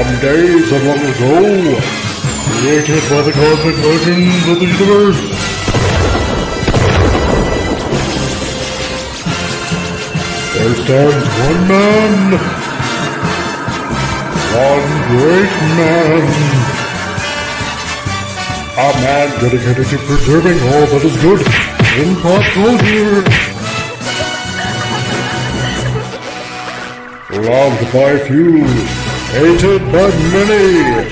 From days of long ago, created by the cosmic legends of the universe, there stands one man, one great man, a man dedicated to preserving all that is good in pop culture. Loved by few, hated by many.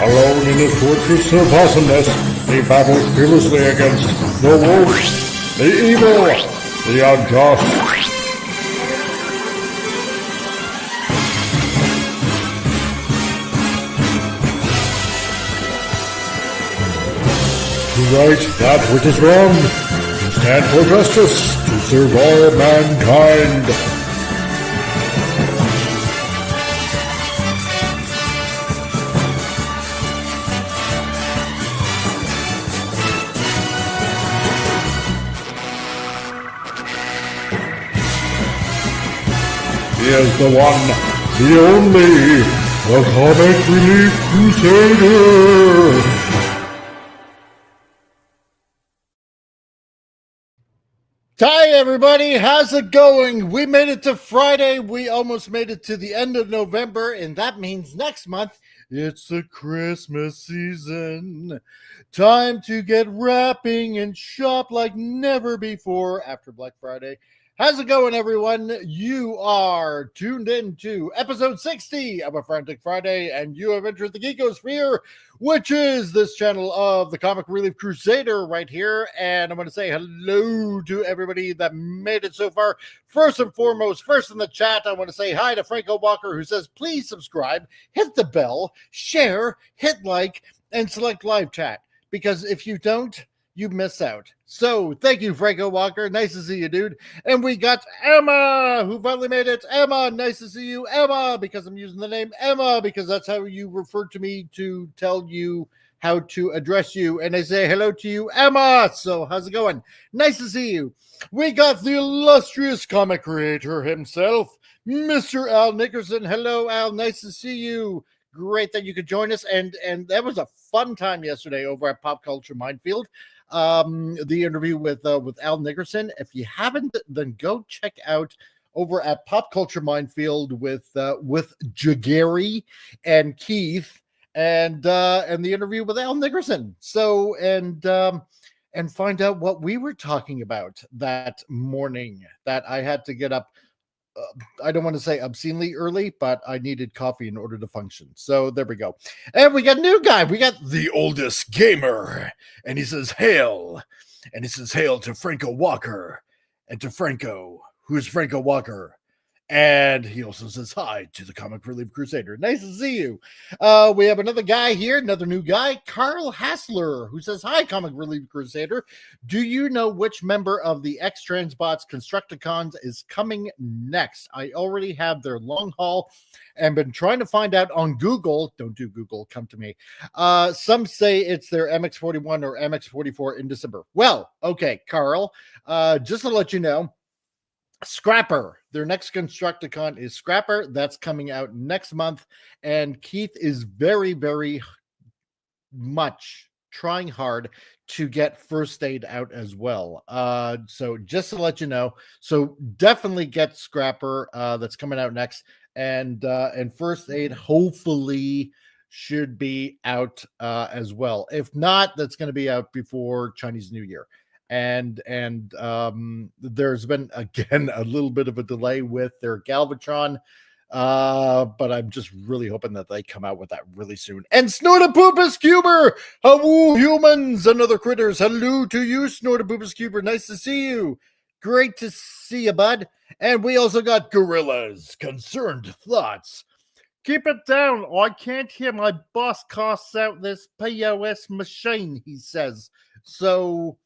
Alone in his fortress of awesomeness, he battles fearlessly against the wolf, the evil, the unjust. To right that which is wrong, to stand for justice, to serve all mankind. He is the one, the only, the Comic Relief Crusader. Hi everybody, how's it going? We made it to Friday. We almost made it to the end of November, and that means next month it's the Christmas season. Time to get wrapping and shop like never before after Black Friday. How's it going, everyone? You are tuned in to episode 60 of a Frantic Friday, and you have entered the Geekosphere, which is this channel of the Comic Relief Crusader right here. And I'm going to say hello to everybody that made it so far. First and foremost, first in the chat, I want to say hi to Franco Walker, who says, please subscribe, hit the bell, share, hit like, and select live chat. Because if you don't, you miss out. So thank you, Franco Walker. Nice to see you, dude. And we got Emma, who finally made it. Emma, nice to see you, Emma, because I'm using the name Emma, because that's how you refer to me to tell you how to address you. And I say hello to you, Emma. So how's it going? Nice to see you. We got the illustrious comic creator himself, Mr. Al Nickerson. Hello, Al. Nice to see you. Great that you could join us. And that was a fun time yesterday over at Pop Culture Minefield. The interview with Al Nickerson. If you haven't, then go check out over at Pop Culture Minefield with Jagary and Keith and the interview with Al Nickerson. So and find out what we were talking about that morning that I had to get up. I don't want to say obscenely early, but I needed coffee in order to function. So there we go. And we got a new guy. We got the oldest gamer. And he says, hail. And he says, hail to Franco Walker. And to Franco, who's Franco Walker. And he also says hi to the Comic Relief Crusader. Nice to see you. We have another guy here, another new guy, Carl Hassler, who says, hi, Comic Relief Crusader. Do you know which member of the X-Transbots Constructicons is coming next? I already have their long haul and been trying to find out on Google. Don't do Google, come to me. Some say it's their MX-41 or MX-44 in December. Well, okay, Carl, just to let you know, Scrapper, their next Constructicon is Scrapper. That's coming out next month. And Keith is very, very much trying hard to get First Aid out as well. So just to let you know, so definitely get Scrapper. That's coming out next. And First Aid hopefully should be out as well. If not, that's going to be out before Chinese New Year. And there's been, again, a little bit of a delay with their Galvatron, but I'm just really hoping that they come out with that really soon. And Snortapoopus Cuber, hello humans and other critters, hello to you, Snortapoopus Cuber, nice to see you. Great to see you, bud. And we also got Gorillas, Concerned Thoughts. Keep it down, I can't hear my boss casts out this POS machine, he says. So...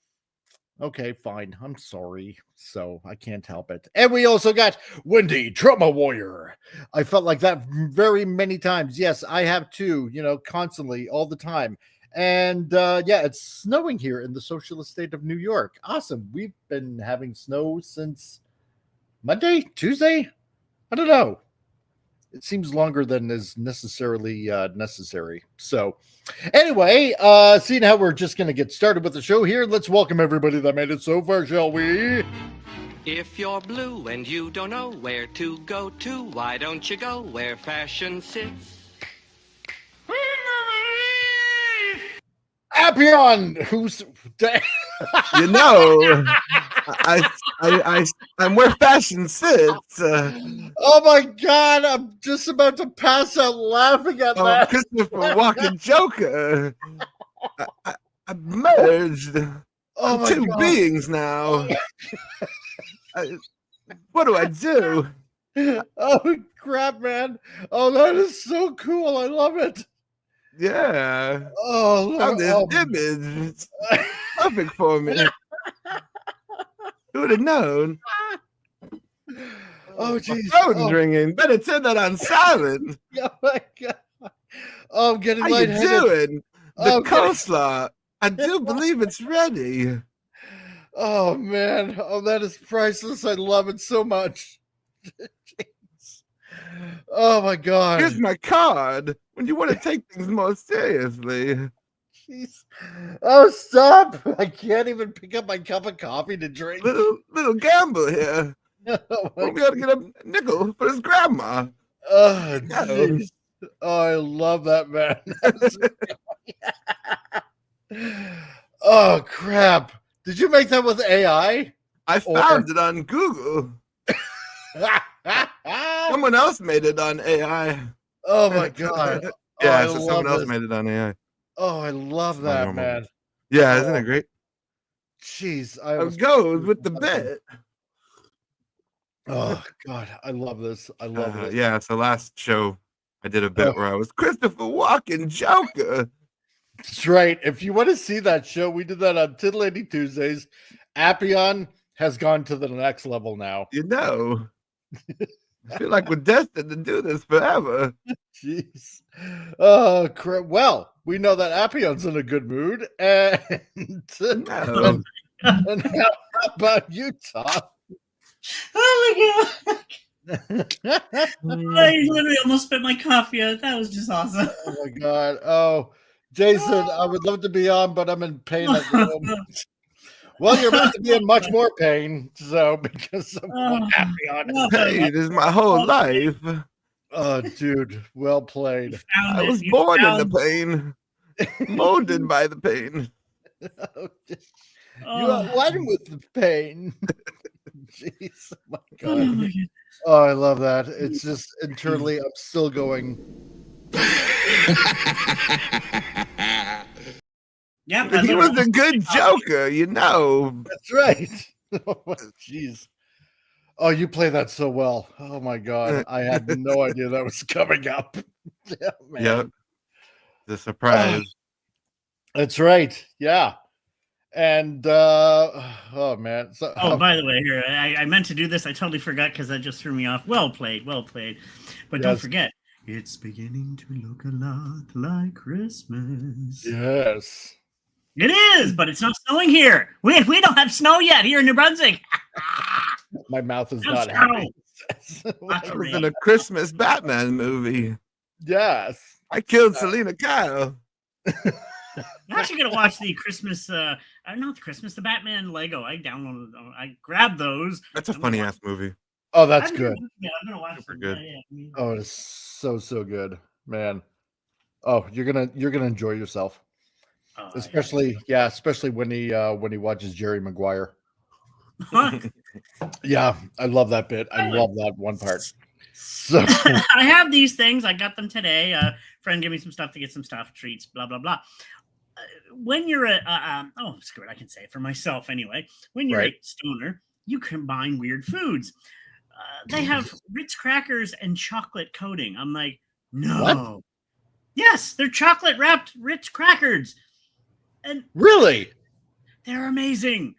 okay, fine. I'm sorry. So I can't help it. And we also got Wendy, Trauma Warrior. I felt like that very many times. Yes, I have too, constantly, all the time. And yeah, it's snowing here in the socialist state of New York. Awesome. We've been having snow since Monday, Tuesday. I don't know. It seems longer than is necessarily necessary. So anyway, seeing how we're just going to get started with the show here, let's welcome everybody that made it so far, shall we? If you're blue and you don't know where to go to, why don't you go where fashion sits? Appion, who's You know, I'm where fashion sits. Oh my God, I'm just about to pass out laughing at that. Christopher Walken Joker. I merged. Oh my two God. beings now. What do I do? Oh crap, man. Oh, that is so cool. I love it. Yeah. Oh, I'm this Lord. image. It's perfect for me. Who would have known? Oh, My jeez. phone's Oh, ringing. Better turn that on silent. oh my God. Oh, I'm getting How you lightheaded. doing? The Oh, coleslaw. I do believe it's ready. Oh man. Oh, that is priceless. I love it so much. Jeez. Oh my God. Here's my card when you want to take things more seriously. Jeez. Oh, stop. I can't even pick up my cup of coffee to drink. Little gamble here. Oh, my We'll be able to get a nickel for his grandma. Oh, No. jeez. Oh, I love that, man. Oh, crap. Did you make that with AI? I found it on Google. Someone else made it on AI. Oh, my God. Yeah, Oh, so I someone love else this. made it on AI. Oh, I love It's not that, normal. man. Yeah, isn't it great? Jeez. It goes with the bit. Oh, God. I love this. I love this. Yeah, so last show I did a bit where I was Christopher Walken Joker. That's right. If you want to see that show, we did that on Titillating Tuesdays. Appion has gone to the next level now. You know, I feel like we're destined to do this forever. Jeez. Oh, crap. Well, we know that Appion's in a good mood. And, No. and how about you, Tom? Oh my God. I literally almost spit my coffee out. That was just awesome. Oh, my God. Oh, Jason, I would love to be on, but I'm in pain at the moment. Well, you're about to be in much more pain, so because of what Appion. Pain is my whole life. Oh, dude, well played. I was born in the pain, molded by the pain. You are one with the pain. Jeez, oh my God. Oh, I love that. It's just internally, I'm still going. Yeah, He was a good Joker, you know. That's right. Oh, jeez. Oh, you play that so well. Oh my God. I had no idea that was coming up. Yeah, man. Yep. The surprise. That's right. Yeah. And oh man. So, Oh, by the way, here I meant to do this. I totally forgot because that just threw me off. Well played, well played. But don't forget, it's beginning to look a lot like Christmas. yes. It is, but it's not snowing here. We don't have snow yet here in New Brunswick. My mouth is No not snow. happy. I was in a Christmas Batman movie. Yes. I killed Selena Kyle. I'm actually gonna watch the Christmas. Not the Christmas, the Batman Lego. I downloaded. I grabbed those. That's a funny ass movie. Oh, that's good. Yeah, I'm gonna watch Super it. good. Yeah. Oh, it's so good, man. Oh, you're gonna enjoy yourself. Oh, Especially when he watches Jerry Maguire. yeah. Yeah, I love that bit. I love that one part. So I have these things. I got them today. Friend gave me some stuff to get some stuff, treats, blah blah blah. When you're screw it, I can say it for myself anyway. When you're a stoner, you combine weird foods. They have Ritz crackers and chocolate coating. I'm like, no. What? Yes, they're chocolate wrapped Ritz crackers, and really, they're amazing.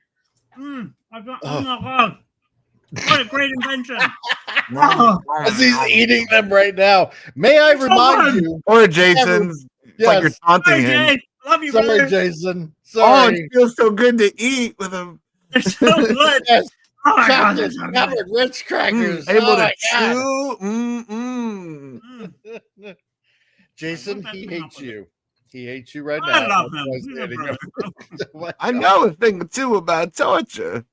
Oh my God. What a great invention. as he's eating them right now. May I remind you? Or Jason's Yes. like you're taunting Sorry, him. Jay. Love you, Sorry, brother. Jason. Oh, Sorry. it feels so good to eat with them. They're so good. Yes. Oh my God, they're Chocolate so good. covered Ritz crackers. Able Oh to my God. chew. Mm. Jason, What he that come up hates with? you. He hates you right I now. love That's him. why He's a hating brother. you. Oh my I God. know a thing or two about torture.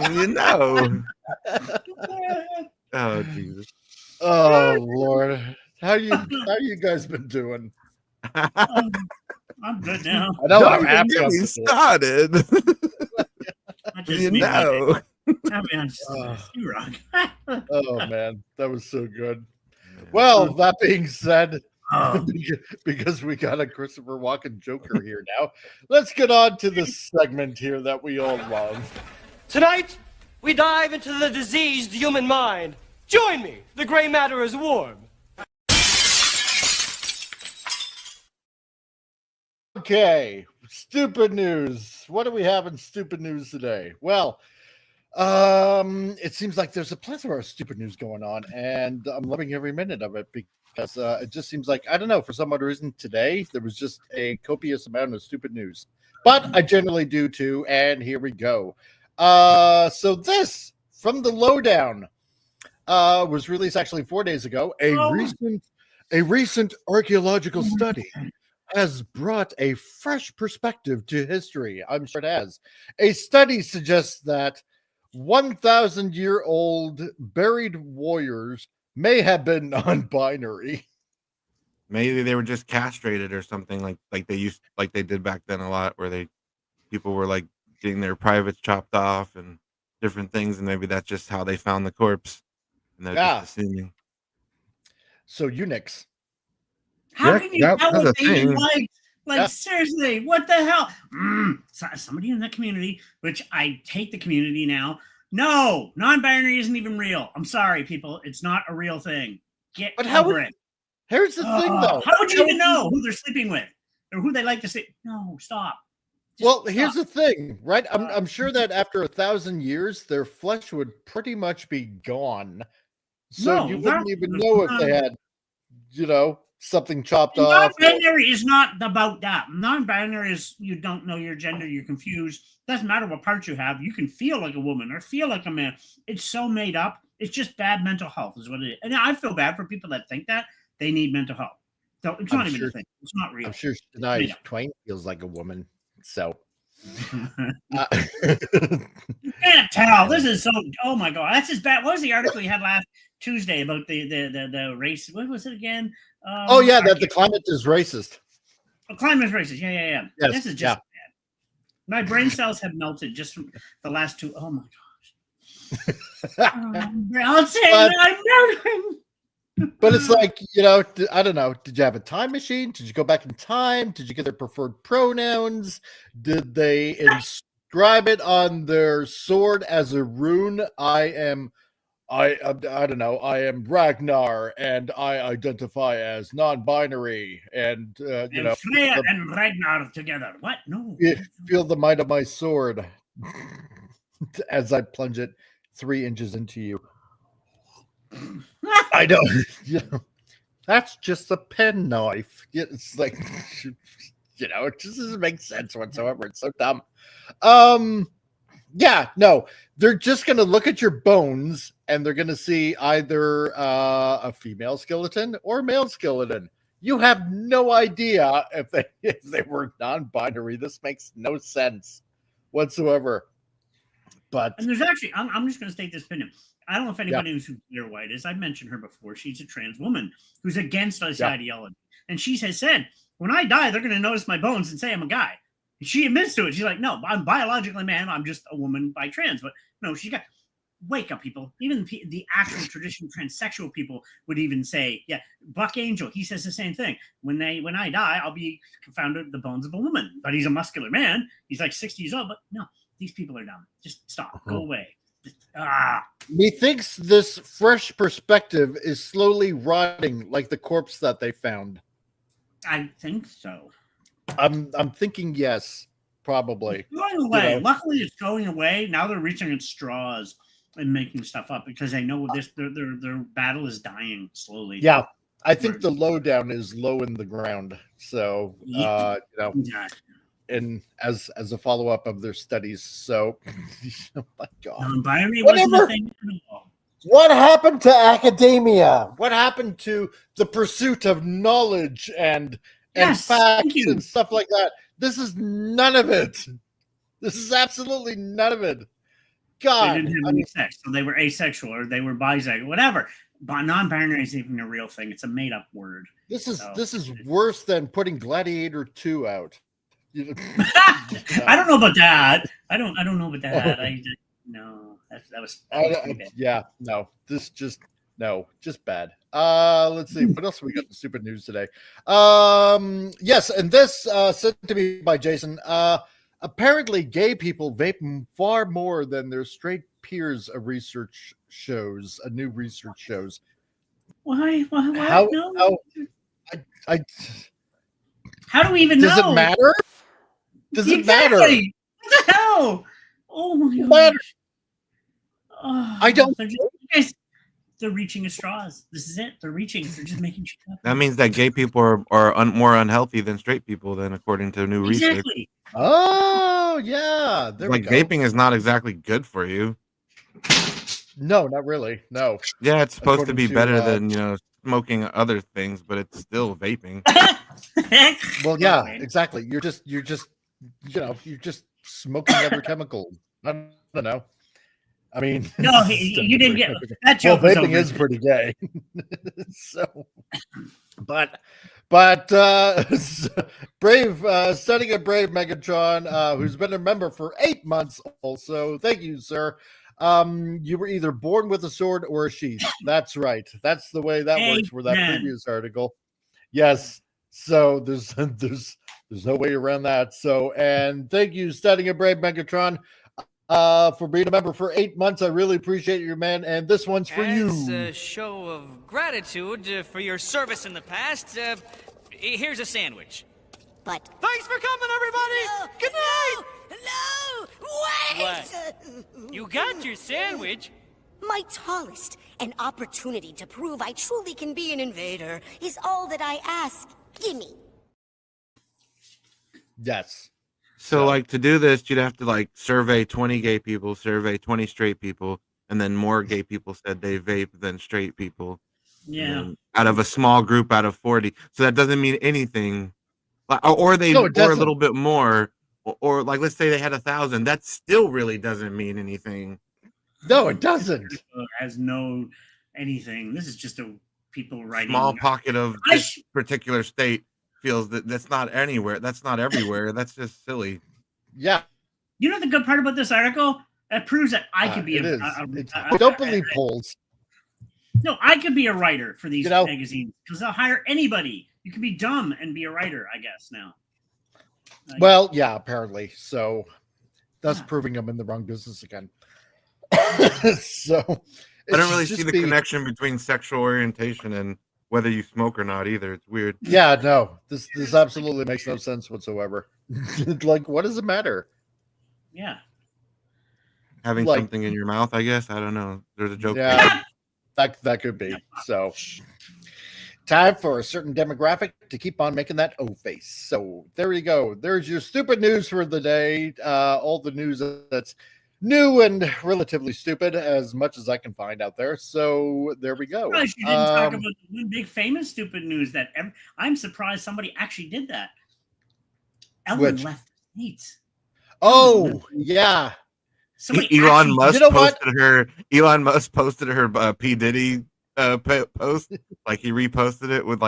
You know. Oh, Jesus. Oh Lord. How you guys been doing? I'm good now. I know Don't how even happy get I'm me doing. started. That just You made me know. I mean, I'm just the best. You rock. Oh man, that was so good. Well, that being said, Oh. because we got a Christopher Walken Joker here now, let's get on to the segment here that we all love. Tonight, we dive into the diseased human mind. Join me. The gray matter is warm. Okay, stupid news. What do we have in stupid news today? Well, it seems like there's a plethora of stupid news going on, and I'm loving every minute of it because it just seems like, I don't know, for some odd reason today there was just a copious amount of stupid news. But I generally do too, and here we go. So this from the Lowdown was released actually 4 days ago. A recent archaeological study has brought a fresh perspective to history. I'm sure it has. A study suggests that 1,000-year-old buried warriors may have been non-binary. Maybe they were just castrated or something like they did back then a lot, where people were like getting their privates chopped off and different things, and maybe that's just how they found the corpse. And they're just assuming. So eunuchs. How Yeah, can you that tell was what a they didn't thing. like? Like, Yeah. seriously, what the hell? Somebody in that community, which I hate the community now. No, non-binary isn't even real. I'm sorry, people. It's not a real thing. Get But how over would- it. Here's the thing, though. How would you even know who they're sleeping with or who they like to sleep? No, stop. Just Well, here's stop. the thing, right? I'm sure that after 1,000 years, their flesh would pretty much be gone. So No, you wouldn't that- even know if they had, something chopped off. Non-binary is not about that. Non-binary is you don't know your gender, you're confused. Doesn't matter what part you have. You can feel like a woman or feel like a man. It's so made up. It's just bad mental health is what it is. And I feel bad for people that think that they need mental health. So it's not even a thing. It's not real. I'm sure Shania Twain feels like a woman. So You can't tell. This is so. Oh my god, that's as bad. What was the article you had last Tuesday about the race? What was it again? that the climate is racist. Climate is racist. Yeah. Yes, This is just bad. My brain cells have melted just from the last two. Oh my gosh. I'm saying I'm melting. But it's like, I don't know. Did you have a time machine? Did you go back in time? Did you get their preferred pronouns? Did they inscribe it on their sword as a rune? I don't know. I am Ragnar, and I identify as non-binary, and Freya and Ragnar together. What? No. feel the might of my sword as I plunge it 3 inches into you. I don't. That's just a pen knife. It's like, it just doesn't make sense whatsoever. It's so dumb. Yeah, no, they're just going to look at your bones and they're going to see either a female skeleton or male skeleton. You have no idea if they were non-binary. This makes no sense whatsoever. But and there's actually, I'm just going to state this opinion. I don't know if anybody who's clear white is. I've mentioned her before. She's a trans woman who's against this ideology. And she has said, when I die, they're going to notice my bones and say I'm a guy. And she admits to it. She's like, no, I'm biologically a man. I'm just a woman by trans. But no, she got, wake up, people. Even the actual traditional transsexual people would even say, yeah, Buck Angel, he says the same thing. When I die, I'll be found the bones of a woman. But he's a muscular man. He's like 60 years old. But no, these people are dumb. Just stop. Go away. Methinks this fresh perspective is slowly rotting like the corpse that they found. I think so. I'm thinking yes, probably. It's going away. Luckily, it's going away. Now they're reaching at straws and making stuff up because they know this their battle is dying slowly. Yeah, I think the lowdown is low in the ground. So, Yeah. and as a follow up of their studies. So, oh my God, non-binary wasn't a thing at all. What happened to academia? What happened to the pursuit of knowledge and facts and stuff like that? This is none of it. This is absolutely none of it. God, they didn't have any sex, so they were asexual or they were bisexual, whatever. But non-binary is even a real thing. It's a made-up word. This is worse than putting Gladiator 2 out. I don't know about that. I don't know about that. No, that was pretty bad. Yeah, no, just bad. Let's see what else we got in stupid news today. Yes, and this sent to me by Jason. Apparently, gay people vape far more than their straight peers. A new research shows. Why? How? No. How do we even know? Does it matter? Does it matter? What the hell? Oh my God! I don't. They're reaching at straws. This is it. They're reaching. They're just making shit up. That means that gay people are more unhealthy than straight people, then, according to new research. Oh, yeah. Vaping is not exactly good for you. No, not really. No. Yeah, it's supposed to be better than, smoking other things, but it's still vaping. Well, yeah, exactly. You're just smoking other chemicals. I don't know. I mean, no, you didn't get that joke. Well, vaping is pretty gay. So, but Brave, studying a Brave Megatron, who's been a member for 8 months. Also, thank you, sir. You were either born with a sword or a sheath. That's right. That's the way that works for that previous article. Yes. So there's no way around that. So, and thank you, studying a Brave Megatron. For being a member for 8 months. I really appreciate you, man. And this one's for you. As a show of gratitude for your service in the past, here's a sandwich. But thanks for coming, everybody. No, Good night. No, wait. What? You got your sandwich. My tallest, an opportunity to prove I truly can be an invader is all that I ask. Gimme. Yes. So, to do this, you'd have to, survey 20 gay people, survey 20 straight people, and then more gay people said they vape than straight people. Yeah. Out of a small group out of 40. So that doesn't mean anything. Or a little bit more. Or let's say they had 1,000. That still really doesn't mean anything. No, it doesn't. It has no anything. This is just people writing. Small pocket of this particular state. Feels that's not anywhere. That's not everywhere. That's just silly. Yeah. You know the good part about this article? That proves that I could be don't believe polls. No, I could be a writer for these magazines because they'll hire anybody. You can be dumb and be a writer, I guess, now. Well, yeah, apparently. So that's proving I'm in the wrong business again. So I don't really see the connection between sexual orientation and whether you smoke or not either. It's weird. Yeah, no, this absolutely makes no sense whatsoever. What does it matter? Yeah. Having something in your mouth, I guess. I don't know. There's a joke. Yeah, that could be. So time for a certain demographic to keep on making that O face. So there you go. There's your stupid news for the day. All the news that's new and relatively stupid, as much as I can find out there. So there we go. You didn't talk about the one big famous stupid news that I'm surprised somebody actually did that. Ellen left the States. Oh, yeah. Elon Musk posted her P. Diddy post. He reposted it with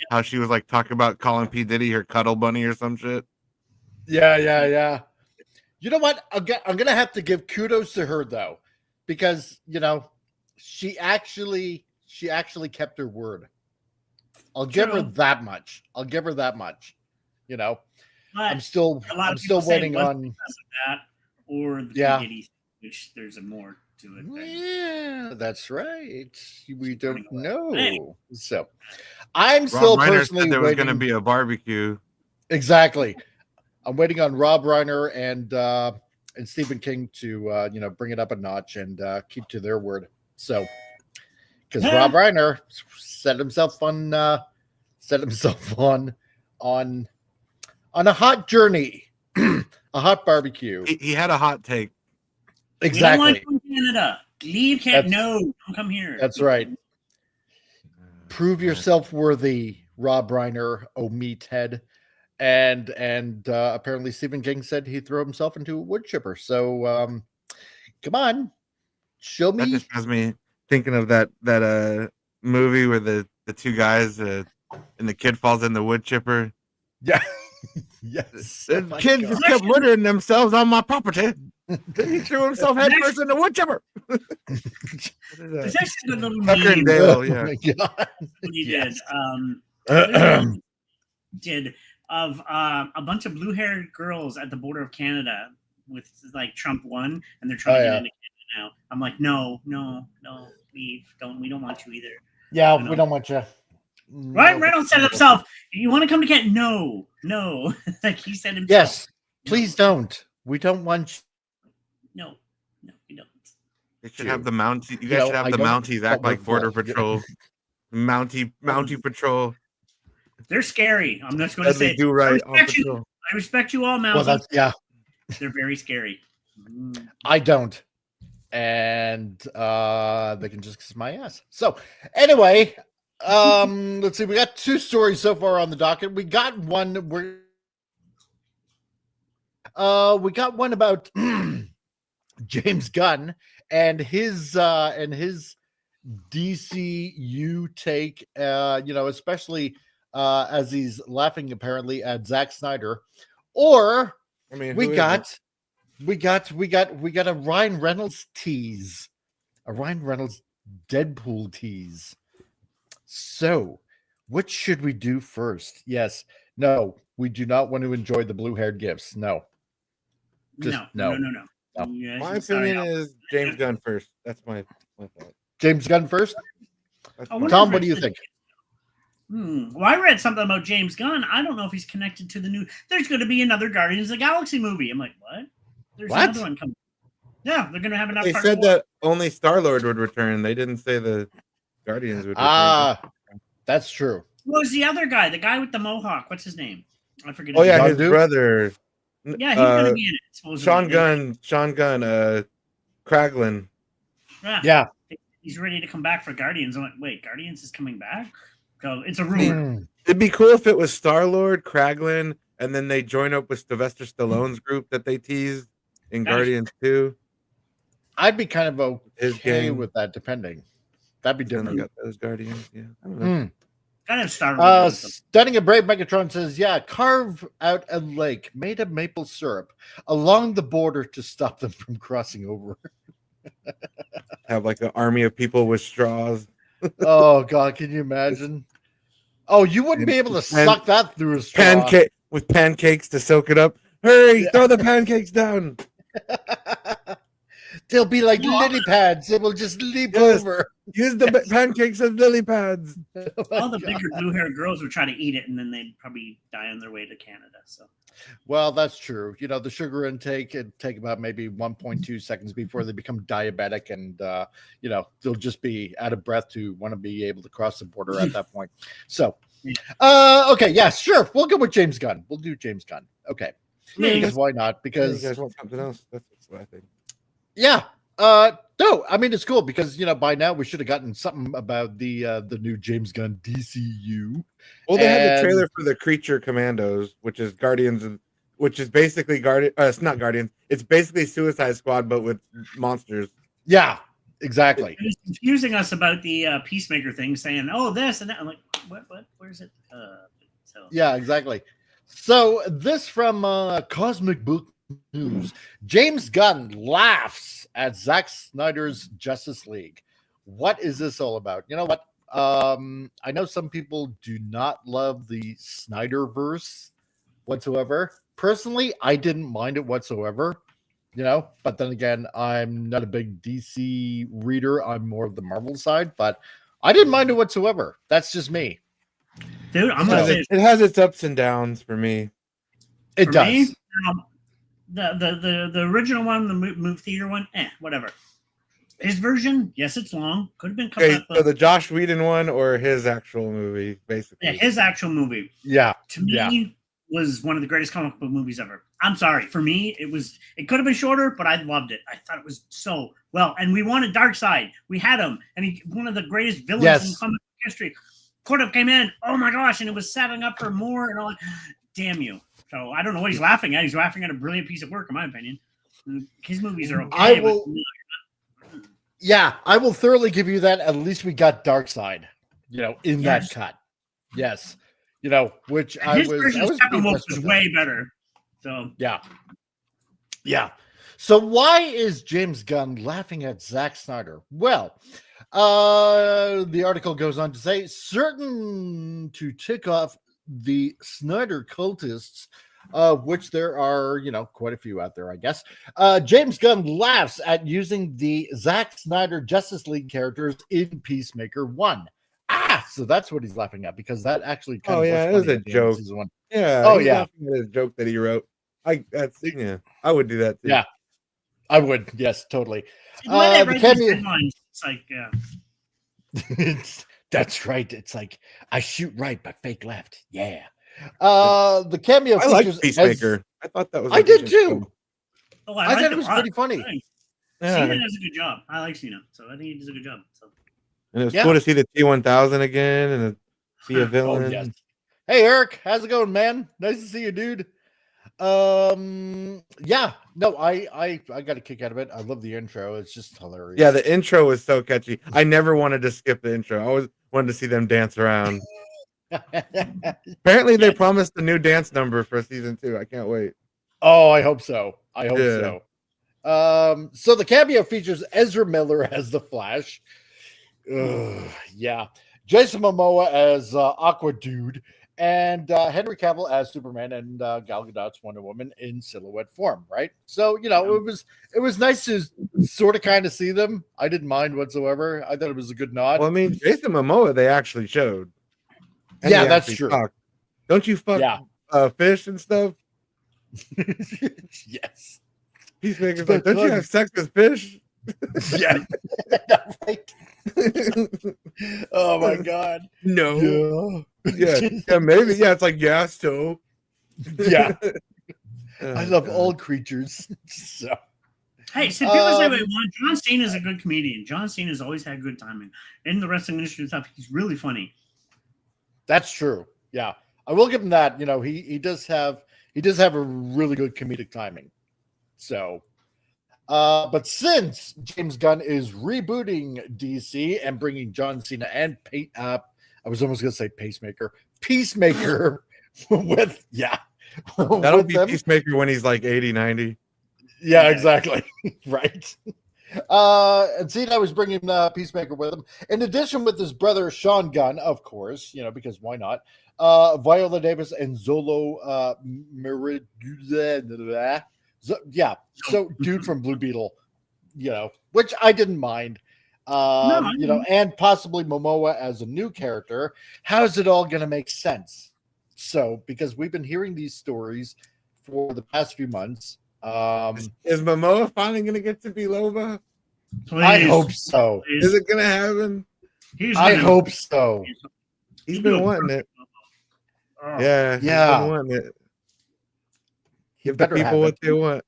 how she was talking about calling P. Diddy her cuddle bunny or some shit. Yeah. You know what? I'm going to have to give kudos to her, though, because, she actually kept her word. I'll give her that much. I'm still waiting on that or the Diddy, which there's more to it. Yeah, that's right. We don't know. So I'm still personally said there was going to be a barbecue. Exactly. I'm waiting on Rob Reiner and Stephen King to bring it up a notch and keep to their word. So because Rob Reiner set himself on a hot journey, a hot barbecue. He had a hot take. Exactly. We don't want you in Canada. Leave Canada. No, don't come here. That's right. Prove yourself worthy, Rob Reiner, oh meathead. And apparently Stephen King said he threw himself into a wood chipper. So come on, show me. That just has me thinking of that movie where the two guys and the kid falls in the wood chipper. Yeah. Yes. The kids just kept murdering themselves on my property. Then he threw himself headfirst in the wood chipper. It's actually a little Tucker and meme Dale, yeah. Oh my God. he Yes. did of a bunch of blue-haired girls at the border of Canada with like Trump won, and they're trying to get into Canada now. I'm like, no, leave. We don't want you either. Yeah, we don't want you. Ryan Reynolds said himself, "You want to come to Canada? No." Like he said himself. Yes, please don't. We don't want you. No, we don't. They should have the Mounties. You guys should have the Mounties act like Border Patrol. Mountie Patrol. They're scary. I'm just going to say. Do right. I respect you all, Mounties. Well, yeah. They're very scary. I don't. And they can just kiss my ass. So anyway, let's see. We got 2 stories so far on the docket. We got one about James Gunn and his DCU take, especially as he's laughing apparently at Zack Snyder. Or I mean, we got a Ryan Reynolds tease, a Ryan Reynolds Deadpool tease. So, what should we do first? Yes, no, we do not want to enjoy the blue-haired gifts. No, no. Yeah, my opinion is James Gunn first. That's my thought. James Gunn first. Tom, what do you think? Well, I read something about James Gunn. I don't know if he's connected to the new. There's going to be another Guardians of the Galaxy movie. I'm like, what? There's another one coming. Yeah, they're going to have another. They said that only Star-Lord would return. They didn't say the Guardians would return. That's true. What was the other guy? The guy with the mohawk. What's his name? I forget. Oh yeah, his brother. Yeah, he's going to be in it. Supposedly. Sean Gunn, Kraglin. Yeah. He's ready to come back for Guardians. I'm like, wait, Guardians is coming back? So it's a rumor. It'd be cool if it was Star-Lord, Kraglin, and then they join up with Sylvester Stallone's group that they teased in Guardians 2. I'd be kind of okay with that, depending. That'd be different. Got those Guardians, yeah. I don't know. Kind of Star-Lord. Stunning and Brave Megatron says, yeah, carve out a lake made of maple syrup along the border to stop them from crossing over. Have like an army of people with straws. Oh God, can you imagine? Oh, you wouldn't be able to suck that through a straw. With pancakes to soak it up. Hurry, throw the pancakes down. They'll be like lily pads. They will just leap over. Use the pancakes as lily pads. All the bigger blue-haired girls would try to eat it, and then they'd probably die on their way to Canada. So, well, that's true. The sugar intake it'd take about maybe 1.2 seconds before they become diabetic, and they'll just be out of breath to want to be able to cross the border at that point. So, okay, yeah, sure, we'll go with James Gunn. We'll do James Gunn. Okay, because why not? Because you guys want something else. That's what I think. Yeah. No, I mean it's cool because by now we should have gotten something about the new James Gunn DCU. Well, they had the trailer for the Creature Commandos, which is which is basically it's not Guardians. It's basically Suicide Squad, but with monsters. Yeah, exactly. He was confusing us about the Peacemaker thing, saying, "Oh, this and that." I'm like, "What? Where's it?" Yeah, exactly. So this from Cosmic Book News. James Gunn laughs at Zack Snyder's Justice League. What is this all about? You know what? I know some people do not love the Snyderverse whatsoever. Personally, I didn't mind it whatsoever. But then again, I'm not a big DC reader. I'm more of the Marvel side, but I didn't mind it whatsoever. That's just me. Dude, I'm gonna say it has its ups and downs for me. It does. Me, the original one, the movie theater one, whatever. His version, yes, it's long. Could have been cut Okay, back. so the Josh Whedon one or his actual movie, basically. Yeah, his actual movie. Yeah. To me, was one of the greatest comic book movies ever. I'm sorry. For me, it could have been shorter, but I loved it. I thought it was so well. And we wanted Darkseid. We had him. And he one of the greatest villains in comic book history. Could have came in. Oh my gosh. And it was setting up for more. And all like, damn you. So I don't know what he's laughing at. He's laughing at a brilliant piece of work, in my opinion. His movies are okay. I will thoroughly give you that. At least we got Darkseid, in that cut. Yes. Which his version of Steppenwolf was way better. So yeah. So why is James Gunn laughing at Zack Snyder? Well, the article goes on to say, certain to tick off the Snyder cultists, which there are, quite a few out there, I guess. James Gunn laughs at using the Zack Snyder Justice League characters in Peacemaker 1. So that's what he's laughing at, because that actually it was a joke. Yeah. Laughing at a joke that he wrote. I would do that too. Yeah, I would. Yes, totally. The cameo. It's like, that's right. It's like I shoot right but fake left. Yeah. The cameo. I like Peacemaker. I thought that was. I did too. Oh, I thought it was pretty funny. Cena does a good job. I like Cena, so I think he does a good job. So. And it was cool to see the T-1000 again and see a villain. Oh, yes. Hey, Eric, how's it going, man? Nice to see you, dude. I got a kick out of it. I love the intro. It's just hilarious. Yeah, the intro was so catchy. I never wanted to skip the intro. I always wanted to see them dance around. Apparently, they promised a new dance number for season 2. I can't wait. Oh, I hope so. So the cameo features Ezra Miller as the Flash. Jason Momoa as Aqua Dude, and Henry Cavill as Superman, and Gal Gadot's Wonder Woman in silhouette form, right? So it was nice to sort of kind of see them. I didn't mind whatsoever. I thought it was a good nod. Well, I mean, Jason Momoa they actually showed. And that's true. Talked. Don't you fuck fish and stuff? Yes. Peacemaker's like, don't you have sex with fish? Yeah. Right. Oh my god. No. Yeah, maybe. Yeah, it's like, so. Yeah. I love all creatures. So. Hey, so people say, John Cena is a good comedian. John Cena's always had good timing. In the wrestling industry and stuff, he's really funny. That's true. Yeah. I will give him that. He does have a really good comedic timing. So but since James Gunn is rebooting DC and bringing John Cena and I was almost going to say Peacemaker with that'll be them. Peacemaker when he's like 80, 90. Yeah, exactly. Right. And Cena was bringing Peacemaker with him. In addition, with his brother Sean Gunn, of course, because why not? Viola Davis and Zolo So dude from Blue Beetle, which I didn't mind. And possibly Momoa as a new character. How's it all going to make sense? So, because we've been hearing these stories for the past few months. Is Momoa finally going to get to be Loba? Please. I hope so. Please. Is it going to happen? I hope so. He's been wanting it. Yeah. He's been wanting it. Give the people what they want.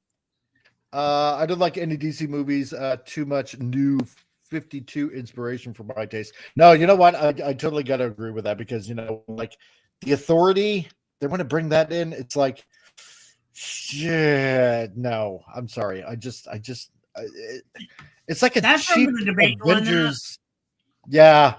I don't like any DC movies. Too much new 52 inspiration for my taste. No, you know what? I totally got to agree with that, because like the Authority, they want to bring that in. It's like, shit. No, I'm sorry. It's like a cheap Avengers. Yeah.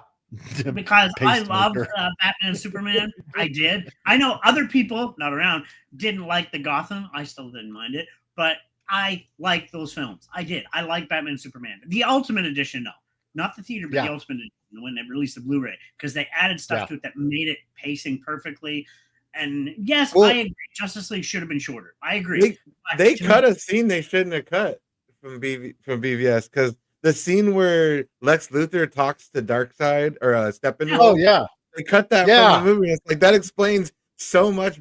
Because I loved Batman and Superman. I did. I know other people not around didn't like the Gotham. I still didn't mind it, but I like those films. I did. I like Batman and Superman. The Ultimate Edition, no. Not the theater, but the Ultimate Edition when they released the Blu-ray, because they added stuff to it that made it pacing perfectly. And yes, I agree. Justice League should have been shorter. I agree. They cut a scene they shouldn't have cut from BVS, because the scene where Lex Luthor talks to Darkseid or Steppenwolf. Oh yeah, they cut that from the movie. It's like that explains so much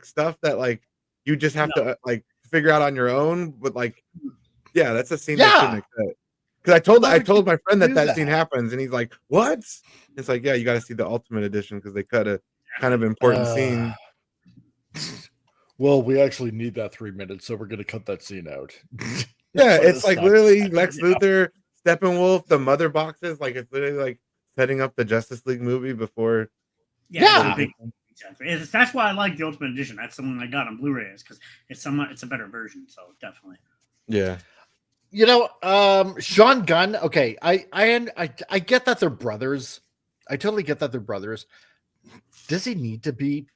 stuff that like you just have to figure out on your own. But like, that's a scene they shouldn't have cut. Because Why I would told you my friend do that scene happens, and he's like, "What?" It's like, yeah, you got to see the Ultimate Edition because they cut a kind of important scene. Well, we actually need that 3 minutes, so we're going to cut that scene out. Yeah, For the it's like stuff. literally Lex Luthor, Steppenwolf, the mother boxes. Like it's literally like setting up the Justice League movie before. Yeah. Exactly. That's why I like the Ultimate Edition. That's the one I got on Blu-ray, is because it's a better version. So definitely. Yeah. You know, Sean Gunn. Okay, I get that they're brothers. I totally get that they're brothers. Does he need to be?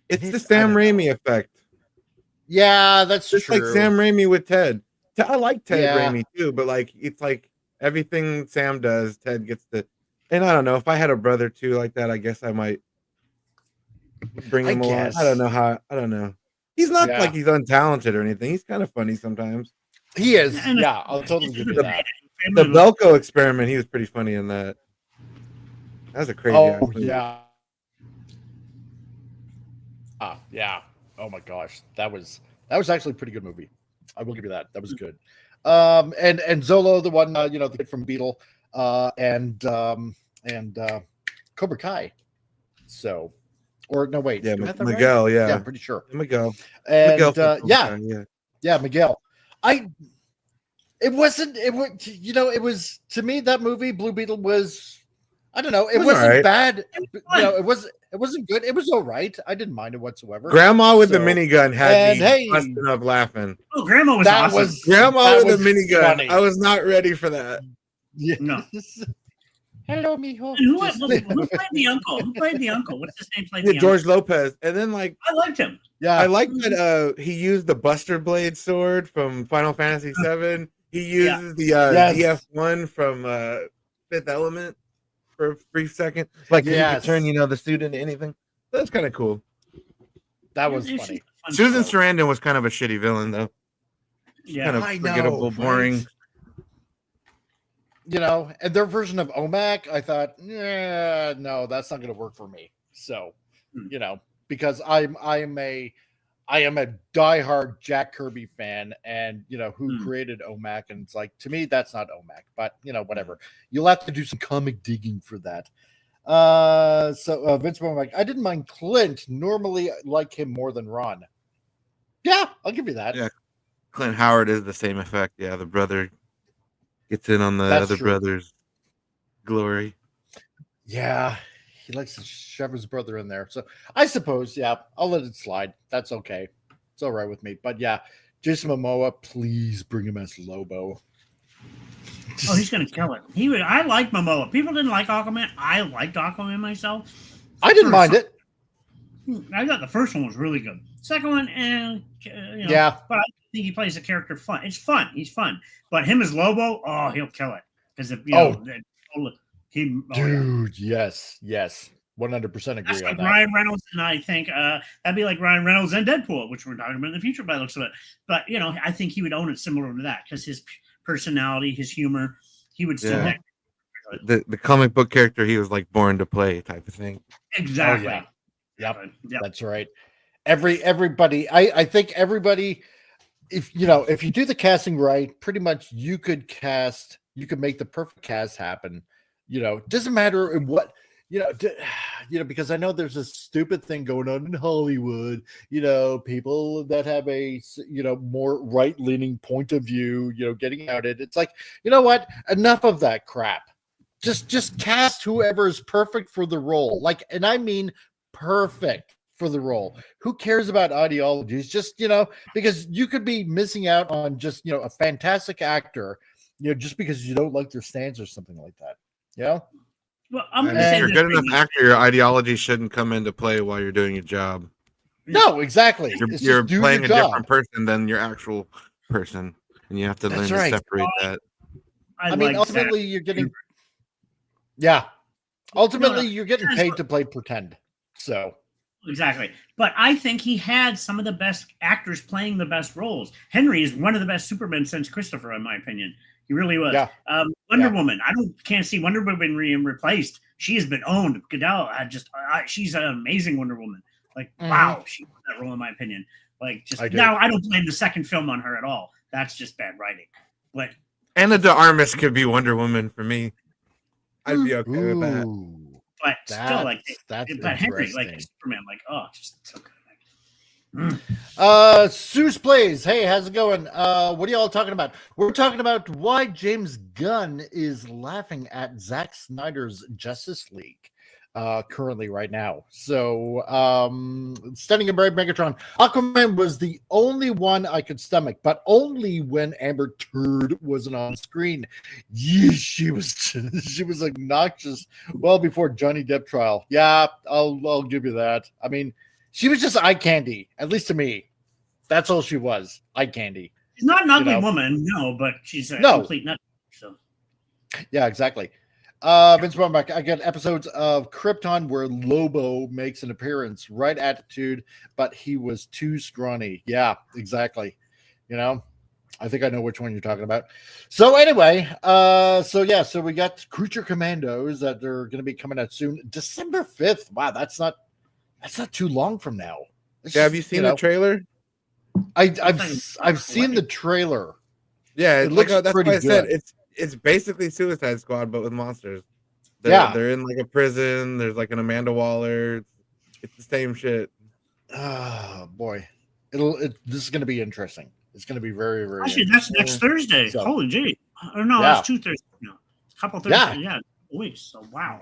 It's the Sam Raimi effect. Yeah, that's Just true. like Sam Raimi with Ted. I like Ted Yeah. Raimi too, but like it's like everything Sam does, Ted gets to. And I don't know if I had a brother too like that. I guess I might bring him along. I don't know how. I don't know. He's not like he's untalented or anything. He's kind of funny sometimes. He is. Yeah, I'll totally give you that. The Velcro experiment. He was pretty funny in that. That was a crazy. Oh yeah. Yeah. Oh my gosh, that was actually a pretty good movie. I will give you that. That was good. And Zolo, the one the kid from Beetle, and Cobra Kai. So, or no, wait, Yeah, do I have that Miguel. right? Yeah, Yeah, I'm pretty sure. Miguel. And Miguel from Cobra yeah, Kai, yeah, Miguel. It was to me, that movie Blue Beetle was, I don't know, it wasn't right. bad. It wasn't good. It was all right. I didn't mind it whatsoever. Grandma with the minigun had me busting up laughing. Oh, Grandma was awesome. Grandma with the minigun. funny. I was not ready for that. Yeah. No. Hello, mijo. Who played the uncle? Who played the uncle? What's his name? Played Yeah, the George uncle? Lopez. And then like I liked him. Yeah, I like that he used the Buster Blade sword from Final Fantasy VII. He uses the DF1 from Fifth Element for a brief second. Like he could turn, the suit into anything. That's kind of cool. That was funny. Susan Sarandon was kind of a shitty villain, though. Yeah, kind of forgettable, boring. And their version of OMAC, I thought, no, that's not going to work for me. So, because I am a diehard Jack Kirby fan, and who created OMAC, and it's like, to me, that's not OMAC, but whatever. You'll have to do some comic digging for that. So Vince McMahon, I didn't mind Clint. Normally, I like him more than Ron. Yeah, I'll give you that. Yeah, Clint Howard is the same effect. Yeah, the brother gets in on the other brother's glory. Yeah, he likes to shove his brother in there. So I suppose, I'll let it slide. That's okay. It's all right with me. But yeah, Jason Momoa, please bring him as Lobo. Oh, he's gonna kill it. I like Momoa. People didn't like Aquaman. I liked Aquaman myself. I didn't mind it. I thought the first one was really good. Second one, yeah. But I think he plays the character fun. It's fun. He's fun. But him as Lobo, he'll kill it. Because if dude, yes, 100% agree. That's on like that. Ryan Reynolds, and I think that'd be like Ryan Reynolds and Deadpool, which we're talking about in the future by the looks of it. But I think he would own it similar to that because his personality, his humor, he would still. Yeah. The comic book character he was like born to play type of thing. Exactly. Oh, yeah. Yep. That's right. Everybody, I think everybody, if you do the casting right, pretty much you could make the perfect cast happen. Doesn't matter what, because I know there's a stupid thing going on in Hollywood, people that have a, more right-leaning point of view, getting outed. It's like, you know what? Enough of that crap. Just cast whoever is perfect for the role. And I mean perfect for the role. Who cares about ideologies? Just, because you could be missing out on just, a fantastic actor, just because you don't like their stance or something like that. Well, I'm and if you're a good enough actor, your ideology shouldn't come into play while you're doing your job. No, exactly. You're playing a different person than your actual person, and you have to learn to separate that. I mean, ultimately, you're getting. Yeah, ultimately, you're getting paid to play pretend. So exactly, but I think he had some of the best actors playing the best roles. Henry is one of the best Supermen since Christopher, in my opinion. He really was. Yeah. Wonder Woman. I can't see Wonder Woman being replaced. She has been owned. Goodell. She's an amazing Wonder Woman. Wow, she won that role in my opinion. Now I don't blame the second film on her at all. That's just bad writing. But Anna de Armas could be Wonder Woman for me. I'd be okay with that. Ooh, But still, like, that's but Henry, like interesting. Superman, like, oh, just so good. Seuss Plays. Hey, how's it going? What are y'all talking about? We're talking about why James Gunn is laughing at Zack Snyder's Justice League currently right now. So, Stunning and Brave Megatron. Aquaman was the only one I could stomach, but only when Amber Turd wasn't on screen. Yeesh, she was obnoxious well before Johnny Depp trial. Yeah, I'll give you that. I mean, she was just eye candy, at least to me. That's all she was, eye candy. She's not an ugly woman, no, but she's a complete nut. So, yeah, exactly. Vince Baumbach, I got episodes of Krypton where Lobo makes an appearance. Right attitude, but he was too scrawny. Yeah, exactly. You know, I think I know which one you're talking about. So anyway, so we got Creature Commandos that are going to be coming out soon, December 5th. Wow, that's not too long from now. Have you seen the trailer? I've seen the trailer. Yeah, it looks that's pretty why I said good. it's basically Suicide Squad, but with monsters. They're in like a prison. There's like an Amanda Waller. It's the same shit. Oh boy, this is going to be interesting. It's going to be very, very. Actually, that's next Thursday. So, holy gee! Or no, that's 2 Thursdays. No, a couple Thursdays. Yeah, weeks. So wow,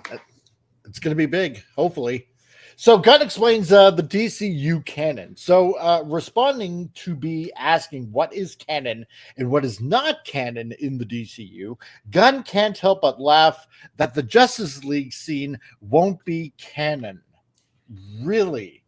it's going to be big. Hopefully. So Gunn explains the DCU canon. So responding to be asking what is canon and what is not canon in the DCU, Gunn can't help but laugh that the Justice League scene won't be canon. Really?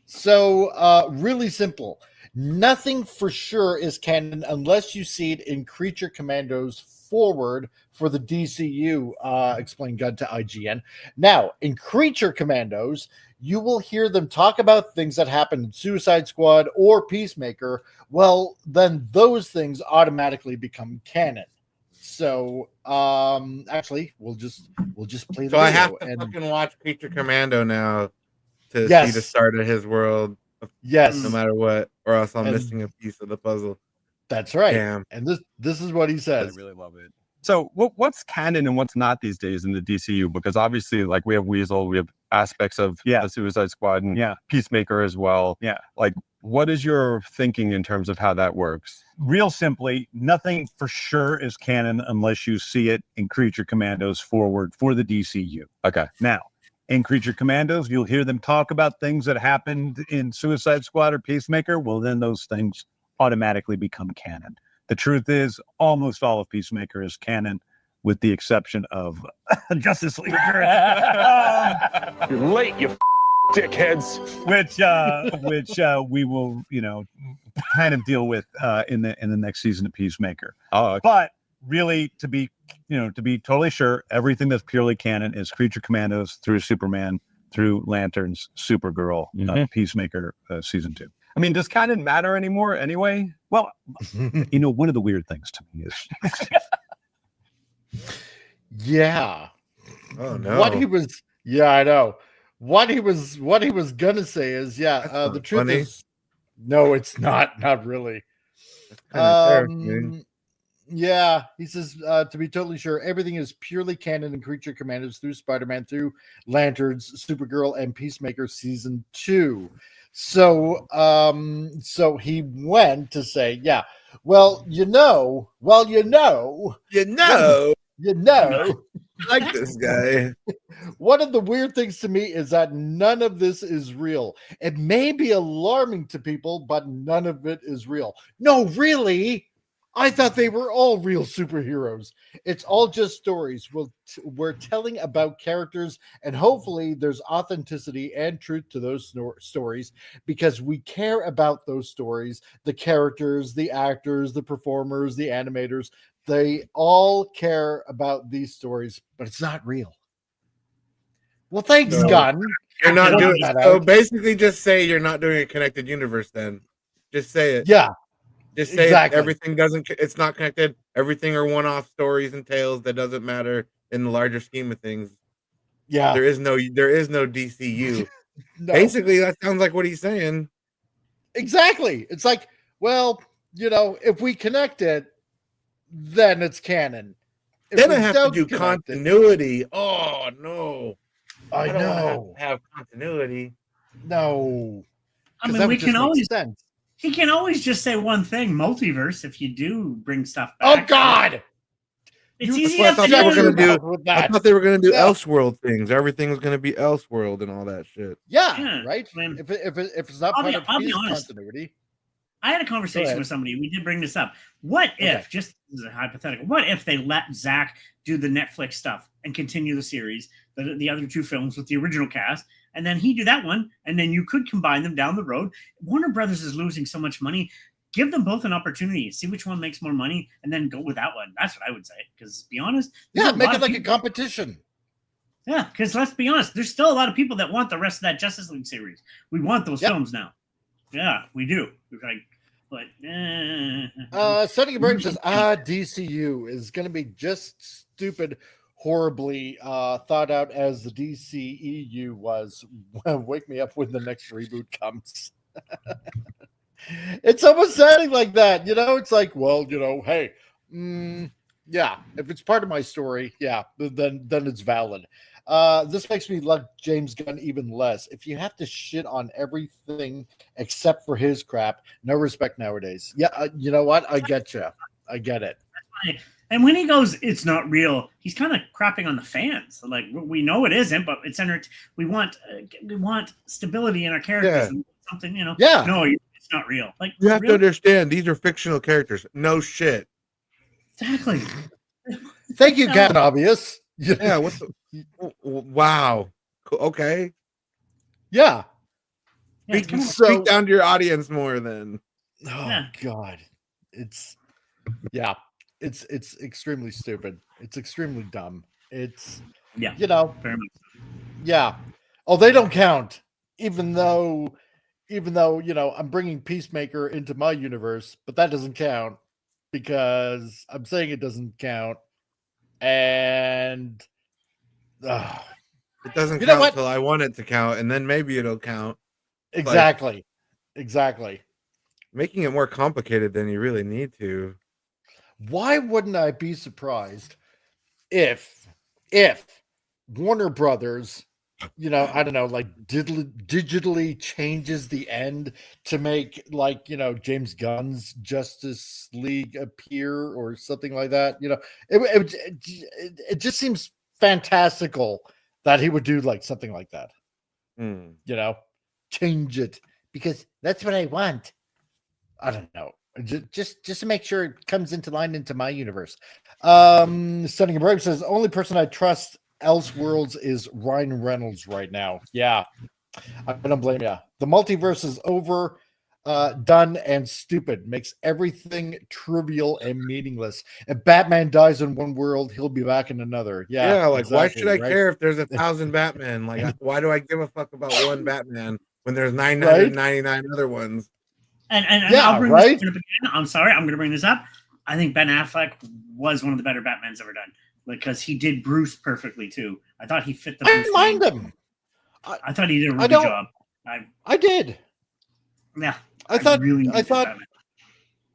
So really simple. Nothing for sure is canon unless you see it in Creature Commandos forward for the DCU, explained Gunn to IGN. Now, in Creature Commandos, you will hear them talk about things that happened in Suicide Squad or Peacemaker. Well, then those things automatically become canon. So, actually, we'll just play the So video. I have to fucking watch Creature Commando now to see the start of his world. Yes. No matter what, or else I'm missing a piece of the puzzle. That's right. Damn. And this is what he says. I really love it. So what's canon and what's not these days in the DCU? Because obviously, like, we have Weasel, we have aspects of the Suicide Squad and Peacemaker as well. Yeah. Like, what is your thinking in terms of how that works? Real simply, nothing for sure is canon unless you see it in Creature Commandos forward for the DCU. Okay. Now, in Creature Commandos, you'll hear them talk about things that happened in Suicide Squad or Peacemaker. Well, then those things automatically become canon. The truth is, almost all of Peacemaker is canon, with the exception of Justice League. You're late, you dickheads. Which we will, kind of deal with in the next season of Peacemaker. Oh, okay. But really, to be totally sure, everything that's purely canon is Creature Commandos through Superman, through Lanterns, Supergirl, Peacemaker season 2. I mean, does canon matter anymore anyway? Well, one of the weird things to me is yeah. Oh no. What he was I know. What he was gonna say is the truth funny. is no, it's not really. Yeah, he says to be totally sure, everything is purely canon in Creature Commandos through Spider-Man, through Lanterns, Supergirl, and Peacemaker season 2. So he went to say, like this guy. One of the weird things to me is that none of this is real. It may be alarming to people, but none of it is real. No, really? I thought they were all real superheroes. It's all just stories. We're telling about characters, and hopefully there's authenticity and truth to those stories because we care about those stories, the characters, the actors, the performers, the animators. They all care about these stories, but it's not real. Well, thanks, Gunn. You're not doing so. Basically, just say you're not doing a connected universe. Then, just say it. Yeah. Just say everything it's not connected. Everything are one-off stories and tales that doesn't matter in the larger scheme of things. Yeah. There is no DCU. No. Basically, that sounds like what he's saying. Exactly. It's like, well, if we connect it, then it's canon. If Then we I have to don't do connect it- continuity. Oh no! I don't wanna know. have continuity. No. I 'Cause mean, that we would just can make always. sense. He can always just say one thing: multiverse. If you do bring stuff Oh back. God! It's You- easy That's enough what I to thought they were do. gonna do. With I that. thought they were gonna do Yeah. Elseworld things. Everything was gonna be Elseworld and all that shit. Yeah, Yeah, right. I mean, If it's not I'll part be- of I'll be his honest. continuity, I had a Go conversation ahead. with somebody. We did bring this up. What if, Okay. just as a hypothetical, what if they let Zack do the Netflix stuff and continue the series, the other two films with the original cast, and then he do that one, and then you could combine them down the road? Warner Brothers is losing so much money. Give them both an opportunity, see which one makes more money, and then go with that one. That's what I would say. Because, to be honest, there's yeah, a make lot it of like a people- competition. Yeah, because let's be honest, there's still a lot of people that want the rest of that Justice League series. We want those Yep. films now. Yeah, we do. We're like, but Sunny Brave says, DCU is going to be just stupid, horribly thought out as the DCEU was. Wake me up when the next reboot comes. It's almost sounding like that, you know. It's like, well, you know, hey, yeah, if it's part of my story, yeah, then it's valid. This makes me like James Gunn even less. If you have to shit on everything except for his crap, no respect nowadays. Yeah, you know what? I get you. I get it. and when he goes, it's not real. He's kind of crapping on the fans. Like, we know it isn't, but it's we want stability in our characters. Yeah. And something, you know. Yeah. No, it's not real. Like, You have to really? understand these are fictional characters. No shit. Exactly. Thank you, No. Captain Obvious. Yeah. What the? Wow. Cool, okay. Yeah. Yeah, it's Speak, kind of- speak down to your audience more then. Oh Yeah. God, it's extremely stupid. It's extremely dumb. It's yeah, you know, very much. yeah. Oh, they don't count. Even though you know, I'm bringing Peacemaker into my universe, but that doesn't count because I'm saying it doesn't count. And It doesn't You know count what? till I want it to count, and then maybe it'll count. exactly. Making it more complicated than you really need to. Why wouldn't I be surprised if Warner Brothers, you know, I don't know, like digitally changes the end to make, like, you know, James Gunn's Justice League appear or something like that? You know, it just seems fantastical that he would do like something like that. Hmm. You know, change it because that's what I want. I don't know. Just to make sure it comes into line into my universe. Sunny Brave says, only person I trust Elseworlds is Ryan Reynolds right now. Yeah, I don't blame you. The multiverse is over, done, and stupid. Makes everything trivial and meaningless. If Batman dies in one world, he'll be back in another. Yeah, Yeah, like why exactly, should I right? care if there's 1,000 Batman? Like, why do I give a fuck about one Batman when there's 999 other ones? And Yeah, I'll bring right? this up again. I'm sorry, I'm going to bring this up. I think Ben Affleck was one of the better Batmans ever done because he did Bruce perfectly too. I thought he fit the. I Bruce didn't mind name. him. I thought he did a I really good don't- job. I did. Yeah, I thought. really I enjoyed thought. Batman.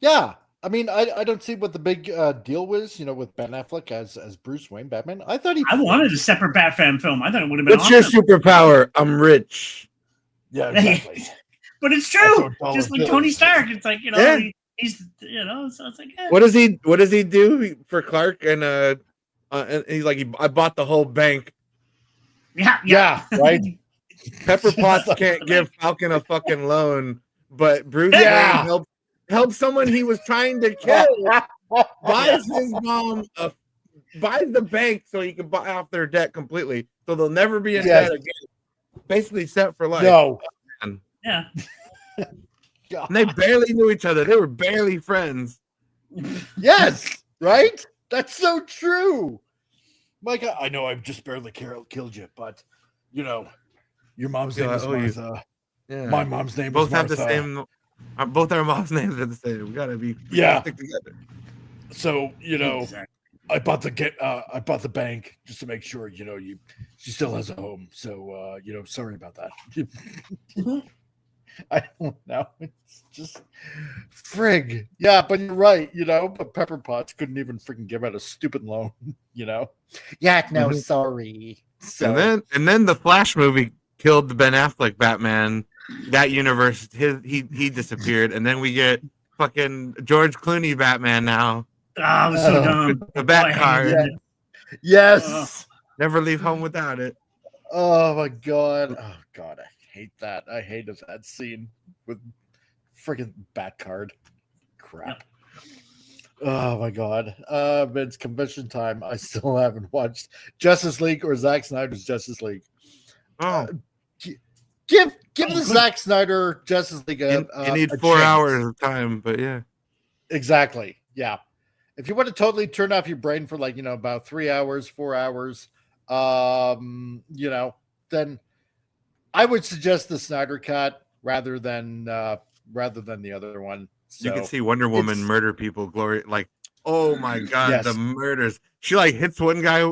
Yeah, I mean, I don't see what the big deal was, you know, with Ben Affleck as Bruce Wayne Batman. I thought he. I wanted a separate Batman film. I thought it would have been What's your awesome. superpower? I'm rich. Yeah, exactly. But it's That's true. what dollar Just like bills Tony is. Stark. It's like, you know, Yeah. he's, you know, so it's like, eh. What does he do for Clark? And he's like, I bought the whole bank. Yeah, right. Pepper Potts can't give Falcon a fucking loan, but Bruce Yeah. Wayne helped someone he was trying to kill. Buys his mom buys the bank so he can buy off their debt completely, so they'll never be in Yes. debt again. Basically set for life. No. Yeah. And they barely knew each other. They were barely friends. Yes, right. That's so true. Mike, I know I've just barely killed you, but you know, your mom's name Yeah, is I owe you. Martha. Yeah. My mom's name Both is have Martha. the same. Both our mom's names are the same. We gotta be Yeah. stick together. So you know, Exactly. I bought the bank just to make sure, you know, she still has a home. So you know, sorry about that. I don't know. It's just frig. Yeah, but you're right. But Pepper Potts couldn't even freaking give out a stupid loan. Yeah, no, sorry. So, And then the Flash movie killed the Ben Affleck Batman. That universe, he disappeared, and then we get fucking George Clooney Batman now. Oh, it was so dumb. The Bat card. Yes. Never leave home without it. Oh my god. Oh god, I hate that. I hated that scene with freaking Bat card. Crap. Oh my god. It's convention time. I still haven't watched Justice League or Zack Snyder's Justice League. Oh. Give the Zack Snyder Justice League you need 4 hours of time, but yeah. Exactly. Yeah. If you want to totally turn off your brain for about 3 hours, 4 hours, then I would suggest the Snyder cut rather than the other one. So you can see Wonder Woman murder people. Glory, oh my god, Yes. the murders! She hits one guy,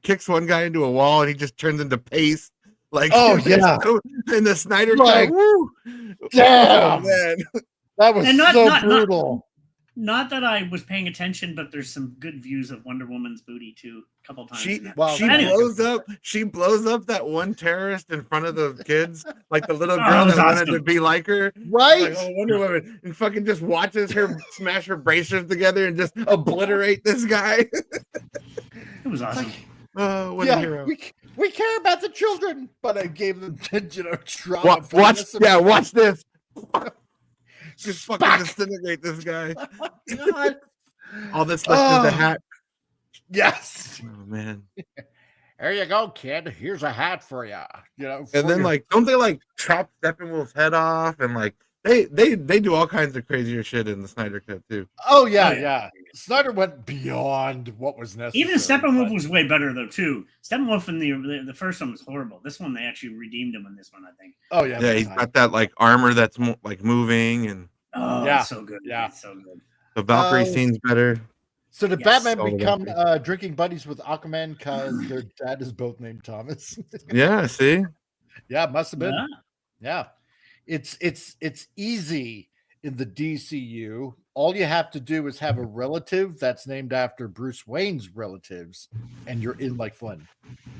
kicks one guy into a wall, and he just turns into paste. Oh yeah, in the Snyder cut, woo! Damn, oh, man, that was so brutal. Not that I was paying attention, but there's some good views of Wonder Woman's booty too. A couple times. She blows up that one terrorist in front of the kids, like the little girl that wanted to be like her, right? Wonder Woman, and fucking just watches her smash her bracers together and just obliterate this guy. It was awesome. What a hero. We care about the children, but I gave them trauma. Watch this. Just fucking disintegrate this guy. Oh, God. All this left is a hat. Yes. Oh man. Here you go, kid. Here's a hat for you. And then don't they chop Steppenwolf's head off and they do all kinds of crazier shit in the Snyder cut too. Oh yeah. Snyder went beyond what was necessary. Even Steppenwolf was way better though too. Steppenwolf in the first one was horrible. This one they actually redeemed him in this one, I think. Oh yeah. Yeah, he's got that armor that's moving and it's so good. Yeah, it's so good. The Valkyrie scene's better. So did Batman become drinking buddies with Aquaman because their dad is both named Thomas? Yeah, see? Yeah, it must have been. Yeah. It's easy in the DCU. All you have to do is have a relative that's named after Bruce Wayne's relatives, and you're in like Flynn.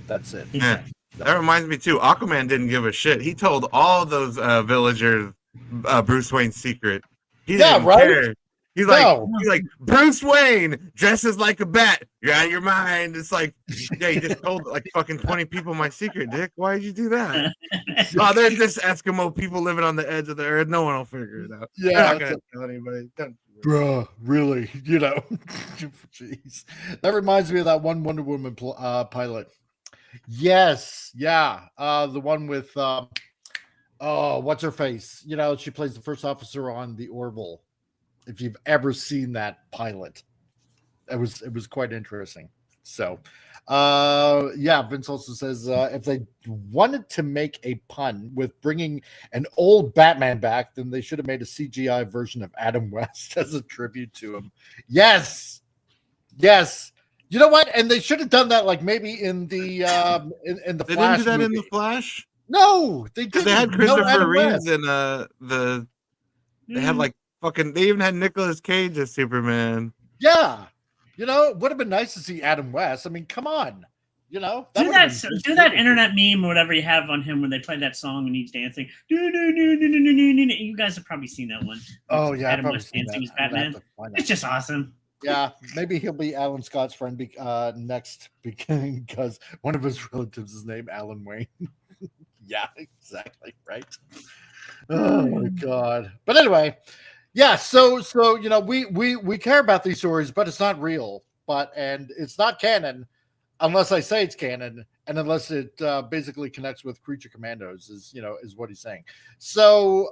That's it. Yeah. That reminds me too. Aquaman didn't give a shit. He told all those villagers Bruce Wayne's secret. He didn't care. He's like Bruce Wayne dresses like a bat. You're out of your mind. It's you just told fucking 20 people my secret, Dick. Why did you do that? Oh, they're just Eskimo people living on the edge of the earth. No one will figure it out. Yeah, they're not gonna tell anybody. Bruh, really? Jeez. That reminds me of that one Wonder Woman pilot. Yes, yeah. The one with what's her face? She plays the first officer on the Orville. If you've ever seen that pilot, it was quite interesting. So, Vince also says if they wanted to make a pun with bringing an old Batman back, then they should have made a CGI version of Adam West as a tribute to him. Yes. You know what? And they should have done that maybe in the in the They Flash didn't do that movie. in the Flash. No, they didn't. They had Christopher Reeves West. in They had they even had Nicolas Cage as Superman. Yeah. It would have been nice to see Adam West. I mean, come on. Do that internet meme or whatever you have on him when they play that song and he's dancing. You guys have probably seen that one. Oh yeah, Adam West dancing as Batman. It's just awesome. Yeah, maybe he'll be Alan Scott's friend next because one of his relatives is named Alan Wayne. Yeah, exactly right. Oh my god! But anyway, yeah. So we care about these stories, but it's not real. And it's not canon unless I say it's canon, and unless it basically connects with Creature Commandos, is what he's saying. So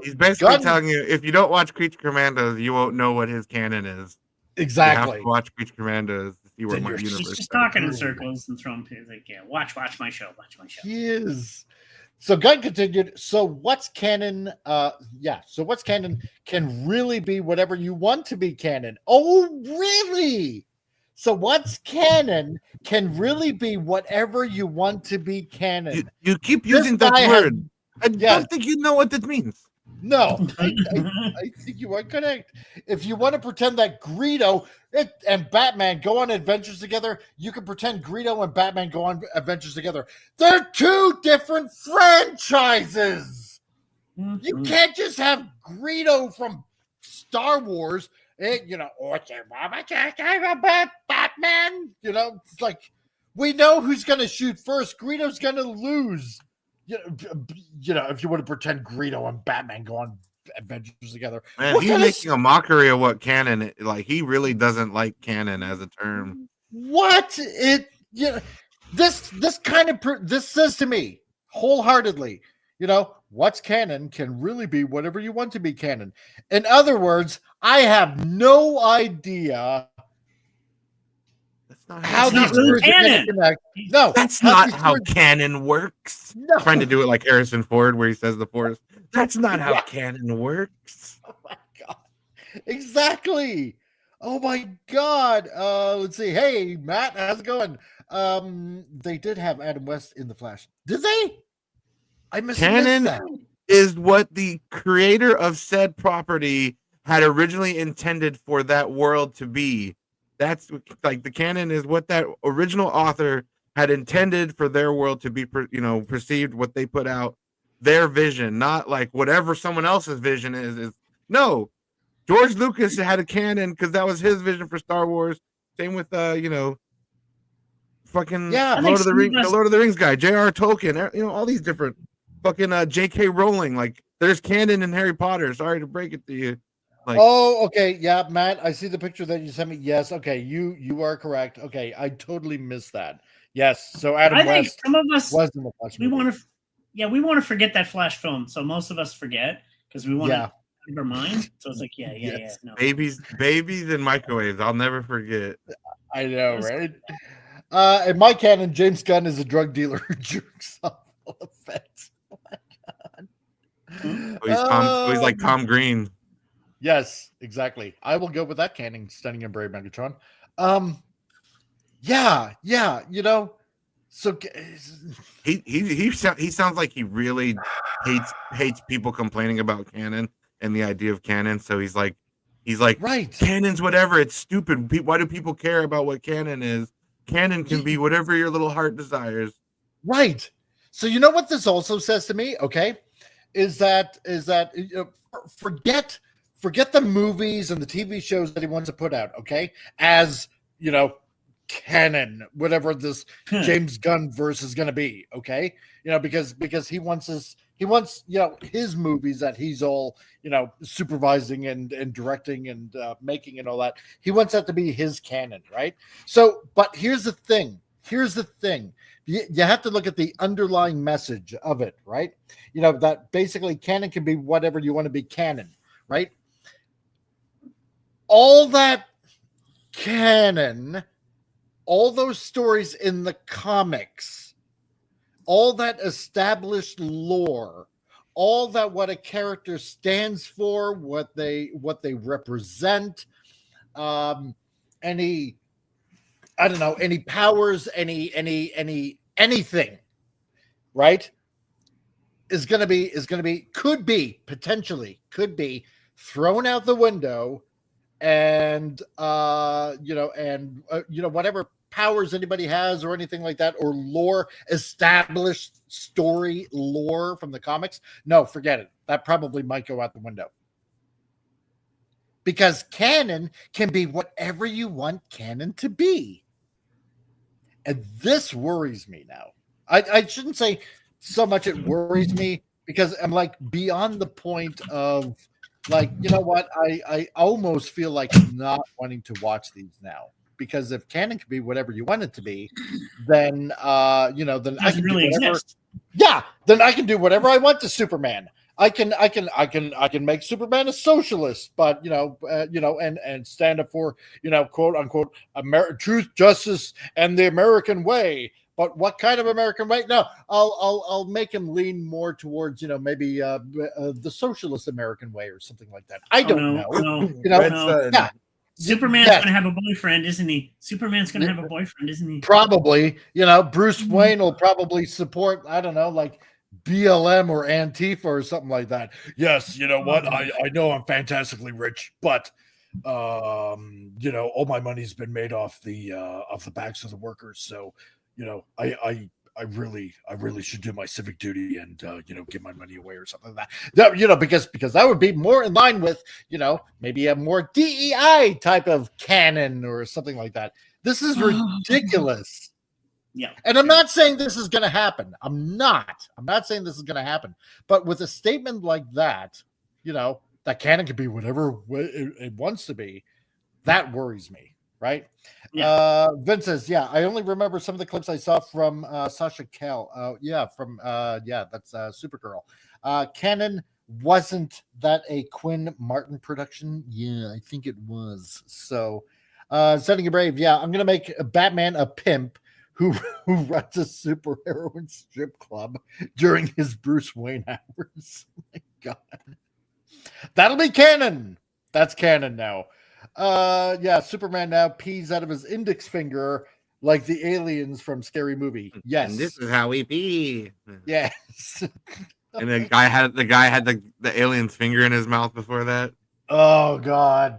he's basically telling you if you don't watch Creature Commandos, you won't know what his canon is. Exactly. You have to watch Creature Commandos to see where my universe is. He's just talking in circles and throwing watch my show. He is. So Gunn continued. So what's canon? So what's canon can really be whatever you want to be canon. Oh, really? So what's canon can really be whatever you want to be canon. You keep using that word. I don't think you know what that means. No, I think you are correct. If you want to pretend that Greedo and Batman go on adventures together, you can pretend Greedo and Batman go on adventures together. They're two different franchises. You can't just have Greedo from Star Wars, Batman. It's like we know who's going to shoot first. Greedo's going to lose. If you want to pretend Greedo and Batman go on adventures together, man, he's making a mockery of what canon. Like he really doesn't like canon as a term. What this says to me wholeheartedly. What's canon can really be whatever you want to be canon. In other words, I have no idea. How these really canon. No, that's not how canon works. No. Trying to do it like Harrison Ford, where he says the Force. That's not how canon works. Oh my god! Exactly. Oh my god. Let's see. Hey, Matt, how's it going? They did have Adam West in the Flash. Did they? I missed that. Is what the creator of said property had originally intended for that world to be. That's like the canon is what that original author had intended for their world to be, perceived, what they put out, their vision, not like whatever someone else's vision is. No, George Lucas had a canon because that was his vision for Star Wars. Same with, fucking Lord of the Rings guy, J.R. Tolkien, all these different fucking J.K. Rowling. Like there's canon in Harry Potter. Sorry to break it to you. Like, okay. Yeah, Matt, I see the picture that you sent me. Yes. Okay. You are correct. Okay. I totally missed that. Yes. So Adam West. I think some of us was in the Flash we want to forget that Flash film. So most of us forget because we want to keep our mind. So it's like, no. Babies and microwaves. I'll never forget. I know, right? In my canon, James Gunn is a drug dealer who jerks off all effects. Oh my god. He's like Tom Green. Yes, exactly. I will go with that canon, Stunning and Brave Megatron. So he sounds like he really hates people complaining about canon and the idea of canon. So he's like, right, canon's whatever. It's stupid. Why do people care about what canon is? Canon can be whatever your little heart desires. Right. So you know what this also says to me? Okay, is that forget the movies and the TV shows that he wants to put out, okay? As, canon, whatever this James Gunn verse is going to be, okay? Because he wants his movies that he's all, supervising and directing and making and all that. He wants that to be his canon, right? So, but here's the thing. You have to look at the underlying message of it, right? That basically canon can be whatever you want to be canon, right? All that canon, all those stories in the comics, all that established lore, all that what a character stands for, what they represent, any powers, anything, right? Could be thrown out the window. And whatever powers anybody has or anything like that, or lore, established story lore from the comics, no, forget it. That probably might go out the window. Because canon can be whatever you want canon to be. And this worries me now. I shouldn't say so much it worries me, because I'm like beyond the point of, like, you know what? I almost feel like not wanting to watch these now, because if canon can be whatever you want it to be, then then I can really do whatever. exist. Yeah, then I can do whatever I want to Superman. I can make Superman a socialist, but and stand up for quote unquote truth, justice, and the American way. But what kind of American way? No, I'll make him lean more towards maybe the socialist American way or something like that. I don't know. Yeah. Superman's going to have a boyfriend, isn't he? Superman's going to have a boyfriend, isn't he? Probably. Bruce Wayne will probably support, I don't know, like BLM or Antifa or something like that. Yes, you know what? I know I'm fantastically rich, but you know, all my money's been made off the backs of the workers. So, you know, I really should do my civic duty and you know, give my money away or something like that. You know, because that would be more in line with, you know, maybe a more DEI type of canon or something like that. This is ridiculous. Yeah. And I'm not saying this is going to happen. I'm not saying this is going to happen. But with a statement like that, you know, that canon could be whatever it wants to be. That worries me, right? Yeah. Vince says, yeah, I only remember some of the clips I saw from Sasha Kell. That's Supergirl. Canon, wasn't that a Quinn Martin production? Yeah, I think it was. So, Setting a Brave, yeah, I'm going to make Batman a pimp who runs a superheroine strip club during his Bruce Wayne hours. Oh my God. That'll be canon. That's canon now. Yeah, Superman now pees out of his index finger like the aliens from Scary Movie. Yes. And this is how we pee. Yes. And the guy had the alien's finger in his mouth before that. Oh God.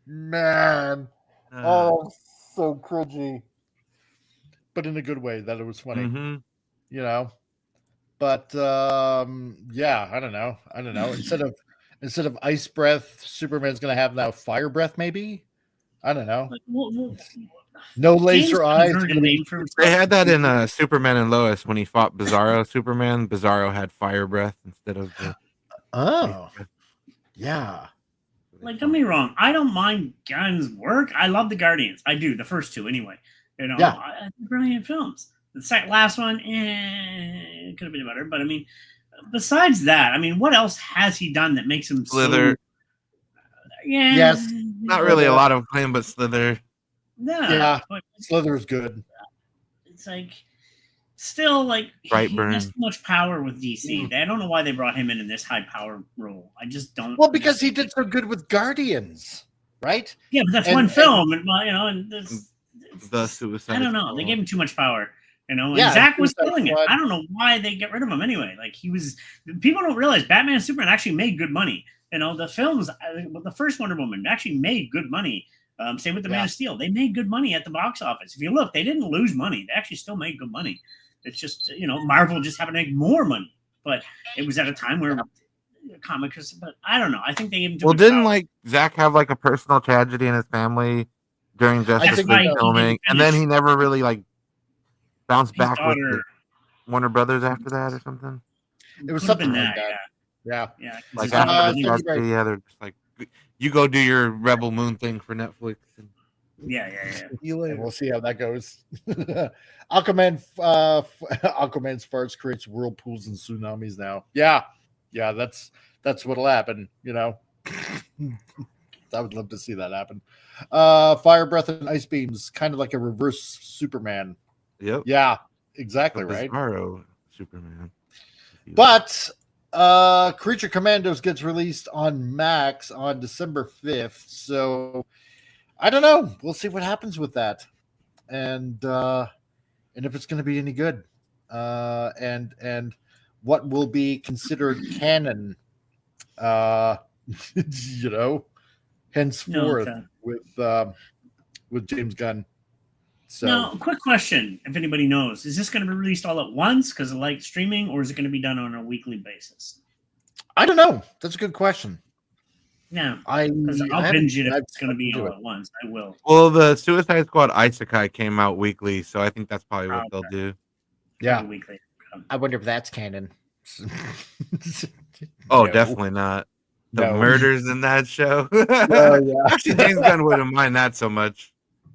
Man. Oh, so cringy. But in a good way, that it was funny. Mm-hmm. You know. But yeah, I don't know. Instead of ice breath, Superman's gonna have now fire breath, maybe. I don't know. No laser eyes. They had that in Superman and Lois when he fought Bizarro Superman. Bizarro had fire breath instead of yeah. Like, don't get me wrong, I don't mind Gunn's work. I love the Guardians. I do, the first two anyway. You know, yeah. Brilliant films. The last one, it could have been better, but I mean, besides that, I mean, what else has he done that makes him Slither? Yeah. Yes. Not really a lot of claim, but Slither. No. Yeah. But Slither is good. it's like still like he Brightburn. has so much power with DC. I don't know why they brought him in this high power role. I just don't. Well, because he did so good with Guardians, right? Yeah, but that's one film, and you know, and the Suicide. I don't know. They gave him too much power. You know, and Yeah, Zack was Suicide killing it. Squad. I don't know why they get rid of him anyway. Like people don't realize Batman and Superman actually made good money. You know, the films, the first Wonder Woman actually made good money. Same with the Man of Steel. They made good money at the box office. If you look, they didn't lose money. They actually still made good money. It's just, you know, Marvel just happened to make more money. But it was at a time where comics, but I don't know. I think they gave him too much Didn't power. like Zack have like a personal tragedy in his family during Justice think League so. filming, and then he never really like bounced back with daughter- the Warner Brothers after that or something. It was Could've been something like that. Yeah. Yeah. Like Like after the thank you, tragedy, yeah, they're just like, you go do your Rebel Moon thing for Netflix. And yeah. And we'll see how that goes. Aquaman's farts creates whirlpools and tsunamis now. Yeah, that's what'll happen. You know, I would love to see that happen. Fire breath and ice beams, kind of like a reverse Superman. Yep. Yeah, exactly right. Bizarro Superman. But Creature Commandos gets released on Max on December 5th. So I don't know. We'll see what happens with that. And if it's going to be any good. And what will be considered canon you know, henceforth with James Gunn. So Now, quick question, if anybody knows, is this going to be released all at once because of like streaming, or is it going to be done on a weekly basis? I don't know. That's a good question. Yeah, I I'll binge it if it's going to be all at once. I will. Well, the Suicide Squad Isekai came out weekly, so I think that's probably what they'll do. Yeah. Weekly. I wonder if that's canon. Oh, No. definitely not. The No. murders in that show. Yeah. Actually, James Gunn wouldn't mind that so much.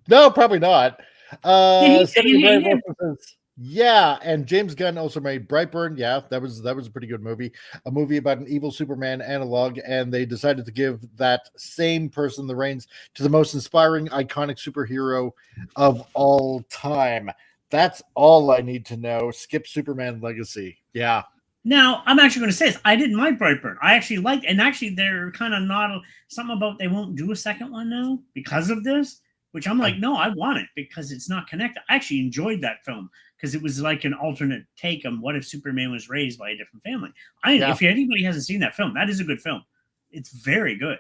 No, probably not. he Stephanie Gray did. also says, yeah, and James Gunn also made Brightburn. Yeah, that was a pretty good movie. A movie about an evil Superman analog, and they decided to give that same person the reins to the most inspiring, iconic superhero of all time. That's all I need to know. Skip Superman Legacy. Yeah. Now, I'm actually going to say this. I didn't like Brightburn. I actually liked, and actually they're kind of not something about they won't do a second one now because of this, which I'm like, no, I want it because it's not connected. I actually enjoyed that film because it was like an alternate take on what if Superman was raised by a different family. If anybody hasn't seen that film, that is a good film. It's very good.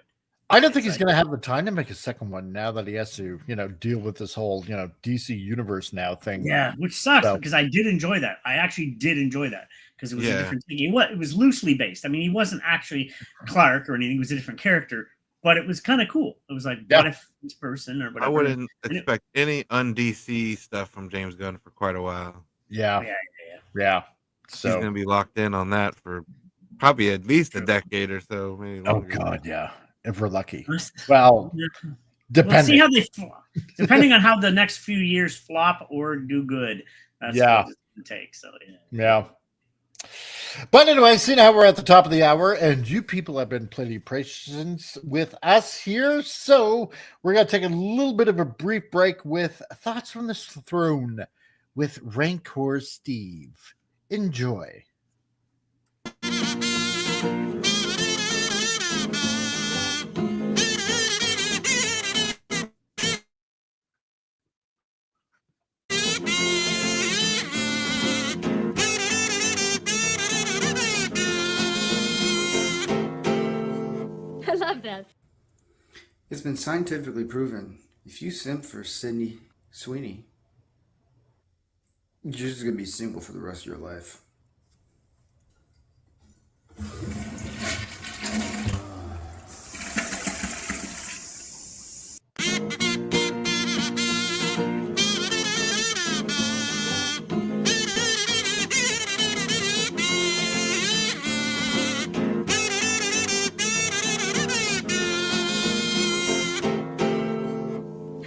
I don't think he's going to have the time to make a second one now that he has to, deal with this whole, DC universe now thing. Yeah, which sucks because I did enjoy that. I actually did enjoy that because it was a different thing. It was loosely based. I mean, he wasn't actually Clark or anything. He was a different character, but it was kind of cool. It was like, what if this person or whatever? I wouldn't expect any un-DC stuff from James Gunn for quite a while. Yeah. So he's going to be locked in on that for probably at least a decade or so. Maybe longer. Oh, God, yeah. If we're lucky. Well, depending. We'll see how they flop. Depending on how the next few years flop or do good. That's what it's going to take. So, yeah. But anyway, seeing how we're at the top of the hour, and you people have been plenty patient with us here, so we're going to take a little bit of a brief break with Thoughts from the Throne with Rancor Steve. Enjoy. I love that. It's been scientifically proven if you simp for Sydney Sweeney, you're just going to be single for the rest of your life.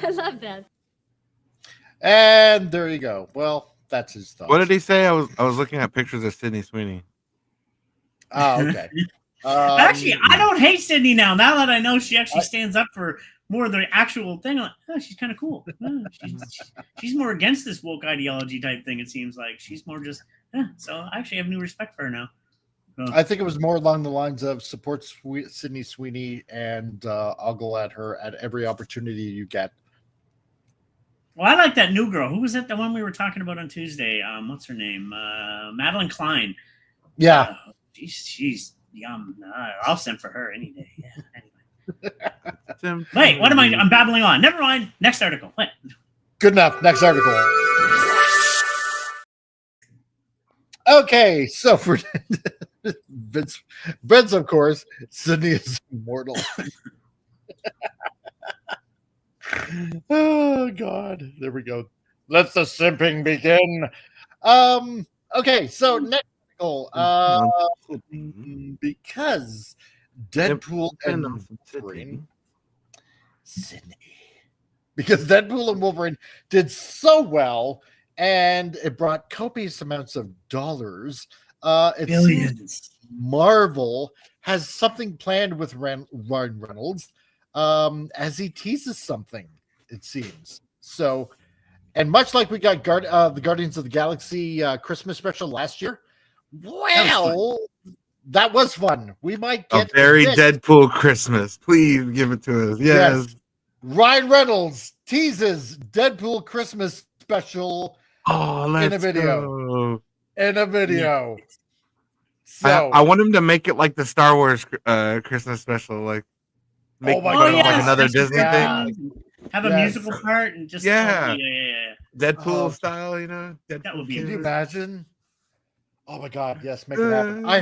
I love that. And there you go. Well, that's his thoughts. What did he say? I was looking at pictures of Sydney Sweeney. Oh, okay. Actually, I don't hate Sydney now. Now that I know she actually stands up for more of the actual thing, I'm like, oh, she's kind of cool. She's more against this woke ideology type thing, it seems like. She's more just, so I actually have new respect for her now. I think it was more along the lines of support Sydney Sweeney, and I'll go at her at every opportunity you get. Well, I like that new girl. Who was it? The one we were talking about on Tuesday. What's her name? Madeline Klein. Yeah. She's yum. I'll send for her any day. Yeah. Anyway. Wait, what am I? I'm babbling on. Never mind. Next article. Wait. Good enough. Next article. Okay, so for Vince, of course, Sydney is immortal. Oh God, there we go. Let the simping begin. Okay, so next article, because Deadpool and Wolverine, Sydney, because Deadpool and Wolverine did so well, and it brought copious amounts of dollars. It seems Marvel has something planned with Ryan Reynolds. As he teases something, it seems. So, and much like we got the Guardians of the Galaxy Christmas special last year, well, that was fun. We might get a very Deadpool Christmas. Please give it to us. Yes. Ryan Reynolds teases Deadpool Christmas special in a video. Go. In a video. So I want him to make it like the Star Wars Christmas special, like. Make like another Disney thing. Have a musical part and just Deadpool style, you know. That would be. Can you imagine? Oh my God! Yes, make it happen. I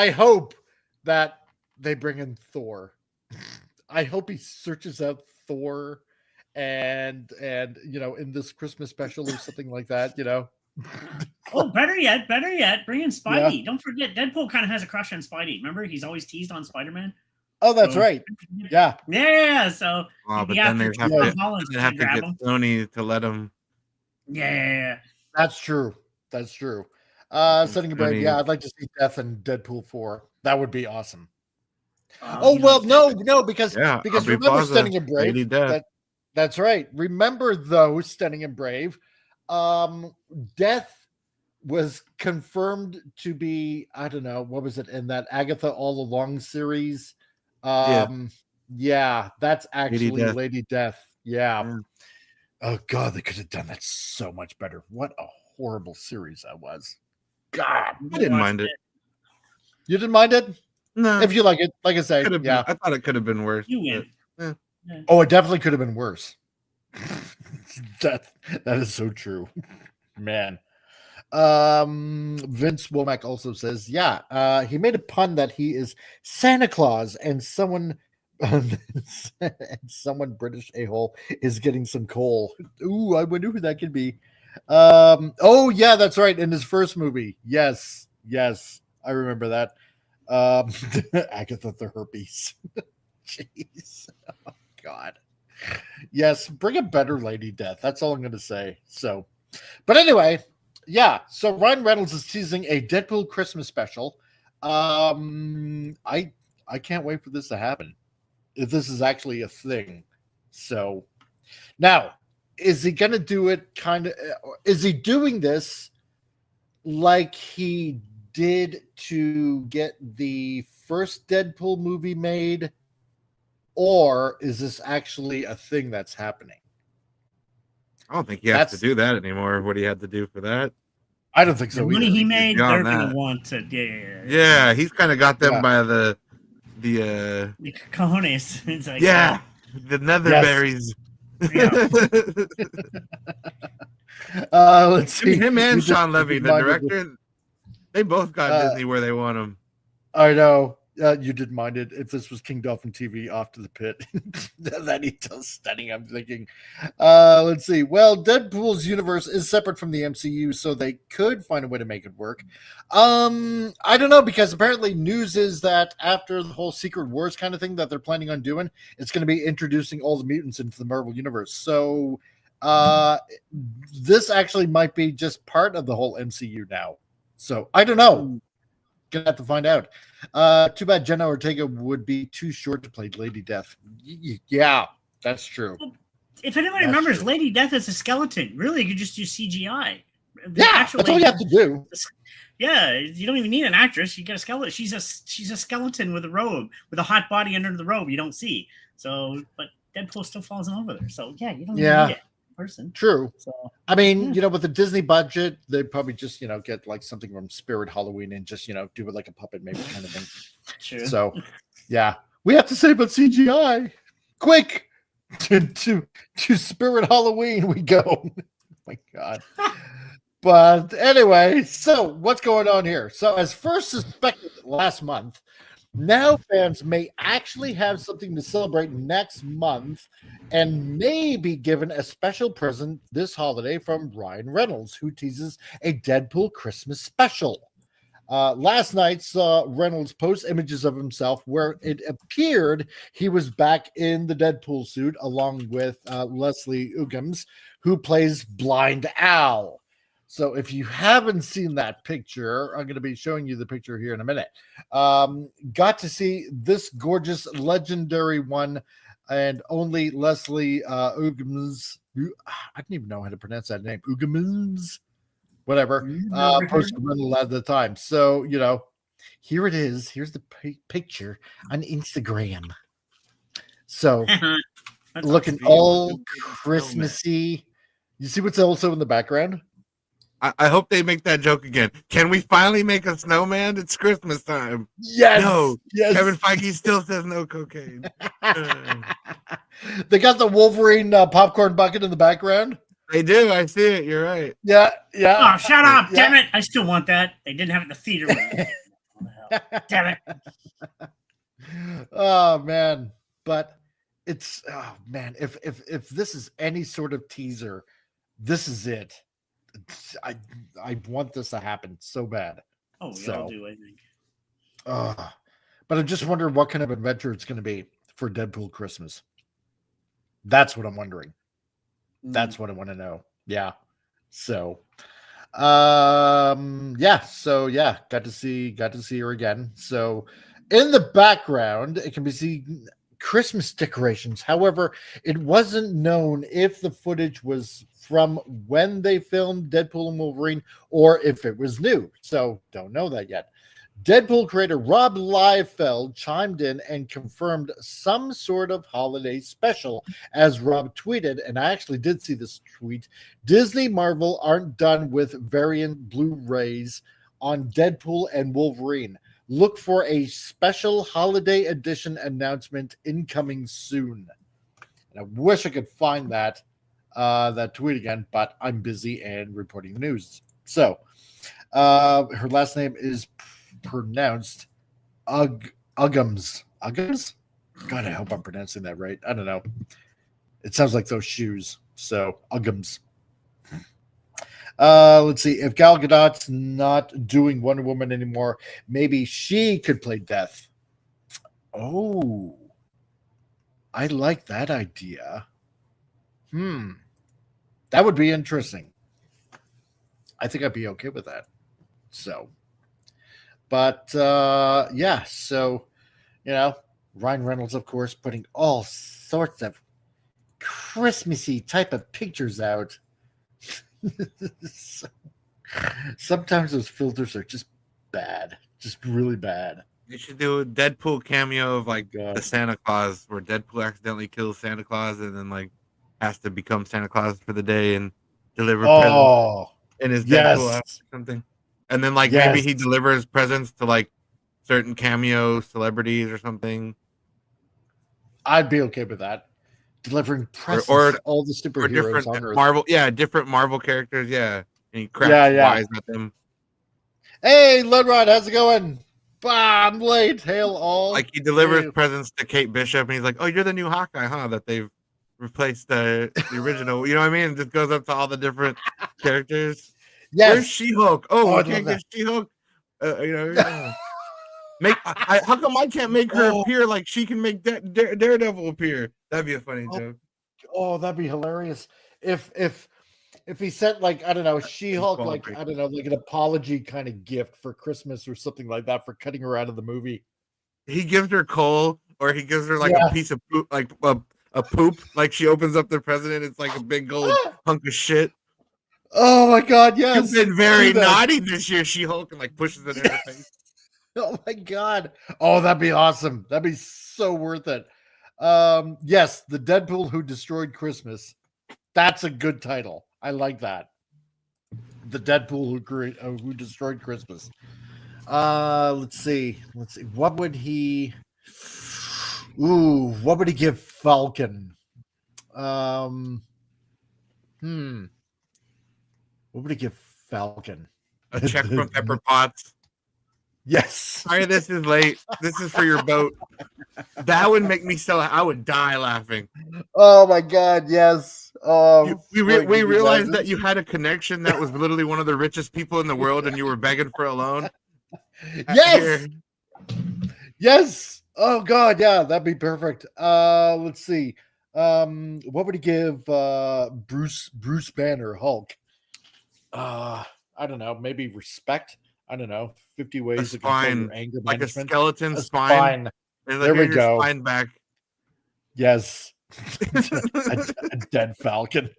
hope that they bring in Thor. I hope he searches out Thor, and in this Christmas special or something like that. Oh, better yet, bring in Spidey. Don't forget, Deadpool kind of has a crush on Spidey. Remember, he's always teased on Spider-Man. Oh, that's right. Yeah. Yeah. So, but then they have to get Sony to let him. Yeah. That's true. Setting a break. Yeah, I'd like to see Death and Deadpool 4. That would be awesome. No, because remember Stunning and Brave. That's right. Remember though, Stunning and Brave. Death was confirmed to be, I don't know, what was it in that Agatha All Along series? Yeah, that's actually Lady Death. Yeah. Oh God, they could have done that so much better. What a horrible series that was. God, I didn't mind it. You didn't mind it? No. If you like it, like I say, yeah. I thought it could have been worse. You win. Oh, it definitely could have been worse. that is so true, man. Vince Womack also says, yeah, he made a pun that he is Santa Claus and someone and someone British a-hole is getting some coal. Ooh, I wonder who that could be. Oh yeah, that's right. In his first movie. Yes, I remember that. Agatha the herpes. Jeez. Oh God. Yes, bring a better Lady Death. That's all I'm gonna say. So, but anyway, yeah. So Ryan Reynolds is teasing a Deadpool Christmas special. I can't wait for this to happen. If this is actually a thing. So now, is he gonna do it kind of? Is he doing this like he did to get the first Deadpool movie made? Or is this actually a thing that's happening? I don't think he has to do that anymore. What he had to do for that? I don't think so. The money he made, they're Beyond going that. to want to. Yeah, he's kind of got them by the cojones. It's like, the netherberries. Let's see. Him and You Sean just Levy, the reminded me. director, they both got Disney where they want them. I know. You didn't mind it. If this was King Dolphin TV, off to the pit. That he does stunning, I'm thinking. Let's see. Well, Deadpool's universe is separate from the MCU, so they could find a way to make it work. I don't know, because apparently news is that after the whole Secret Wars kind of thing that they're planning on doing, it's going to be introducing all the mutants into the Marvel universe. So this actually might be just part of the whole MCU now. So I don't know. Gonna have to find out. Too bad Jenna Ortega would be too short to play Lady Death. Yeah, that's true. If anybody remembers, Lady Death is a skeleton. Really, you could just do CGI. That's all you have to do. Yeah, you don't even need an actress. You get a skeleton. She's a skeleton with a robe, with a hot body under the robe. You don't see. So, but Deadpool still falls in love with her. So yeah, you don't even need it. Person. True. So, I mean, with the Disney budget, they probably just, get like something from Spirit Halloween and just, do it like a puppet maybe kind of thing. True. So, yeah, we have to save about CGI. Quick to Spirit Halloween we go. Oh my God. But anyway, so what's going on here? So as first suspected last month, now fans may actually have something to celebrate next month and may be given a special present this holiday from Ryan Reynolds, who teases a Deadpool Christmas special. Last night saw Reynolds post images of himself where it appeared he was back in the Deadpool suit along with Leslie Uggams, who plays Blind Al. So if you haven't seen that picture, I'm going to be showing you the picture here in a minute. Got to see this gorgeous, legendary one, and only Leslie Uggams. I didn't even know how to pronounce that name. Uggams, whatever. Posted Reynolds at the time. So here it is. Here's the picture on Instagram. So looking all Christmassy. You see what's also in the background? I hope they make that joke again. Can we finally make a snowman? It's Christmas time. Yes. No. Yes. Kevin Feige still says no cocaine. They got the Wolverine popcorn bucket in the background. They do. I see it. You're right. Yeah. Oh, shut up. Yeah. Damn it. I still want that. They didn't have it in the theater. Damn it. Oh, man. But it's, if this is any sort of teaser, this is it. I want this to happen so bad. Oh, we all do, I think. But I'm just wondering what kind of adventure it's going to be for Deadpool Christmas. That's what I'm wondering. That's what I want to know. Yeah. So, got to see her again. So, in the background, it can be seen Christmas decorations. However, it wasn't known if the footage was from when they filmed Deadpool and Wolverine or if it was new. So don't know that yet. Deadpool creator Rob Liefeld chimed in and confirmed some sort of holiday special. As Rob tweeted, and I actually did see this tweet, Disney Marvel aren't done with variant Blu-rays on Deadpool and Wolverine. Look for a special holiday edition announcement incoming soon. And I wish I could find that tweet again, but I'm busy and reporting the news. So her last name is pronounced Uggums. Uggums? God, I hope I'm pronouncing that right. I don't know. It sounds like those shoes. So Uggums. Let's see. If Gal Gadot's not doing Wonder Woman anymore, maybe she could play Death. Oh, I like that idea. That would be interesting. I think I'd be okay with that. So, but yeah, so, you know, Ryan Reynolds, of course, putting all sorts of Christmassy type of pictures out. Sometimes those filters are just bad, just really bad. You should do a Deadpool cameo of like the Santa Claus, where Deadpool accidentally kills Santa Claus and then like has to become Santa Claus for the day and deliver presents in his Deadpool outfit or something. And then like maybe he delivers presents to like certain cameo celebrities or something. I'd be okay with that. Delivering presents to all the superheroes on Earth. Marvel, different Marvel characters, and he cracks wise at them. Hey, Ludrod, how's it going? I'm late. Hail all. Like he delivers presents to Kate Bishop, and he's like, "Oh, you're the new Hawkeye, huh? That they've replaced the original." You know what I mean? And just goes up to all the different characters. Yes. Where's She-Hulk? Oh, we can't get She-Hulk. How come I can't make her appear like she can make Daredevil appear? That'd be a funny joke. Oh, that'd be hilarious. If he sent like, I don't know, She-Hulk, like, I don't know, like an apology kind of gift for Christmas or something like that for cutting her out of the movie. He gives her coal, or he gives her like a piece of poop, like a poop. Like she opens up the present, it's like a big gold hunk of shit. Oh my God, yes. You've been very naughty this year, She-Hulk, and like pushes it in her face. Oh my God. Oh, that'd be awesome. That'd be so worth it. Yes, the Deadpool who destroyed Christmas. That's a good title. I like that. The Deadpool who destroyed Christmas. Let's see. What would he give Falcon? What would he give Falcon? A check from Pepper Potts. Yes. Sorry, this is late. This is for your boat. That would make me I would die laughing. Oh my God, yes. We realized that you had a connection that was literally one of the richest people in the world, and you were begging for a loan. Yes. Yes. Oh God, yeah, that'd be perfect. Let's see. What would he give Bruce Banner Hulk? I don't know, maybe respect. I don't know, 50 ways to control your anger like management. A skeleton spine. Like, there we go. Spine back. Yes. a dead Falcon.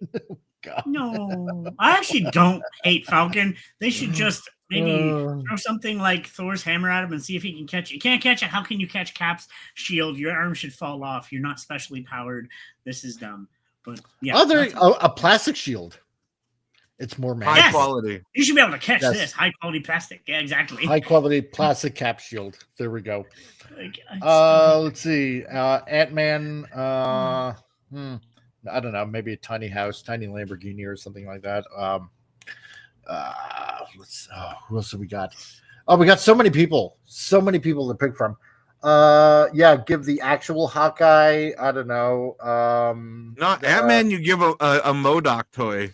God. No, I actually don't hate Falcon. They should just maybe throw something like Thor's hammer at him and see if he can catch it. You can't catch it. How can you catch Cap's shield? Your arm should fall off. You're not specially powered. This is dumb. But yeah, a plastic shield. It's more high quality. You should be able to catch this high quality plastic. Yeah, exactly. High quality plastic cap shield. There we go. Let's see. Ant-Man. I don't know. Maybe a tiny house, tiny Lamborghini, or something like that. Who else have we got? Oh, we got so many people. So many people to pick from. Give the actual Hawkeye. I don't know. Not Ant-Man. You give a MODOK toy.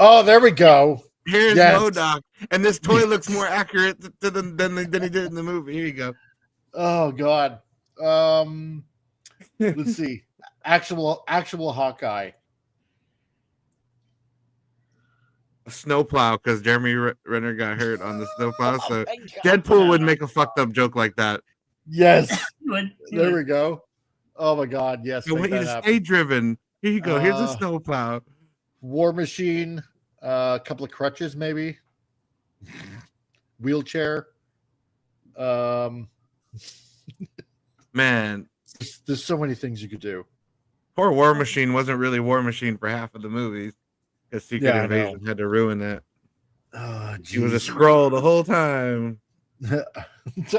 Oh, there we go. Here's MODOK, and this toy looks more accurate than he did in the movie. Here you go. Oh God. Let's see. Actual Hawkeye. A snowplow, because Jeremy Renner got hurt on the snowplow. So Deadpool would make a fucked up joke like that. Yes. There we go. Oh my God. Yes. I want you to stay driven. Here you go. Here's a snowplow. War Machine, a couple of crutches, maybe. Wheelchair. Man, there's so many things you could do. Poor War Machine wasn't really War Machine for half of the movies because Secret Invasion had to ruin it. He was a Skrull the whole time.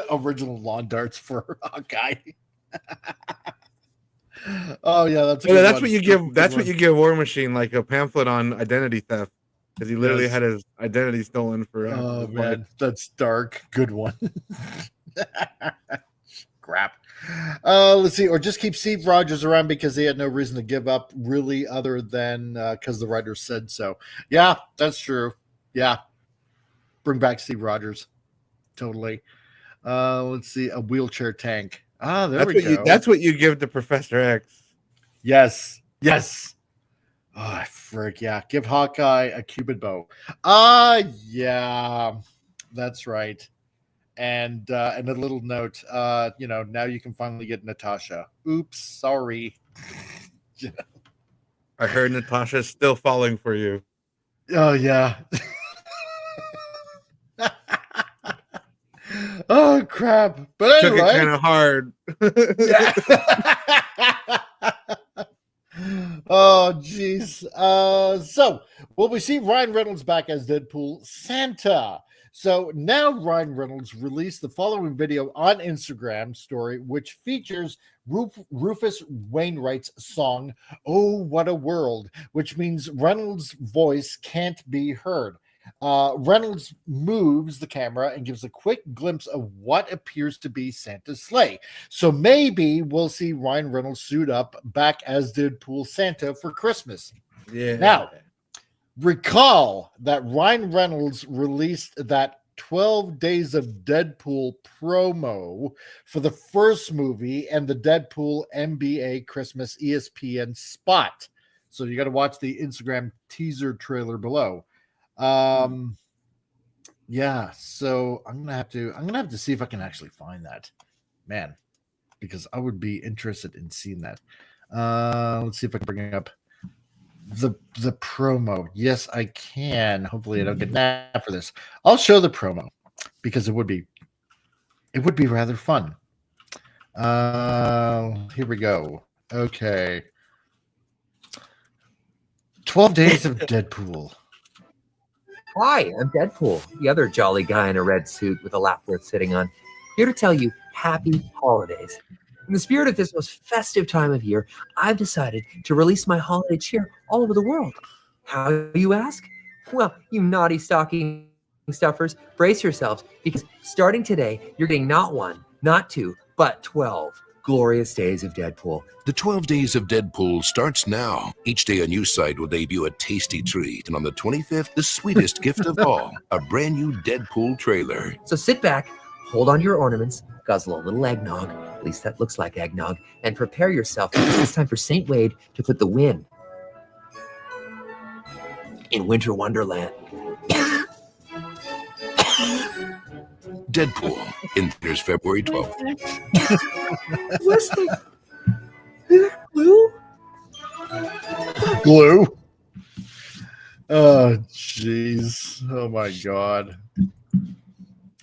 Original lawn darts for Hawkeye. Oh yeah, that's what you give. That's what you give War Machine, like a pamphlet on identity theft, because he literally had his identity stolen for. Oh man, that's dark. Good one. Crap. Let's see, or just keep Steve Rogers around because he had no reason to give up, really, other than because the writers said so. Yeah, that's true. Yeah, bring back Steve Rogers. Totally. Let's see, a wheelchair tank. There we go. That's what you give to Professor X. Yes. Oh, frick, yeah. Give Hawkeye a Cupid bow. Yeah, that's right. And a little note, now you can finally get Natasha. Oops, sorry. I heard Natasha's still falling for you. Oh yeah. Oh crap! But anyway, took it kind of hard. Oh jeez. So will we see Ryan Reynolds back as Deadpool Santa? So now Ryan Reynolds released the following video on Instagram story, which features Rufus Wainwright's song "Oh What a World," which means Reynolds' voice can't be heard. Reynolds moves the camera and gives a quick glimpse of what appears to be Santa's sleigh. So maybe we'll see Ryan Reynolds suit up back as Deadpool Santa for Christmas. Yeah. Now, recall that Ryan Reynolds released that 12 Days of Deadpool promo for the first movie and the Deadpool NBA Christmas ESPN spot. So you got to watch the Instagram teaser trailer below. Yeah, so I'm gonna have to see if I can actually find that, man, because I would be interested in seeing that. Let's see if I can bring up the promo. Yes, I can. Hopefully I don't get mad for this. I'll show the promo because it would be rather fun. Here we go. Okay. 12 Days of Deadpool. Hi, I'm Deadpool, the other jolly guy in a red suit with a lap worth sitting on, here to tell you happy holidays. In the spirit of this most festive time of year, I've decided to release my holiday cheer all over the world. How, you ask? Well, you naughty stocking stuffers, brace yourselves, because starting today, you're getting not 1, not 2, but 12 glorious days of Deadpool. The 12 Days of Deadpool starts now. Each day a new site will debut a tasty treat. And on the 25th, the sweetest gift of all, a brand new Deadpool trailer. So sit back, hold on to your ornaments, guzzle a little eggnog, at least that looks like eggnog, and prepare yourself because it's time for St. Wade to put the win in Winter Wonderland. Deadpool in theaters February 12th. What's the glue? Glue. Oh, jeez. Oh, my God.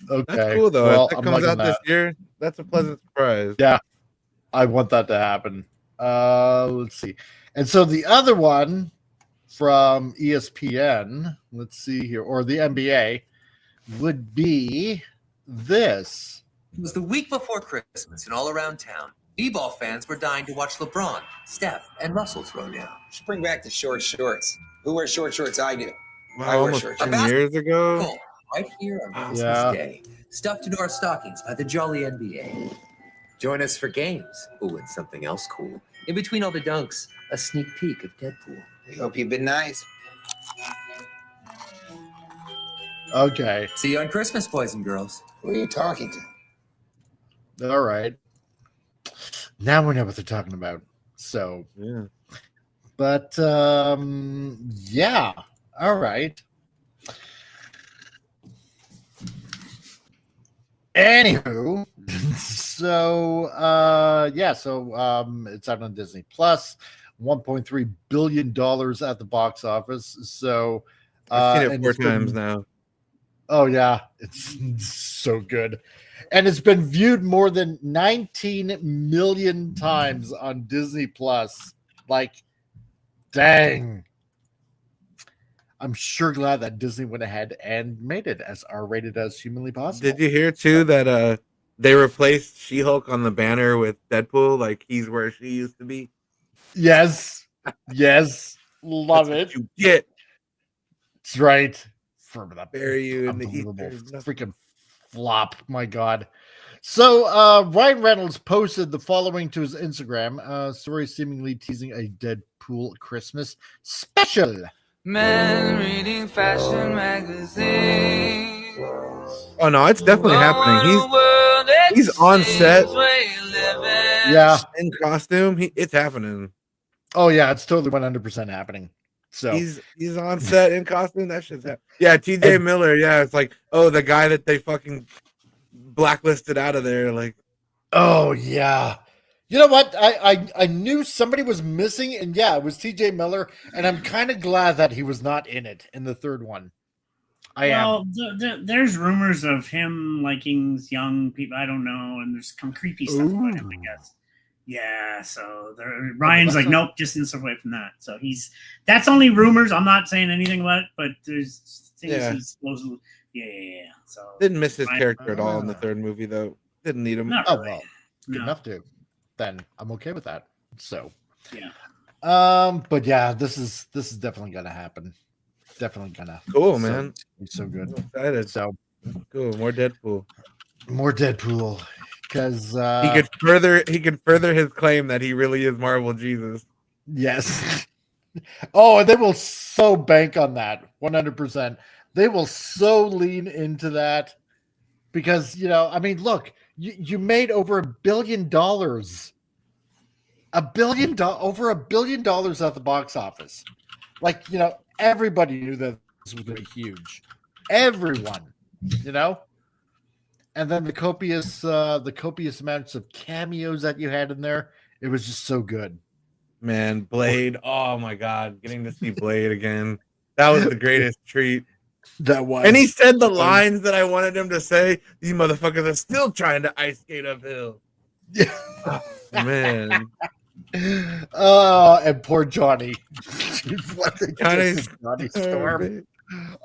Okay. That's cool, though. Well, if that I'm comes liking out this that. year, that's a pleasant surprise. Yeah. I want that to happen. Let's see. And so the other one from ESPN, let's see here, or the NBA, would be this. It was the week before Christmas, and all around town, b-ball fans were dying to watch LeBron, Steph, and Russell throw down. Just bring back the short shorts. Who wears short shorts? I do. Wow, I wear almost short 10 shorts. years ago. Oh, right here on Christmas Yeah. Day, stuffed into our stockings by the Jolly NBA. Join us for games. Oh, and something else cool. In between all the dunks, a sneak peek of Deadpool. We hope you've been nice. Okay. See you on Christmas, boys and girls. Who are you talking to? All right. Now we know what they're talking about. So, Yeah. but yeah. All right. Anywho, so it's out on Disney Plus, $1.3 billion at the box office. So I've seen it and 4 it's been- times now. Oh yeah, it's so good. And it's been viewed more than 19 million times on Disney Plus. Like, dang. I'm sure glad that Disney went ahead and made it as R-rated as humanly possible. Did you hear too that they replaced She-Hulk on the banner with Deadpool? Like he's where she used to be. Yes. Yes. Love That's it. what you get. That's right. For that Bury you in the unbelievable ether. freaking flop. My God. So Ryan Reynolds posted the following to his Instagram story, seemingly teasing a Deadpool Christmas special. Men reading fashion magazines. Oh no, it's definitely happening. He's on set. Yeah, in costume. It's happening. Oh yeah, it's totally 100% happening. So he's on set in costume. That shit's happening. Yeah, TJ Miller. Yeah, it's like, oh, the guy that they fucking blacklisted out of there. Like, oh yeah. You know what? I knew somebody was missing, and yeah, it was TJ Miller, and I'm kind of glad that he was not in it in the third one. There's rumors of him liking young people. I don't know, and there's some creepy stuff about him, I guess. Yeah, so Ryan's like, nope, distance away from that. So that's only rumors. I'm not saying anything about it, but there's things he's supposed. Yeah. So didn't miss his character at all in the third movie, though. Didn't need him. Oh well, good enough to. Then I'm okay with that. So yeah. But yeah, this is definitely gonna happen. Definitely gonna. Cool, man. It's so good. I'm excited. So cool. More Deadpool. More Deadpool. Because he could further his claim that he really is Marvel Jesus. Yes. Oh, and they will so bank on that 100%. They will so lean into that because I mean, look, you made over $1 billion. Over $1 billion at the box office. Like, everybody knew that this was going to be huge. Everyone, And then the copious amounts of cameos that you had in there, it was just so good. Man, Blade. Oh my God, getting to see Blade again. That was the greatest treat. That was. And he said the lines that I wanted him to say. These motherfuckers are still trying to ice skate uphill. Oh, man. And poor Johnny. Johnny Storm.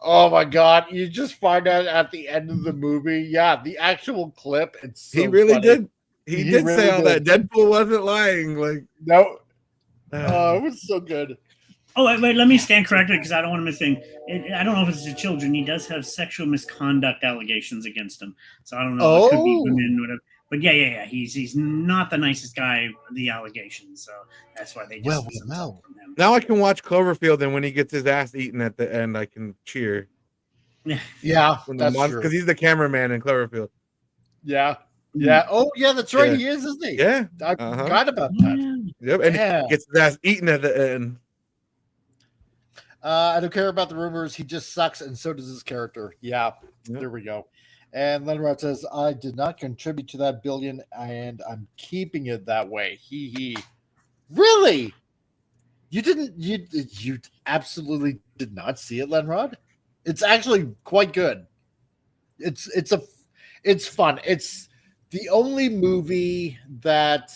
Oh my God! You just find out at the end of the movie. Yeah, the actual clip. It's so he really funny. did. He did really say all did. that. Deadpool wasn't lying. Like no. It was so good. Oh wait, let me stand corrected because I don't want to miss anything. I don't know if it's the children. He does have sexual misconduct allegations against him, so I don't know. It could be women, whatever. But yeah. He's not the nicest guy. The allegations, so that's why they just well. Now I can watch Cloverfield, and when he gets his ass eaten at the end, I can cheer. Yeah, that's true. Because he's the cameraman in Cloverfield. Yeah. Oh, yeah, that's right. He is, isn't he? Yeah. I forgot about that. Yep. And he gets his ass eaten at the end. I don't care about the rumors. He just sucks, and so does his character. Yeah. There we go. And Lenrod says, I did not contribute to that billion, and I'm keeping it that way. He. Really? You didn't? You absolutely did not see it, Lenrod? It's actually quite good. It's fun. It's the only movie that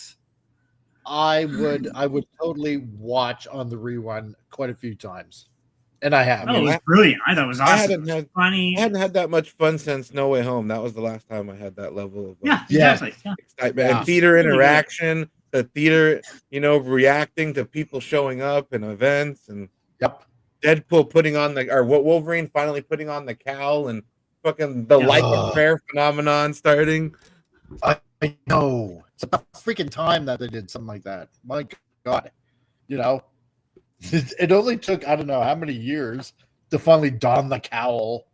I would totally watch on the rerun quite a few times. And I have. Oh, it was brilliant. I thought it was awesome. I hadn't had that much fun since No Way Home. That was the last time I had that level of exactly. excitement and theater interaction. The theater, reacting to people showing up and events, and Deadpool putting on Wolverine finally putting on the cowl, and fucking the light and prayer phenomenon starting. I know. It's about freaking time that they did something like that. My God. It only took, I don't know how many years to finally don the cowl.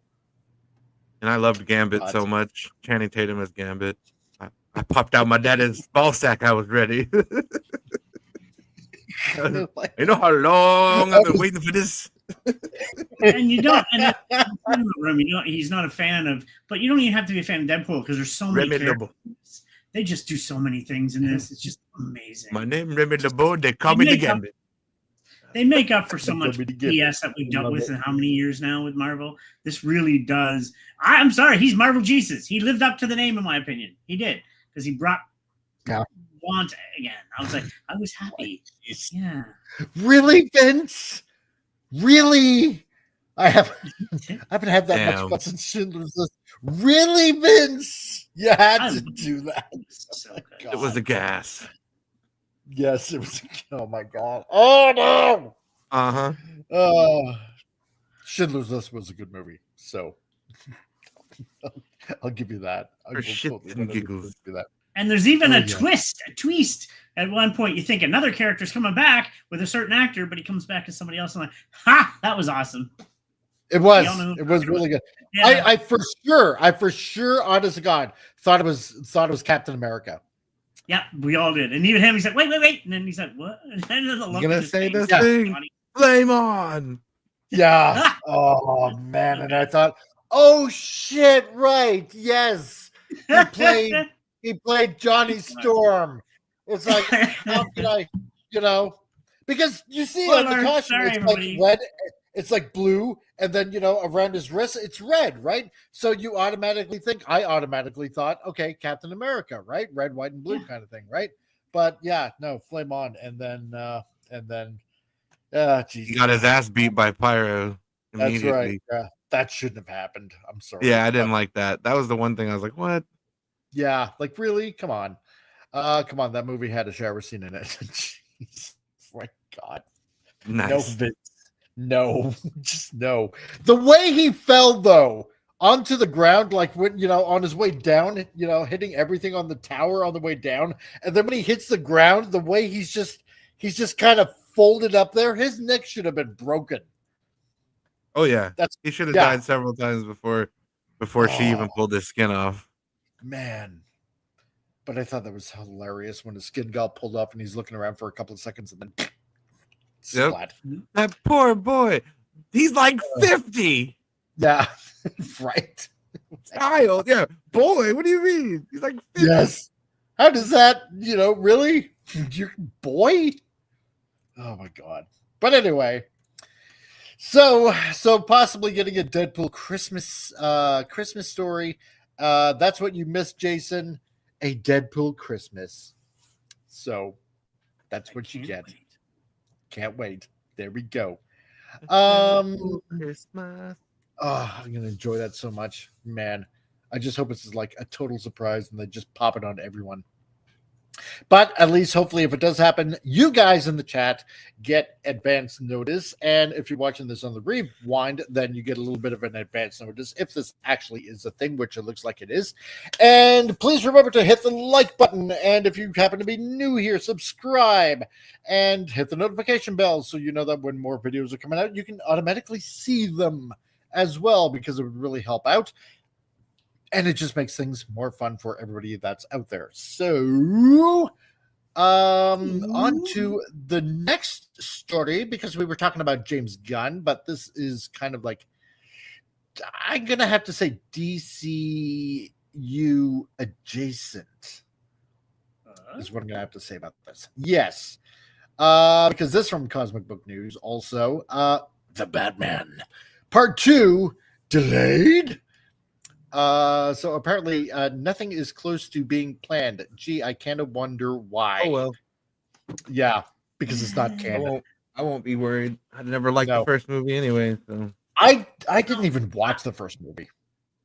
And I loved Gambit so much. Channing Tatum as Gambit. I popped out my dad's ball sack. I was ready. You know how long I've been waiting for this. And you don't. And in the room, he's not a fan of. But you don't even have to be a fan of Deadpool because there's so many characters. They just do so many things in this. It's just amazing. My name Remy LeBeau. They call me the Gambit. They make up for so much Nobody gets BS that we've dealt Love with it. in how many years now with Marvel. This really does. I'm sorry, he's Marvel Jesus. He lived up to the name, in my opinion. He did, because he brought want again. I was happy. Yeah. Really, Vince? Really? I haven't had that Damn. much fun since Schindler's List. Really, Vince? You had to do that. So good. It was a gas. Yes, it was. Oh my god. Oh no. Uh-huh. Schindler's List was a good movie, so I'll give you that. I For will shits totally and 100% giggles. do that. And there's even Oh, a yeah. twist. At one point, you think another character's coming back with a certain actor, but he comes back as somebody else. I'm like, ha, that was awesome. It was. We all know who It was really good. Yeah. I for sure, honest to God, thought it was Captain America. Yeah, we all did. And even him, he said, wait. And then he said, what? And then the look You gonna on his say face. this thing? Flame on. Yeah. Oh man, and I thought, oh shit, right? Yes, he played Johnny Storm. It's like, how could I, because you see on the Spoiler. costume, Sorry, it's everybody. like red, it's like blue, and then around his wrist, it's red, right? So you automatically think, I automatically thought, okay, Captain America, right? Red, white, and blue kind of thing, right? But yeah, no, flame on, and then geez. He got his ass beat by Pyro That's immediately. right. Yeah, that shouldn't have happened. I'm sorry. Yeah, I didn't But, like that. That was the one thing I was like, what? yeah, like really? Come on. That movie had a shower scene in it. Jeez. My God. No, Nice. Vince. No, just no. The way he fell though onto the ground, like when on his way down, hitting everything on the tower on the way down, and then when he hits the ground, the way he's just kind of folded up there, his neck should have been broken. Oh yeah. That's He should have died several times before she even pulled his skin off. Man. But I thought that was hilarious when his skin got pulled off and he's looking around for a couple of seconds and then splat. That poor boy. He's like 50. Yeah. Right. Child. Yeah. Boy, what do you mean? He's like 50. Yes. How does that, really? Your boy? Oh my God. But anyway. So possibly getting a Deadpool Christmas story. That's what you missed, Jason. A Deadpool Christmas. So that's what you get. Can't wait. There we go. Christmas. Oh, I'm gonna enjoy that so much, man. I just hope it's like a total surprise and they just pop it on everyone. But at least, hopefully, if it does happen, you guys in the chat get advance notice. And if you're watching this on the rewind, then you get a little bit of an advance notice if this actually is a thing, which it looks like it is. And please remember to hit the like button. And if you happen to be new here, subscribe and hit the notification bell so you know that when more videos are coming out, you can automatically see them as well, because it would really help out. And it just makes things more fun for everybody that's out there. So, on to the next story, because we were talking about James Gunn, but this is kind of like, I'm going to have to say DCU adjacent is what I'm going to have to say about this. Yes. Because this from Cosmic Book News also, The Batman Part 2 delayed. So apparently nothing is close to being planned. Gee, I kind of wonder why. Oh well. Yeah, because it's not canon. I won't be worried. I never liked the first movie anyway. So I didn't even watch the first movie.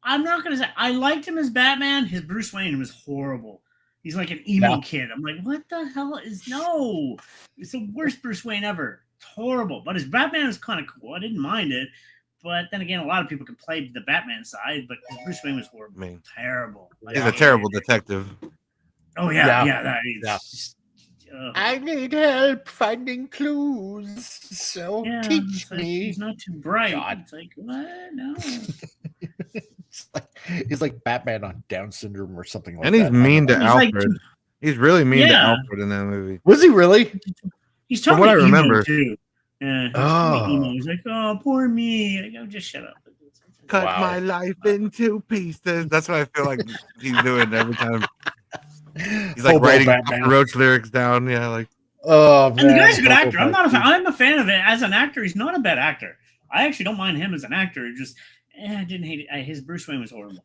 I'm not gonna say I liked him as Batman. His Bruce Wayne was horrible. He's like an emo kid. I'm like, what the hell is no? It's the worst Bruce Wayne ever. It's horrible. But his Batman is kind of cool. I didn't mind it. But then again, a lot of people could play the Batman side, but Bruce Wayne was horrible. Terrible. he's a terrible detective. Oh yeah. That is just, I need help finding clues. So teach me. He's not too bright. God. It's like, what? No. He's like Batman on Down syndrome or something like And that. he's mean to He's like- Alfred. He's really mean to Yeah. Alfred in that movie. Was he really? He's From totally what I emo remember. too. Yeah, he's like, oh, poor me. I go, just shut up. Cut my life into pieces. That's what I feel like he's doing every time. He's like Hobo writing Batman. Roach lyrics down. Yeah, like Oh man, And the guy's a good actor. Buckle Buck. I'm a fan of it as an actor. He's not a bad actor. I actually don't mind him as an actor. It just I didn't hate it. His Bruce Wayne was horrible.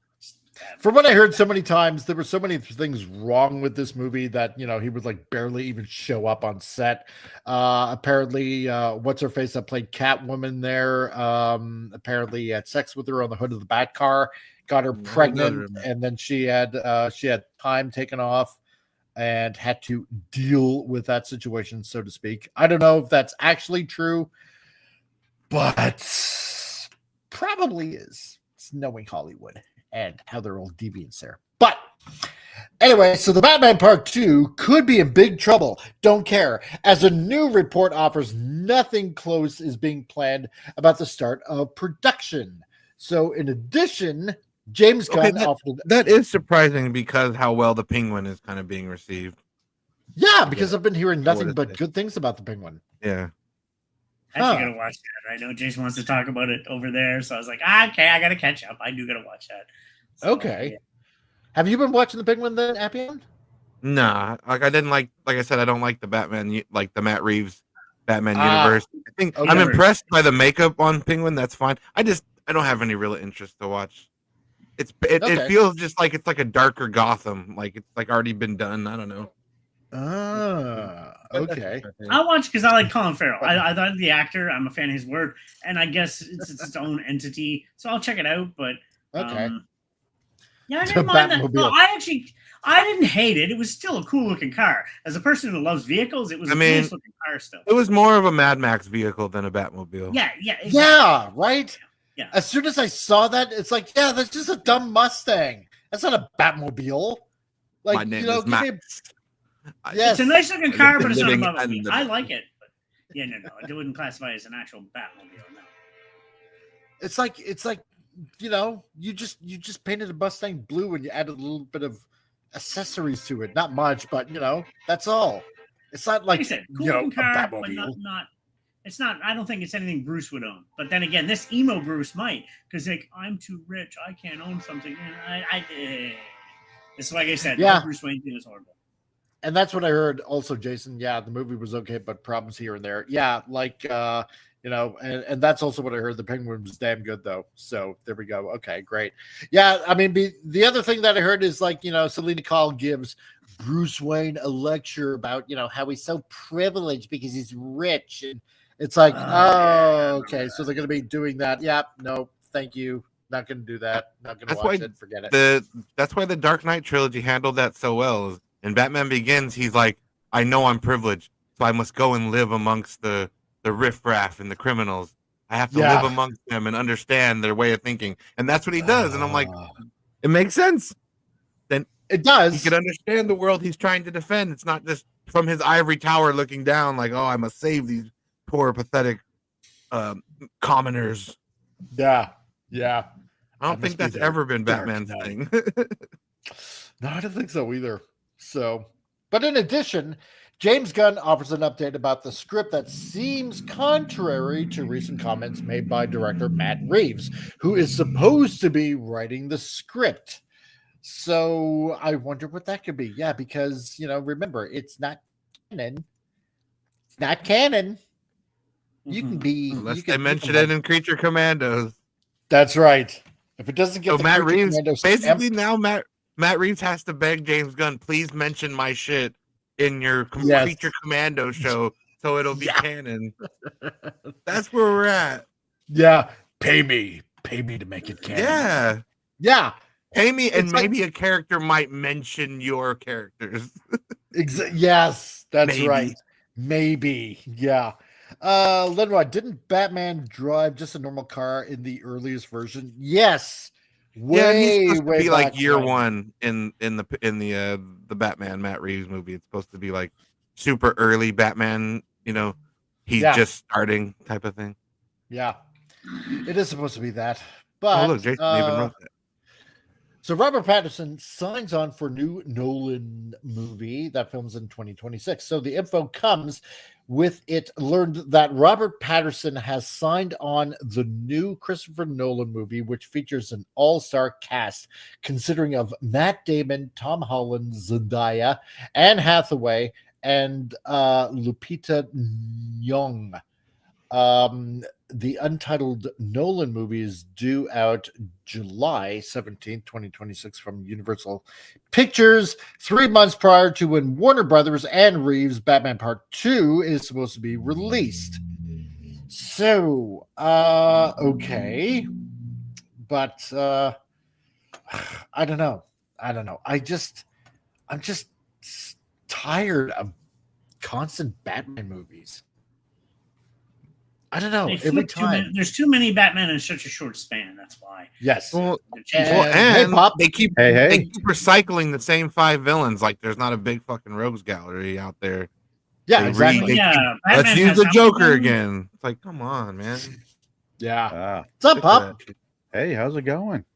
From what I heard so many times, there were so many things wrong with this movie that, you know, he would like barely even show up on set. Apparently, what's her face that played Catwoman there? Apparently, he had sex with her on the hood of the Bat car, got her pregnant, and then she had time taken off and had to deal with that situation, so to speak. I don't know if that's actually true, but probably is. It's knowing Hollywood and how they're all deviants there. But anyway, so the Batman Part 2 could be in big trouble. Don't care. As a new report offers, nothing close is being planned about the start of production. So in addition, James Gunn offered... That is surprising because how well the Penguin is kind of being received. Yeah, because I've been hearing nothing but good things about the Penguin. Yeah. I actually gotta watch that. I know Jason wants to talk about it over there, so I was like, okay, I gotta catch up. I do gotta watch that. So, okay. Yeah. Have you been watching the Penguin then, Appian? Nah, like I didn't like I said, I don't like the Batman, like the Matt Reeves Batman universe. I think I'm impressed by the makeup on Penguin. That's fine. I don't have any real interest to watch. It feels just like it's like a darker Gotham, like it's like already been done. I don't know. Okay. I'll watch because I like Colin Farrell. I thought the actor. I'm a fan of his work, and I guess it's its own entity, so I'll check it out. But yeah, I didn't mind that. No, I didn't hate it. It was still a cool looking car. As a person who loves vehicles, it was a nice looking car still. It was more of a Mad Max vehicle than a Batmobile. Yeah, exactly. Yeah, right? Yeah. As soon as I saw that, it's like, yeah, that's just a dumb Mustang. That's not a Batmobile. Like, My name is Max. Yes. It's a nice looking car, but it's not a Batmobile. I like it. But yeah, no. I wouldn't classify it as an actual Batmobile, no. It's like you know, you just painted a Mustang blue and you added a little bit of accessories to it. Not much, but you know, that's all. It's not like, I said, cool you know, looking car, a but Batmobile. not. It's not. I don't think it's anything Bruce would own. But then again, this emo Bruce might, because like I'm too rich, I can't own something. And it's like I said, Yeah. the Bruce Wayne thing is horrible. And that's what I heard also, Jason. Yeah, the movie was okay, but problems here and there. Yeah, like you know, and that's also what I heard. The Penguin was damn good though. So there we go. Okay, great. Yeah, I mean, the other thing that I heard is like, you know, Selena Kyle gives Bruce Wayne a lecture about, you know, how he's so privileged because he's rich, and it's like, okay, so they're gonna be doing that. Yeah, no, thank you. Not gonna do that. Not gonna watch it. Forget it. That's why the Dark Knight trilogy handled that so well. In Batman Begins, he's like, I know I'm privileged, so I must go and live amongst the riffraff and the criminals. I have to live amongst them and understand their way of thinking. And that's what he does. And I'm like, it makes sense. Then it does. He can understand the world he's trying to defend. It's not just from his ivory tower looking down like, oh, I must save these poor, pathetic commoners. Yeah. I don't think that's ever been Batman's thing. No, I don't think so either. So, but in addition, James Gunn offers an update about the script that seems contrary to recent comments made by director Matt Reeves, who is supposed to be writing the script. So I wonder what that could be. Yeah, because, you know, remember, it's not canon. It's not canon. You can be... Unless they mention it in Creature Commandos. That's right. If it doesn't get so the Matt Creature Reeves, Commandos basically stamp, now Matt Reeves has to beg James Gunn, please mention my shit in your Creature Commando show so it'll be canon. That's where we're at. Yeah. Pay me to make it canon. Yeah. Pay me, and maybe a character might mention your characters. Yes, that's Maybe. right. Maybe. Yeah. Lenrod, didn't Batman drive just a normal car in the earliest version? Yes. He's supposed to be like back year when. one in the Batman Matt Reeves movie. It's supposed to be like super early Batman, you know, he's just starting type of thing. Yeah. It is supposed to be that. But look, Jason even wrote that. So Robert Pattinson signs on for new Nolan movie that films in 2026. So the info comes with it learned that Robert Pattinson has signed on the new Christopher Nolan movie, which features an all-star cast considering of Matt Damon, Tom Holland, Zendaya, Anne Hathaway, and Lupita Nyong. The untitled Nolan movie is due out July 17th, 2026 from Universal Pictures, 3 months prior to when Warner Brothers and Reeves' Batman Part 2 is supposed to be released. So, okay. But I don't know. I'm just tired of constant Batman movies. I don't know. Every time there's too many Batman in such a short span. That's why. Yes. Well, hey, Pop. they keep recycling the same 5 villains. Like there's not a big fucking rogues gallery out there. Yeah, exactly. Let's use the Joker again. It's like, come on, man. Yeah. What's up, Pop? Hey, how's it going?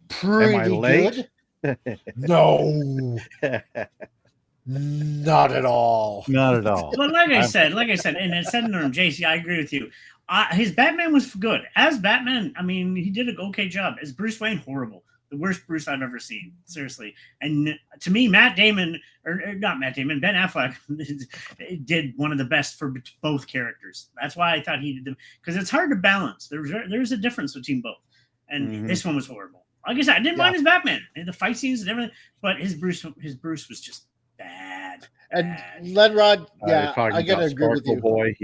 Pretty Am I late? good. No. Not at all. Not at all. Well, like I said, and it said in the room, JC, I agree with you. His Batman was good. As Batman, I mean, he did an okay job. As Bruce Wayne, horrible. The worst Bruce I've ever seen. Seriously. And to me, Ben Affleck did one of the best for both characters. That's why I thought he did them. Because it's hard to balance. There's a difference between both. And this one was horrible. Like I said, I didn't mind his Batman. And the fight scenes and everything. But his Bruce was just bad. And Lenrod, I gotta agree with you. Boy,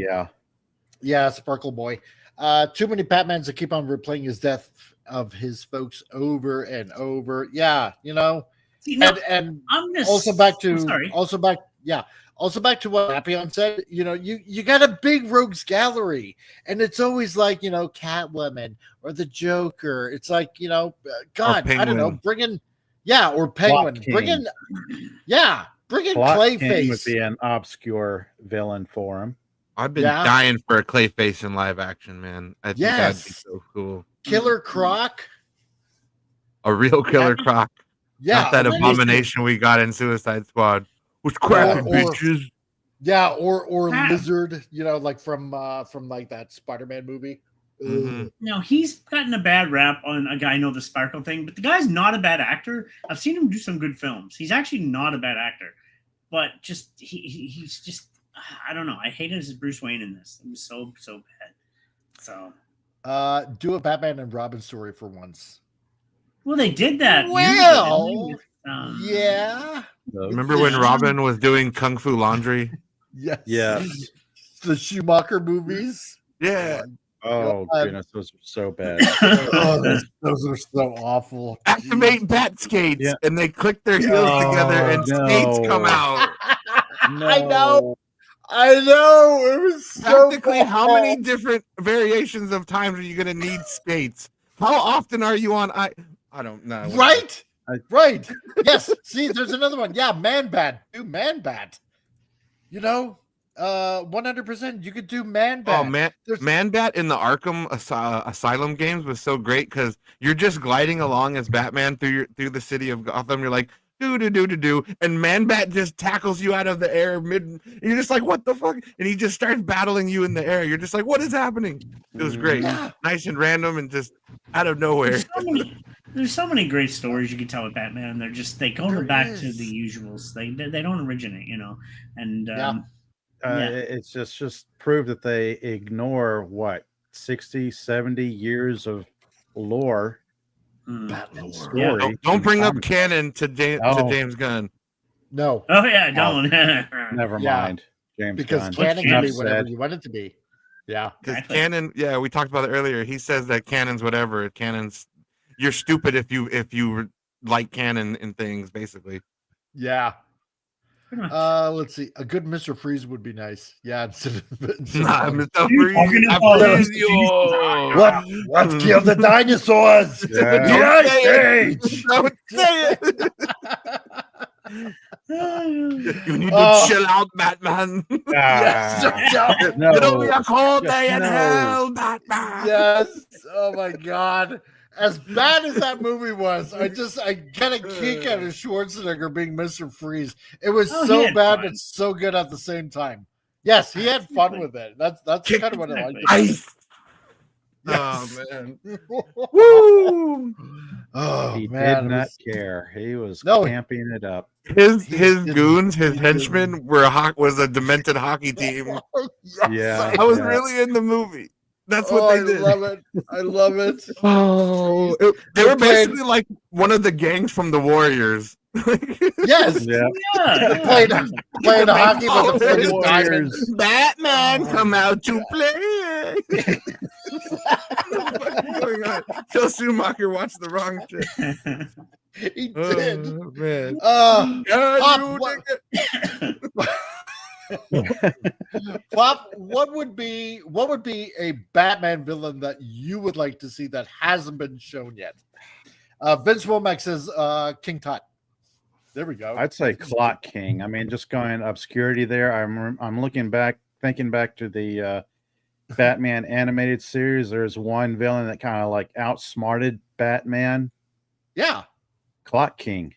yeah, Sparkle Boy. Too many Batmans that keep on replaying his death of his folks over and over. Yeah, you know. See, no, and I'm just also back to sorry. Also back to what Papillon said. You know, you got a big rogues gallery, and it's always like, you know, Catwoman or the Joker. It's like, you know, God, I don't know, bring in, or Penguin, bring in Clayface would be an obscure villain for him. I've been dying for a Clayface in live action, man. I think that'd be so cool. Killer Croc, a real Killer Croc. Yeah, not that abomination we got in Suicide Squad. Which crap, bitches. Yeah, or Lizard, you know, like from like that Spider-Man movie. No, he's gotten a bad rap on a guy, I know the Sparkle thing, but the guy's not a bad actor. I've seen him do some good films. He's actually not a bad actor, but just he's just, I don't know. I hated his Bruce Wayne in this. It was so bad. So, do a Batman and Robin story for once. Well, they did that. Well, yeah. Remember when Robin was doing Kung Fu Laundry? Yes. Yeah. The Schumacher movies. Yeah. Oh goodness, those are so bad. those are so awful. Activate bat skates, and they click their heels together, and skates come out. I know. It was so practically bad. How many different variations of times are you going to need skates? How often are you on? I don't know. Right. Right. Yes. See, there's another one. Yeah, Man Bat. Do Man Bat. You know, 100%. You could do Man Bat. Oh, Man Bat in the Arkham Asylum games was so great because you're just gliding along as Batman through the city of Gotham. You're like, do, and Man Bat just tackles you out of the air and you're just like, what the fuck? And he just starts battling you in the air. You're just like, what is happening? It was great. Yeah. Nice and random and just out of nowhere. There's so many great stories you can tell with Batman. They go back to the usuals. They don't originate, you know. And it's just prove that they ignore what 60, 70 years of lore. Batman story. Yeah, don't bring up canon to James Gunn. No. Oh yeah, don't. Never mind. James because Gunn. canon can be whatever you want it to be. Yeah. Because canon, we talked about it earlier. He says that canon's whatever. Canon's, you're stupid if you like canon in things, basically. Yeah. Let's see. A good Mr. Freeze would be nice. Yeah. Mr. Freeze. Let's kill the dinosaurs. Yeah. Don't say it. You need to chill out, Batman. It'll be a cold day in hell, Batman. Yes. Oh my God. As bad as that movie was, I got a kick out of Schwarzenegger being Mr. Freeze. It was so bad, but so good at the same time. Yes, he had fun with it. That's kind of what I liked. Oh man. Woo! Oh He man, did not care. He was No, camping it up. His didn't. goons, his He henchmen was a demented hockey team. Yeah, I was yeah. really in the movie. That's Oh, what they I did. love it. I love it. Oh, they were basically like one of the gangs from the Warriors. Yes. Yeah. They're playing hockey with the friggin' diamonds. Warriors. Batman come out to play. What's going on? Joe Schumacher watched the wrong shit. He did. Oh, man. Pop, Pop, what would be a Batman villain that you would like to see that hasn't been shown yet? Vince Womack says King Tut. There we go. I'd say Clock King. I mean, just going obscurity there. I'm looking back, thinking back to the Batman animated series. There's one villain that kind of like outsmarted Batman. Yeah. Clock King.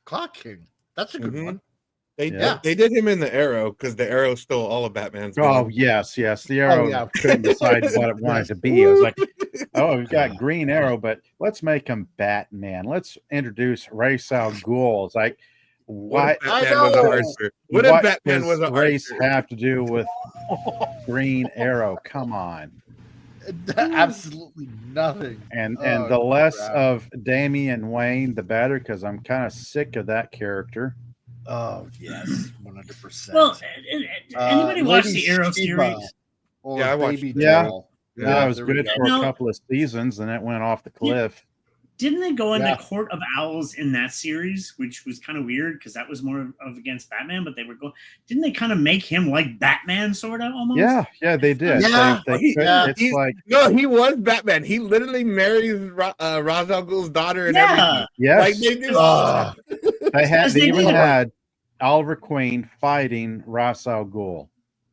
Clock King. That's a good one. They did him in the Arrow because the Arrow stole all of Batman's. Oh villains. yes. The Arrow couldn't decide what it wanted to be. It was like, oh, we've got Green Arrow, but let's make him Batman. Let's introduce Ra's al Ghul. It's like, what? What if Batman was an race archer? have to do with Green Arrow? Come on. Absolutely nothing. And Oh, the less crap. of Damian Wayne, the better, because I'm kind of sick of that character. Oh yes, 100%. Well, anybody watch Lady the Arrow Shiva series? or Yeah, I watched Baby it. Doll. Yeah, it was there we good go. for No. a couple of seasons, and it went off the cliff. Didn't they go into Yeah. Court of Owls in that series, which was kind of weird because that was more of against Batman, but they were going. Didn't they kind of make him like Batman, sort of almost? Yeah, they did. Yeah. They could. Yeah. It's like, No, he was Batman. He literally marries Ra's al Ghul's daughter and Yeah. everything. yes, Like they do. they even did. had Oliver Queen fighting Ra's al Ghul.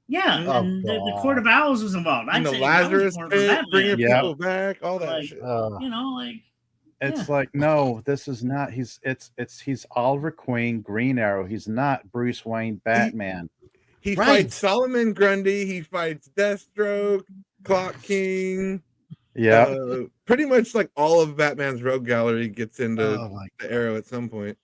Yeah, Oh, and the God. Court of Owls was involved. And I'd the say that was Lazarus more for pit, Batman. bringing Yeah. people back, all that Like, shit. you know, like It's Yeah. like, no, this is not. He's Oliver Queen, Green Arrow. He's not Bruce Wayne, Batman. He Right. fights Solomon Grundy. He fights Deathstroke, Clock King. Yeah, Pretty much like all of Batman's rogue gallery gets into Oh, my the Arrow at some point.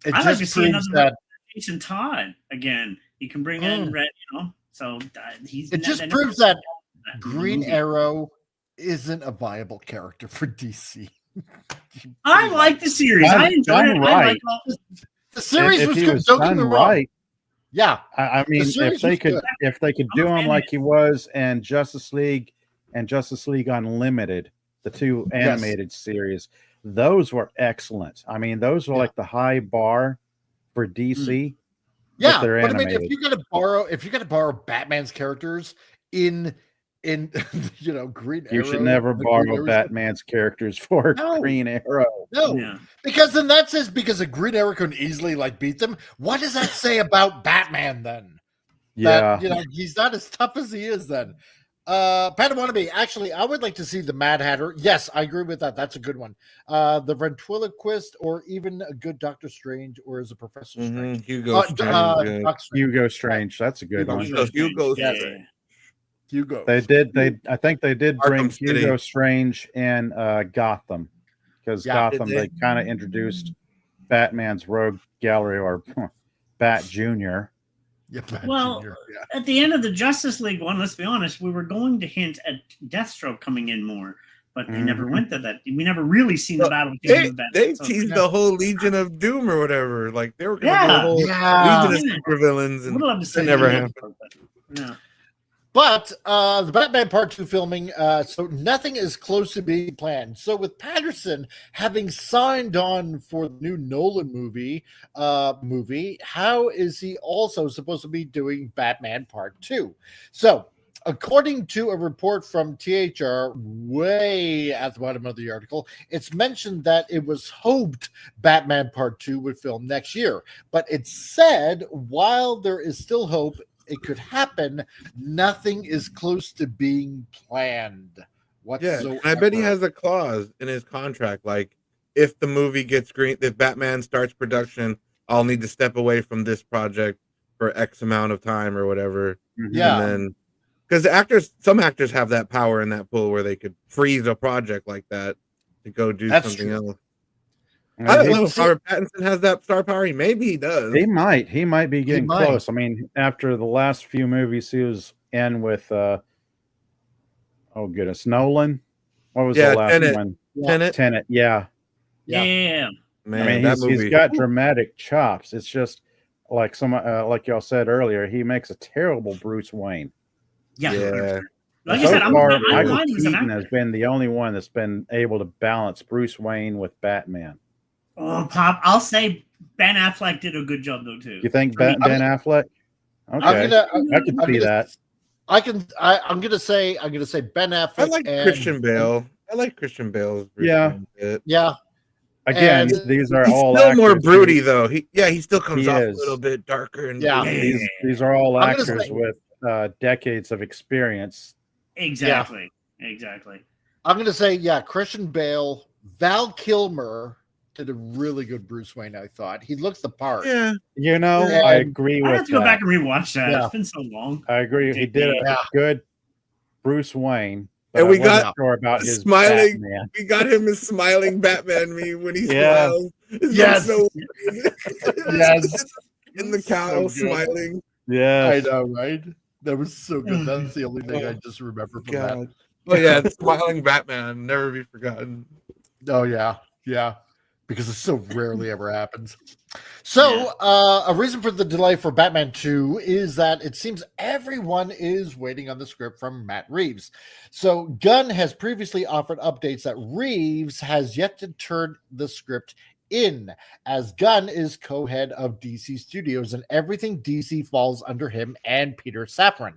It I'd like to just see proves another that Jason Todd again. You can bring in Red, you know. So he's. it just that- proves that that Green movie. Arrow isn't a viable character for DC. I like the series. Done- I enjoyed done it. I right. like all The series if was he good. was Don't get done me wrong. right, Yeah, I mean, series if they was could, good. if they could I'm do a him fan like of he was in Justice League and Justice League Unlimited, the two animated series, those were excellent. I mean, those were like the high bar for DC. yeah. they're But I mean, animated. if you got to borrow Batman's characters in you know Green Arrow, You should never the Green borrow Arrow's- Batman's characters for No. Green Arrow. No, Yeah. because then that says because a Green Arrow can easily like beat them. What does that say about Batman then? Yeah, That, you know, he's not as tough as he is then. Padawannabe, actually, I would like to see the Mad Hatter. Yes, I agree with that. That's a good one. The ventriloquist, or even a good Doctor Strange, or as a Professor Strange. Hugo Strange. Doctor Strange. Hugo Strange. That's a good one. Hugo Yeah. Strange. Hugo. I think they did bring Arkham City. Hugo Strange in Gotham, because Yeah. Gotham, Did they kind of introduced Batman's rogue gallery, or Bat Junior. Yeah, Bat Well, Junior, yeah. at the end of the Justice League one, let's be honest, we were going to hint at Deathstroke coming in more, but they never went to that. We never really seen the battle between him and They Batman. So- teased the whole Legion of Doom or whatever. Like they were going to Yeah. do a whole Yeah. Legion of supervillains, and Would love to see it never him. happened. No. But the Batman Part 2 filming, so nothing is close to being planned. So with Patterson having signed on for the new Nolan movie, how is he also supposed to be doing Batman Part 2? So according to a report from THR, way at the bottom of the article, it's mentioned that it was hoped Batman Part 2 would film next year. But it said, while there is still hope it could happen, nothing is close to being planned Yeah, whatsoever. and I bet he has a clause in his contract, like if the movie gets if Batman starts production, I'll need to step away from this project for X amount of time or whatever. Yeah. And then Because some actors have that power in that pool where they could freeze a project like that to go do something else. I don't know if Robert Pattinson has that star power. Maybe he does. He might be getting close. I mean, after the last few movies he was in with, oh goodness, Nolan. What was the last one? Tenet. Yeah. Man, I mean, he's got dramatic chops. It's just like like y'all said earlier, he makes a terrible Bruce Wayne. Yeah. Like So I said, far, I'm Michael lying as an Keaton actor. has been the only one that's been able to balance Bruce Wayne with Batman. Oh, Pop, I'll say Ben Affleck did a good job though too. You think Ben Affleck? Okay, I can see that. I'm gonna say Ben Affleck. I like and Christian Bale. I like Christian Bale's Bruce Wayne bit. Yeah. Again, And these are He's all still actors more who- broody though. He still comes He off is. a little bit darker and These are all I'm gonna actors say- with decades of experience. Exactly. I'm gonna say, Christian Bale, Val Kilmer did a really good Bruce Wayne. I thought he looked the part. Yeah, You know, And I agree I with have to go that. back and rewatch that. Yeah. It's been so long. I agree. He did a Yeah. good Bruce Wayne. But And we I wasn't got sure about his smiling. Batman. We got him as smiling Batman meme when he Yeah. smiles. It's Yes. so Yes. in the cowl smiling. Yeah, I know, right? That was so good. That's the only thing I just remember from that. God. Oh yeah, the smiling Batman, never be forgotten. Oh yeah, because it so rarely ever happens. So, a reason for the delay for Batman 2 is that it seems everyone is waiting on the script from Matt Reeves. So, Gunn has previously offered updates that Reeves has yet to turn the script in, as Gunn is co-head of DC Studios and everything DC falls under him and Peter Safran.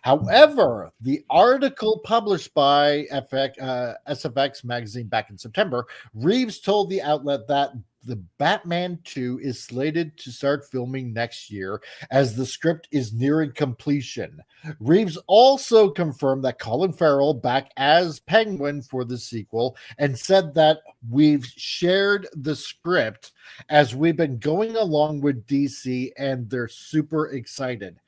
However, the article published by SFX magazine back in September, Reeves told the outlet that the Batman 2 is slated to start filming next year as the script is nearing completion. Reeves also confirmed that Colin Farrell back as Penguin for the sequel and said that we've shared the script as we've been going along with DC and they're super excited.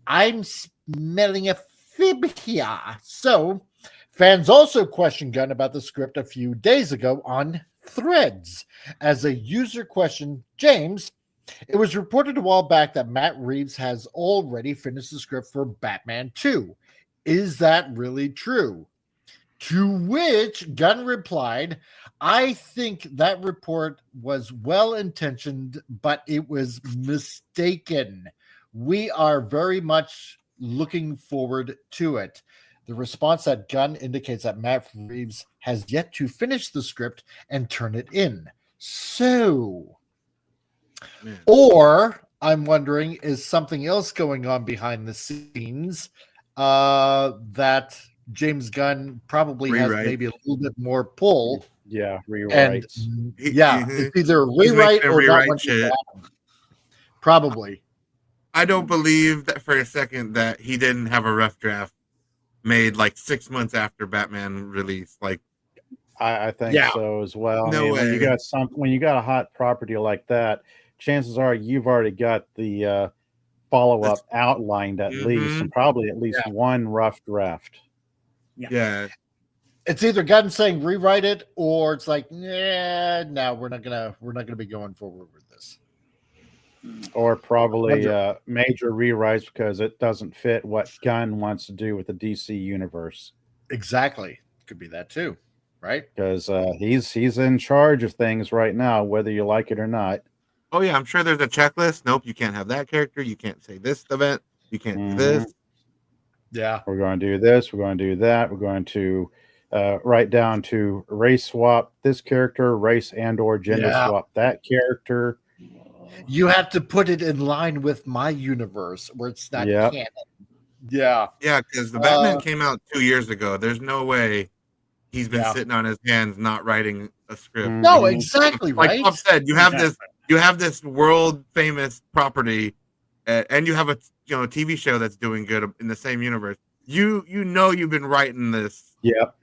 I'm smelling a fib here. So, fans also questioned Gunn about the script a few days ago on Threads. As a user questioned James, it was reported a while back that Matt Reeves has already finished the script for Batman 2. Is that really true? To which Gunn replied, I think that report was well-intentioned, but it was mistaken. We are very much looking forward to it. The response that Gunn indicates that Matt Reeves has yet to finish the script and turn it in. So, or I'm wondering, is something else going on behind the scenes that James Gunn probably has maybe a little bit more pull? Yeah, And rewrites. it's either a rewrite or not want to happen. Probably. I don't believe that for a second that he didn't have a rough draft made like 6 months after Batman release. Like, I think so as well. No When way. you got when you got a hot property like that, chances are you've already got the follow-up outlined at least, and probably at least one rough draft. Yeah. It's either Gunn saying rewrite it, or it's like, no, we're not gonna be going forward with this. Or probably major rewrites because it doesn't fit what Gunn wants to do with the DC universe. Exactly. Could be that too, right? Because he's in charge of things right now, whether you like it or not. Oh yeah, I'm sure there's a checklist. Nope, you can't have that character. You can't say this event. You can't do this. Yeah. We're going to do this. We're going to do that. We're going to write down to race swap this character, race and or gender swap that character. You have to put it in line with my universe where it's not canon. Yeah. Yeah, because the Batman came out 2 years ago. There's no way he's been sitting on his hands not writing a script. No, exactly, like right? Bob said, you have this world famous property, and you have a TV show that's doing good in the same universe. You've been writing this. Yep.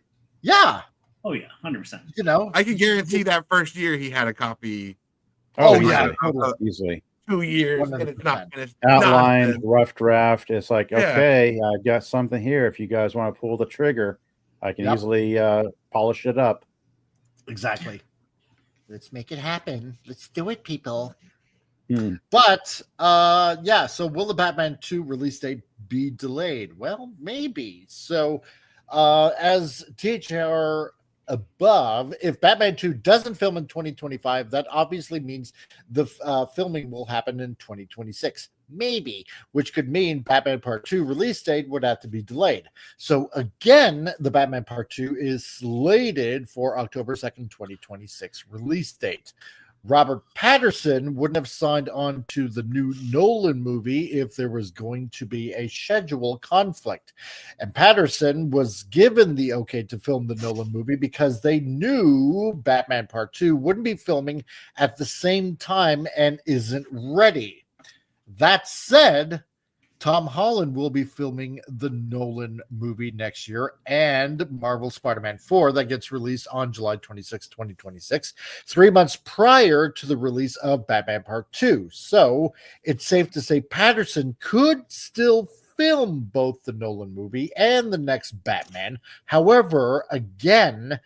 Yeah. Oh yeah, 100%. You know, I can guarantee that first year he had a copy. Oh yeah, easily. 2 years and it's not finished. Outlined, Nonsense. rough draft. It's like, Yeah. okay, I've got something here. If you guys want to pull the trigger, I can easily polish it up. Exactly. Let's make it happen. Let's do it, people. Hmm. But so will the Batman 2 release date be delayed? Well, maybe. So as THR above, if Batman 2 doesn't film in 2025, that obviously means the filming will happen in 2026. Maybe, which could mean Batman Part 2 release date would have to be delayed. So again, the Batman Part 2 is slated for October 2nd, 2026 release date. Robert Pattinson wouldn't have signed on to the new Nolan movie if there was going to be a schedule conflict. And Pattinson was given the okay to film the Nolan movie because they knew Batman Part 2 wouldn't be filming at the same time and isn't ready. That said, Tom Holland will be filming the Nolan movie next year and Marvel Spider-Man 4 that gets released on July 26, 2026, 3 months prior to the release of Batman Part 2. So it's safe to say Patterson could still film both the Nolan movie and the next Batman. However, again,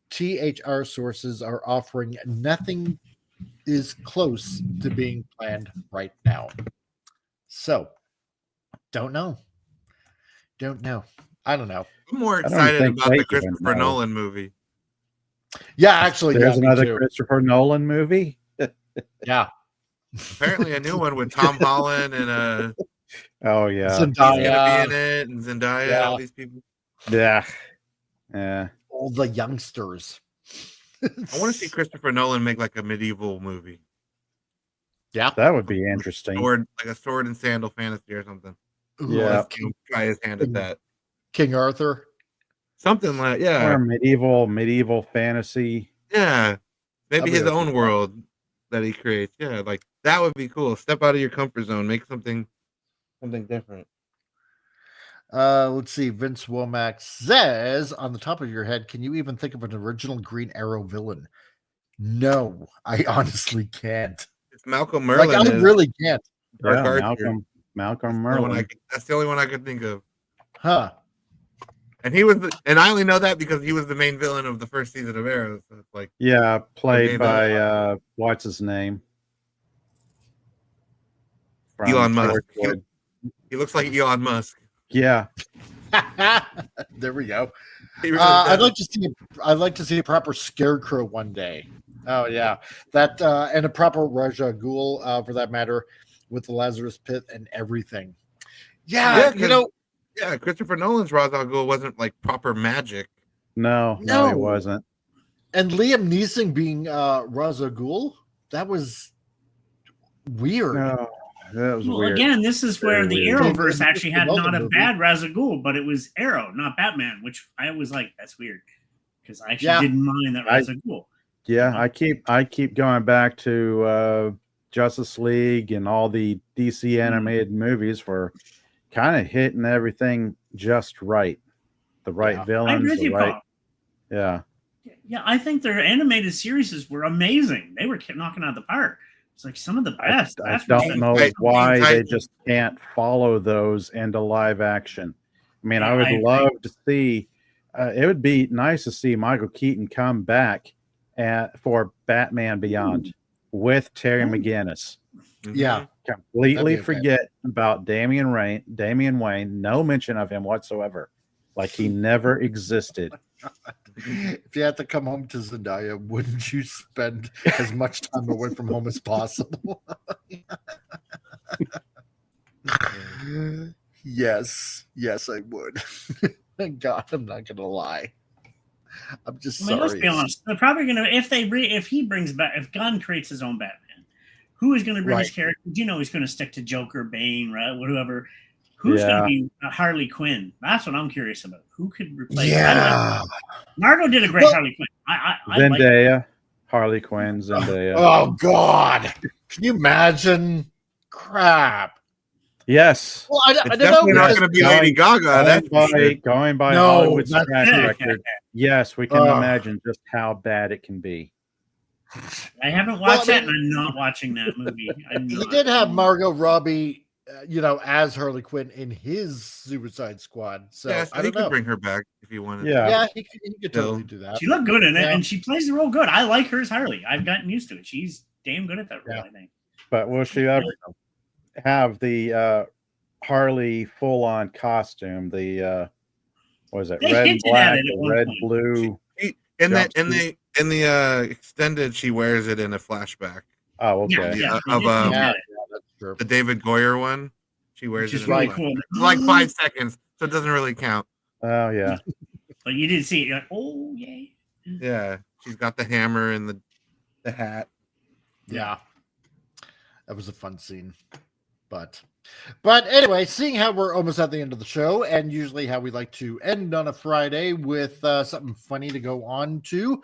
THR sources are offering nothing is close to being planned right now. So, don't know. I don't know. I'm more excited about the Christopher Nolan movie. Yeah, actually, there's another Christopher Nolan movie. Yeah, apparently a new one with Tom Holland and Zendaya gonna be in it, and Zendaya, all these people. Yeah, all the youngsters. I want to see Christopher Nolan make like a medieval movie. Yeah, that would be interesting. Like a sword and sandal fantasy or something. Yeah, try his hand at that. King Arthur, something like or medieval fantasy. Yeah, maybe his own world that he creates. Yeah, like that would be cool. Step out of your comfort zone, make something different. Let's see. Vince Womack says, on the top of your head, can you even think of an original Green Arrow villain? No, I honestly can't. It's Malcolm Merlin. Like, I really can't. Yeah, Malcolm Merlin. That's the only one I could think of. Huh. And and I only know that because he was the main villain of the first season of Arrow. So it's like, played by what's his name? Elon Musk. He looks like Elon Musk. Yeah. There we go. Really I'd like to see a proper Scarecrow one day. Oh yeah, that and a proper Raja Ghul for that matter, with the Lazarus Pit and everything. Yeah, Christopher Nolan's Ra's al Ghul wasn't like proper magic. No, it wasn't. And Liam Neeson being Ra's al Ghul, that was weird. No, that was weird. Again, this is where the Arrowverse actually had not a movie. bad Ra's al Ghul, but it was Arrow, not Batman, which I was like, that's weird because I actually didn't mind that Ra's al Ghul. Yeah, I keep going back to Justice League and all the DC animated movies were kind of hitting everything just right. The right villains. Yeah. Yeah, I think their animated series were amazing. They were knocking out the park. It's like some of the best. I don't know why they just can't follow those into live action. I mean, I would love to see. It would be nice to see Michael Keaton come back for Batman Beyond with Terry McGinnis. Yeah, completely forget about Damian Wayne. No mention of him whatsoever. Like he never existed. If you had to come home to Zendaya, wouldn't you spend as much time away from home as possible? Yes, I would. God, I'm not gonna lie. I'm just sorry. Let's be honest. They're probably gonna if Gunn creates his own Batman, who is gonna bring his character? You know, he's gonna stick to Joker, Bane, right? Whoever. Who's going to be Harley Quinn? That's what I'm curious about. Who could replace? Yeah, Margot did a great Harley Quinn. Zendaya, Harley Quinn, Zendaya. Oh God, can you imagine? Crap. Yes. Well, I don't definitely know. Not going to be Lady Gaga. Going by Hollywood's track record. Yes, we can imagine just how bad it can be. I haven't watched it, and I'm not watching that movie. He did have Margot Robbie, as Harley Quinn in his Suicide Squad. So yeah, I he don't know. could bring her back if he wanted. Yeah, he could totally do that. She looked good in it, and she plays the role good. I like her as Harley. I've gotten used to it. She's damn good at that role, I think. But will she ever have the Harley full-on costume? The what is it? They Red, hinted at black, it at one red, point. blue. In the extended, she wears it in a flashback. Oh, okay. The David Goyer one. She wears Which it is in a really flashback. cool. It's like 5 seconds, so it doesn't really count. Oh yeah. But you did see it. You're like, oh yay. Yeah, she's got the hammer and the hat. Yeah, that was a fun scene. But anyway, seeing how we're almost at the end of the show, and usually how we like to end on a Friday with something funny to go on to,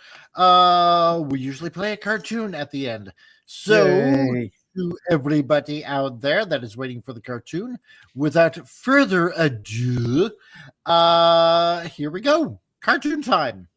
we usually play a cartoon at the end. So Yay. to everybody out there that is waiting for the cartoon, without further ado, here we go. Cartoon time.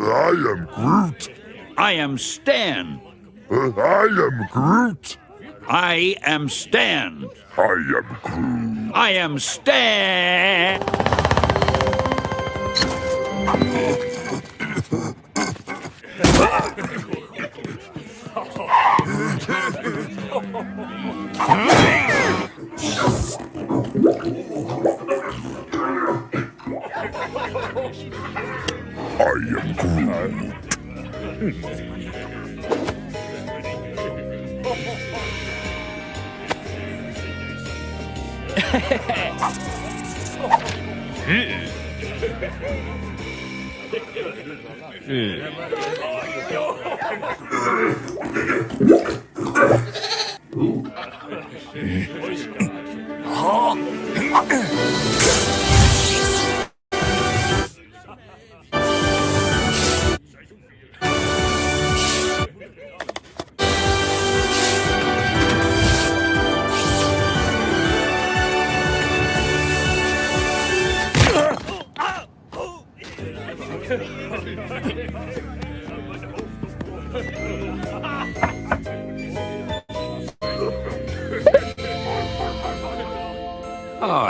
I am Groot. I am Stan. I am Groot. I am Stan. I am Groot. I am Stan. I am Groot. Oh.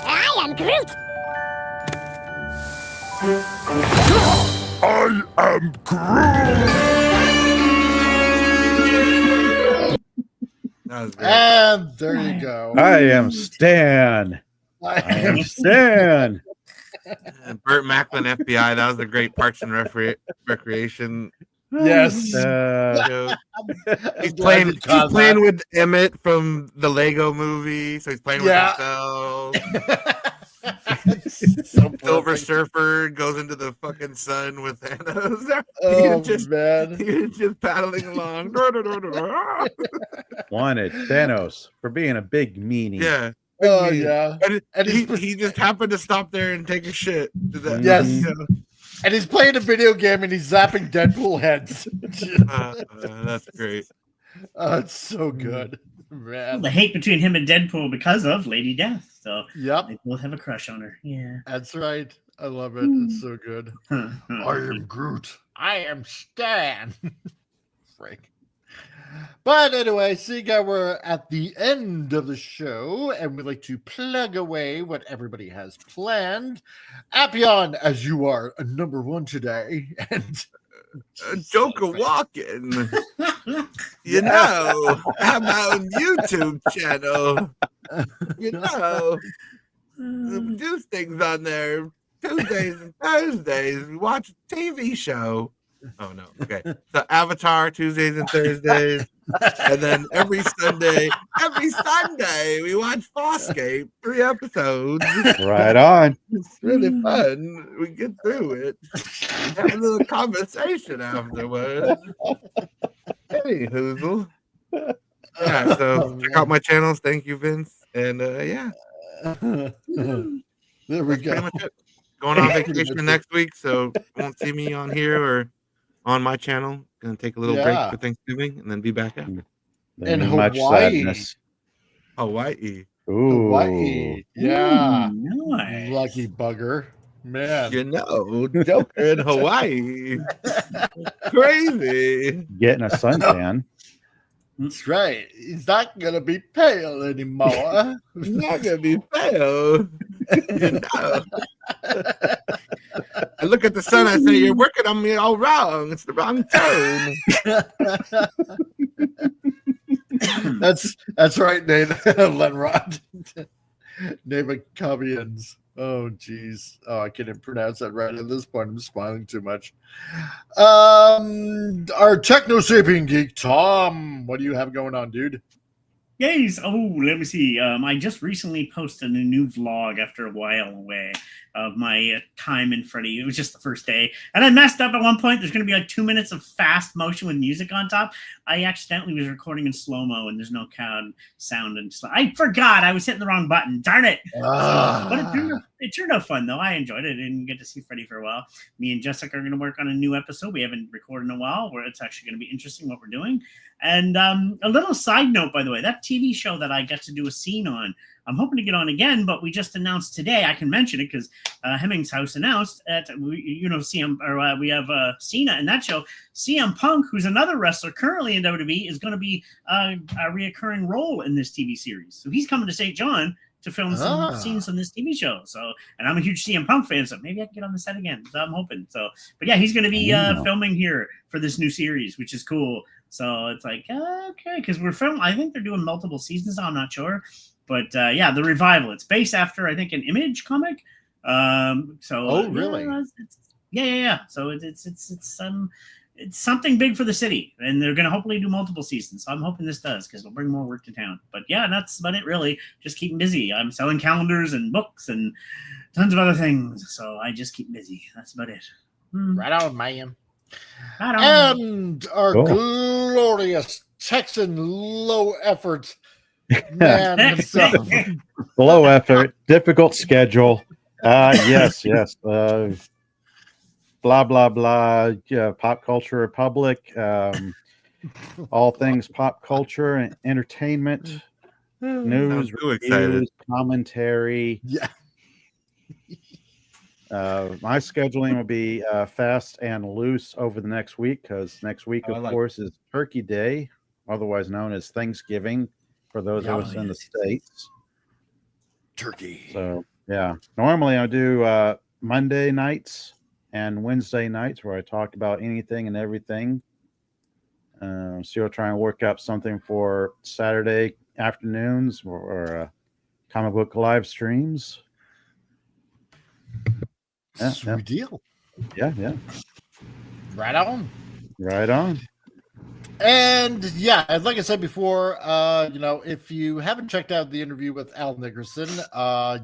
I am Groot. I am Groot. And there you go. I am Stan. I am Stan. And Burt Macklin, FBI. That was a great Parks and Recreation. Yes. He's playing with Emmett from the Lego movie, so he's playing with himself. Silver Surfer goes into the fucking sun with Thanos. He's just paddling along. Wanted Thanos for being a big meanie. Yeah. Oh yeah. And he just happened to stop there and take a shit. Yes. And he's playing a video game and he's zapping Deadpool heads. That's great. Oh, it's so good. Man. The hate between him and Deadpool because of Lady Death. So yep. They both have a crush on her. Yeah. That's right. I love it. It's so good. I am Groot. I am Stan. Frank. But anyway, seeing how we're at the end of the show, and we'd like to plug away what everybody has planned. Appion, as you are a number one today, and Joker walking. You know, I have my own YouTube channel. You know, we do things on there Tuesdays and Thursdays. We watch a TV show. Oh no, okay. So Avatar Tuesdays and Thursdays, and then every Sunday we watch Foscape, 3 episodes. Right on. It's really fun. We get through it. Have a little conversation afterwards. Hey, Hoozle. Yeah, so check out my channels. Thank you, Vince. And yeah. There we That's go. pretty much it. Going on vacation next week, so won't see me on here or on my channel. Gonna take a little break Yeah. for Thanksgiving and then be back after. And Much Hawaii. sadness. Hawaii. Ooh. Hawaii. Yeah. Nice. Lucky bugger. Man. You know, Joker in Hawaii. Crazy. Getting a suntan. That's right. He's not gonna be pale anymore. He's not gonna be pale. You know. I look at the sun, I say, you're working on me all wrong. It's the wrong tone. That's right, Nate. Lenrod. Neva Cobians. Oh geez. Oh, I can't even pronounce that right at this point. I'm smiling too much. Our techno shaping geek, Tom. What do you have going on, dude? Yes. Oh, let me see. I just recently posted a new vlog after a while away of my time in Freddy. It was just the first day, and I messed up at one point. There's going to be like 2 minutes of fast motion with music on top. I accidentally was recording in slow mo, and there's no sound. And I forgot I was hitting the wrong button. Darn it! But it turned out fun though. I enjoyed it and get to see Freddy for a while. Me and Jessica are going to work on a new episode we haven't recorded in a while, where it's actually going to be interesting what we're doing. And a little side note, by the way, that TV show that I got to do a scene on, I'm hoping to get on again, but we just announced today. I can mention it because Hemming's House announced that we have Cena in that show. CM Punk, who's another wrestler currently in WWE, is going to be a reoccurring role in this TV series. So he's coming to St. John to film some scenes on this TV show. So, and I'm a huge CM Punk fan, so maybe I can get on the set again. So I'm hoping. So, but yeah, he's going to be filming here for this new series, which is cool. So it's like, okay, because we're filming. I think they're doing multiple seasons. I'm not sure. But yeah, the revival. It's based after, I think, an Image comic. Really? Yeah. So it's something big for the city, and they're going to hopefully do multiple seasons. So I'm hoping this does, because it'll bring more work to town. But yeah, that's about it, really. Just keeping busy. I'm selling calendars and books and tons of other things. So I just keep busy. That's about it. Right on, man. Right on. And our glorious Texan low effort man himself. Low effort, difficult schedule. Yes. Blah blah blah. Pop Culture Republic. All things pop culture and entertainment, news, reviews, commentary. Yeah. My scheduling will be fast and loose over the next week, because next week, of course, is Turkey Day, otherwise known as Thanksgiving for those of us in the States. Turkey. So, yeah. Normally, I do Monday nights and Wednesday nights where I talk about anything and everything. So I'll try and work up something for Saturday afternoons or comic book live streams. Sweet deal. Yeah. Right on. Right on. And yeah, like I said before, if you haven't checked out the interview with Al Nickerson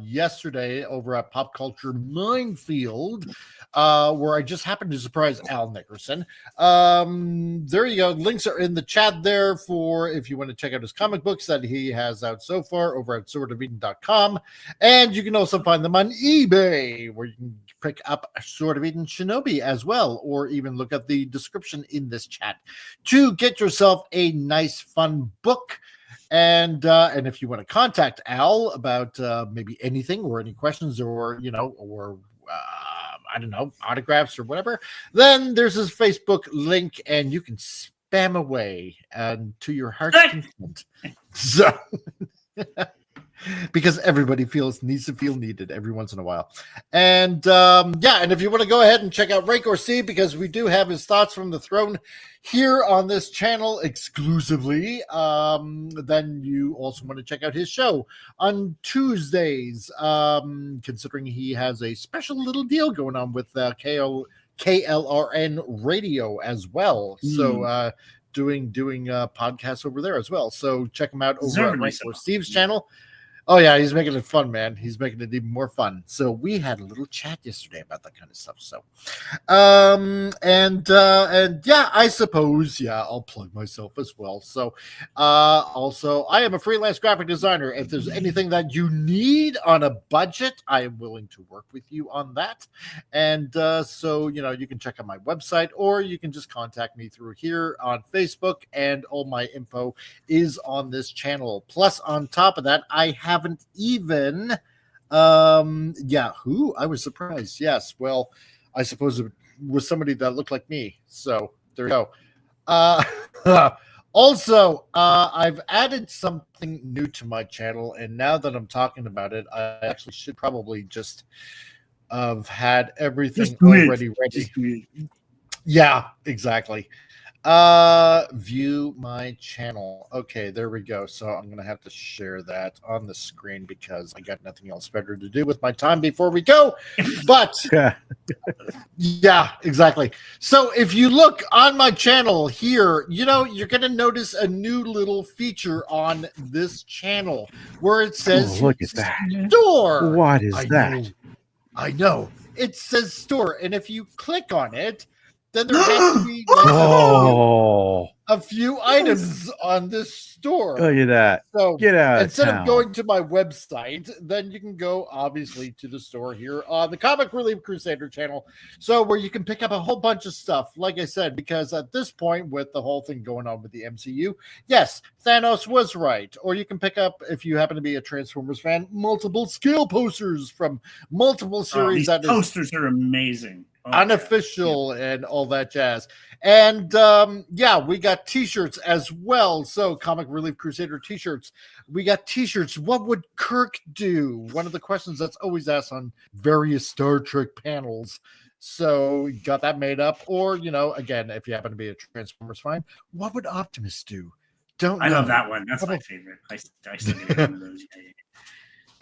yesterday over at Pop Culture Minefield, where I just happened to surprise Al Nickerson. There you go. Links are in the chat there for if you want to check out his comic books that he has out so far over at swordofeden.com. And you can also find them on eBay, where you can pick up Sword of Eden Shinobi as well, or even look at the description in this chat to get yourself a nice, fun book. And if you want to contact Al about maybe anything or any questions or I don't know, autographs or whatever, then there's his Facebook link, and you can spam away and to your heart's content. So, because everybody needs to feel needed every once in a while. And and if you want to go ahead and check out Rank or C, because we do have his thoughts from the throne here on this channel exclusively, then you also want to check out his show on Tuesdays, considering he has a special little deal going on with KLRN Radio as well. So doing podcasts over there as well. So check him out over at Rank or Steve's channel. Oh yeah, he's making it fun, man. He's making it even more fun. So we had a little chat yesterday about that kind of stuff. So, and yeah, I suppose, I'll plug myself as well. So, also, I am a freelance graphic designer. If there's anything that you need on a budget, I am willing to work with you on that. And so, you can check out my website, or you can just contact me through here on Facebook, and all my info is on this channel. Plus, on top of that, I haven't even I was surprised. Yes, well, I suppose it was somebody that looked like me. So there you go. Also, I've added something new to my channel, and now that I'm talking about it, I actually should probably just have had everything already ready. Yeah, exactly. View my channel. Okay, there we go. So I'm gonna have to share that on the screen because I got nothing else better to do with my time before we go. But yeah, exactly. So if you look on my channel here, you're gonna notice a new little feature on this channel where it says look at that store. What is that? I know. It says store, and if you click on it, then there has to be a few items on this store. Look at that. So get out instead of town. of going to my website, then you can go obviously to the store here on the Comic Relief Crusader channel. So where you can pick up a whole bunch of stuff, like I said, because at this point with the whole thing going on with the MCU, yes, Thanos was right. Or you can pick up, if you happen to be a Transformers fan, multiple scale posters from multiple series. These posters are amazing. Unofficial and all that jazz. And we got t-shirts as well. So Comic Relief Crusader t-shirts. We got t-shirts. What would Kirk do? One of the questions that's always asked on various Star Trek panels. So got that made up. Or, again, if you happen to be a Transformers fan, what would Optimus do? I love that one. That's my favorite. I still get one of those.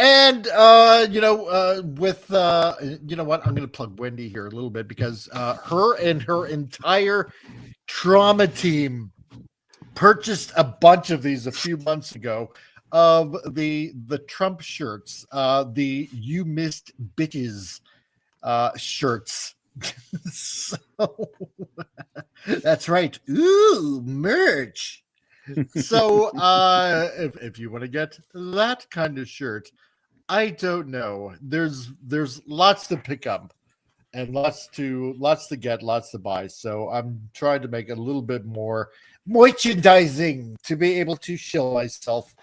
And with you know what, I'm going to plug Wendy here a little bit because her and her entire trauma team purchased a bunch of these a few months ago of the Trump shirts, the "You Missed Bitches" shirts. So that's right. Ooh, merch. So if you want to get that kind of shirt, I don't know. There's lots to pick up and lots to get, lots to buy. So I'm trying to make a little bit more merchandising to be able to show myself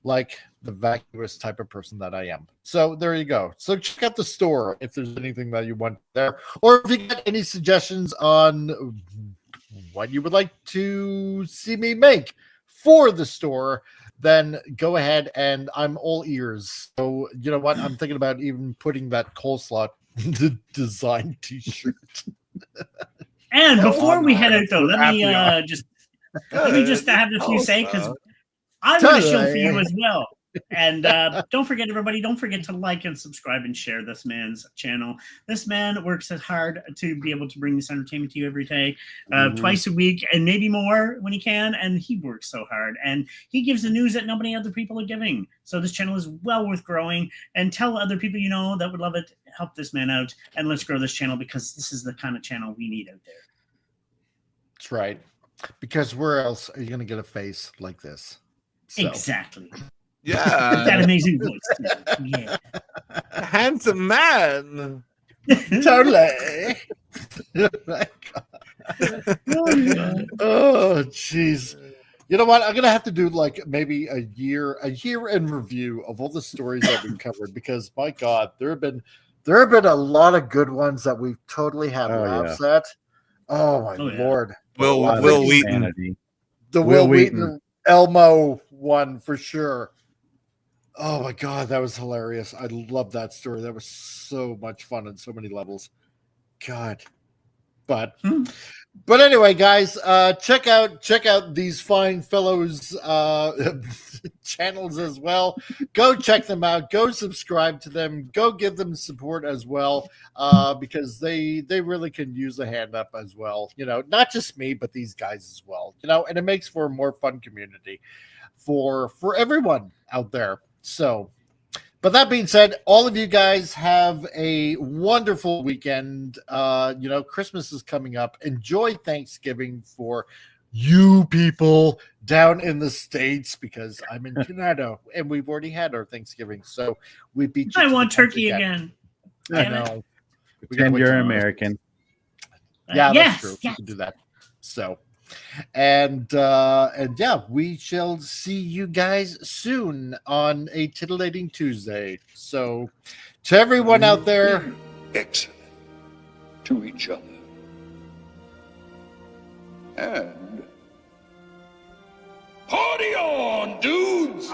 like the vacuous type of person that I am. So there you go. So check out the store if there's anything that you want there, or if you got any suggestions on what you would like to see me make for the store, then go ahead, and I'm all ears. So you know what? I'm thinking about even putting that coleslaw design t-shirt. And before we head out, though, let me just have a few say, because I'm going to show for you as well. And don't forget, everybody, don't forget to like and subscribe and share this man's channel. This man works as hard to be able to bring this entertainment to you every day, twice a week, and maybe more when he can. And he works so hard, and he gives the news that nobody other people are giving. So this channel is well worth growing, and tell other people you know that would love it. Help this man out, and let's grow this channel, because this is the kind of channel we need out there. That's right. Because where else are you going to get a face like this? So. Exactly. Yeah. That amazing voice. Yeah. Handsome man. Totally. Oh, jeez. You know what? I'm gonna have to do like maybe a year in review of all the stories that we've covered, because my God, there have been a lot of good ones that we've totally had laughs at. Oh my Lord. Will Wheaton. Insanity. The Will Wheaton Elmo one for sure. Oh my god, that was hilarious. I love that story. That was so much fun on so many levels. God. But anyway, guys, check out these fine fellows channels as well. Go check them out. Go subscribe to them. Go give them support as well, because they really can use a hand up as well. You know, not just me, but these guys as well. You know, and it makes for a more fun community for everyone out there. So, but that being said, all of you guys have a wonderful weekend. You know, Christmas is coming up. Enjoy Thanksgiving for you people down in the States, because I'm in Canada and we've already had our Thanksgiving. So we beat you. I to want the punch turkey again. I know. And you're American. Yeah, Yes, that's true. yes. We can do that. So, and yeah, we shall see you guys soon on a titillating Tuesday. So, to everyone out there, Excellent to each other. And party on, dudes!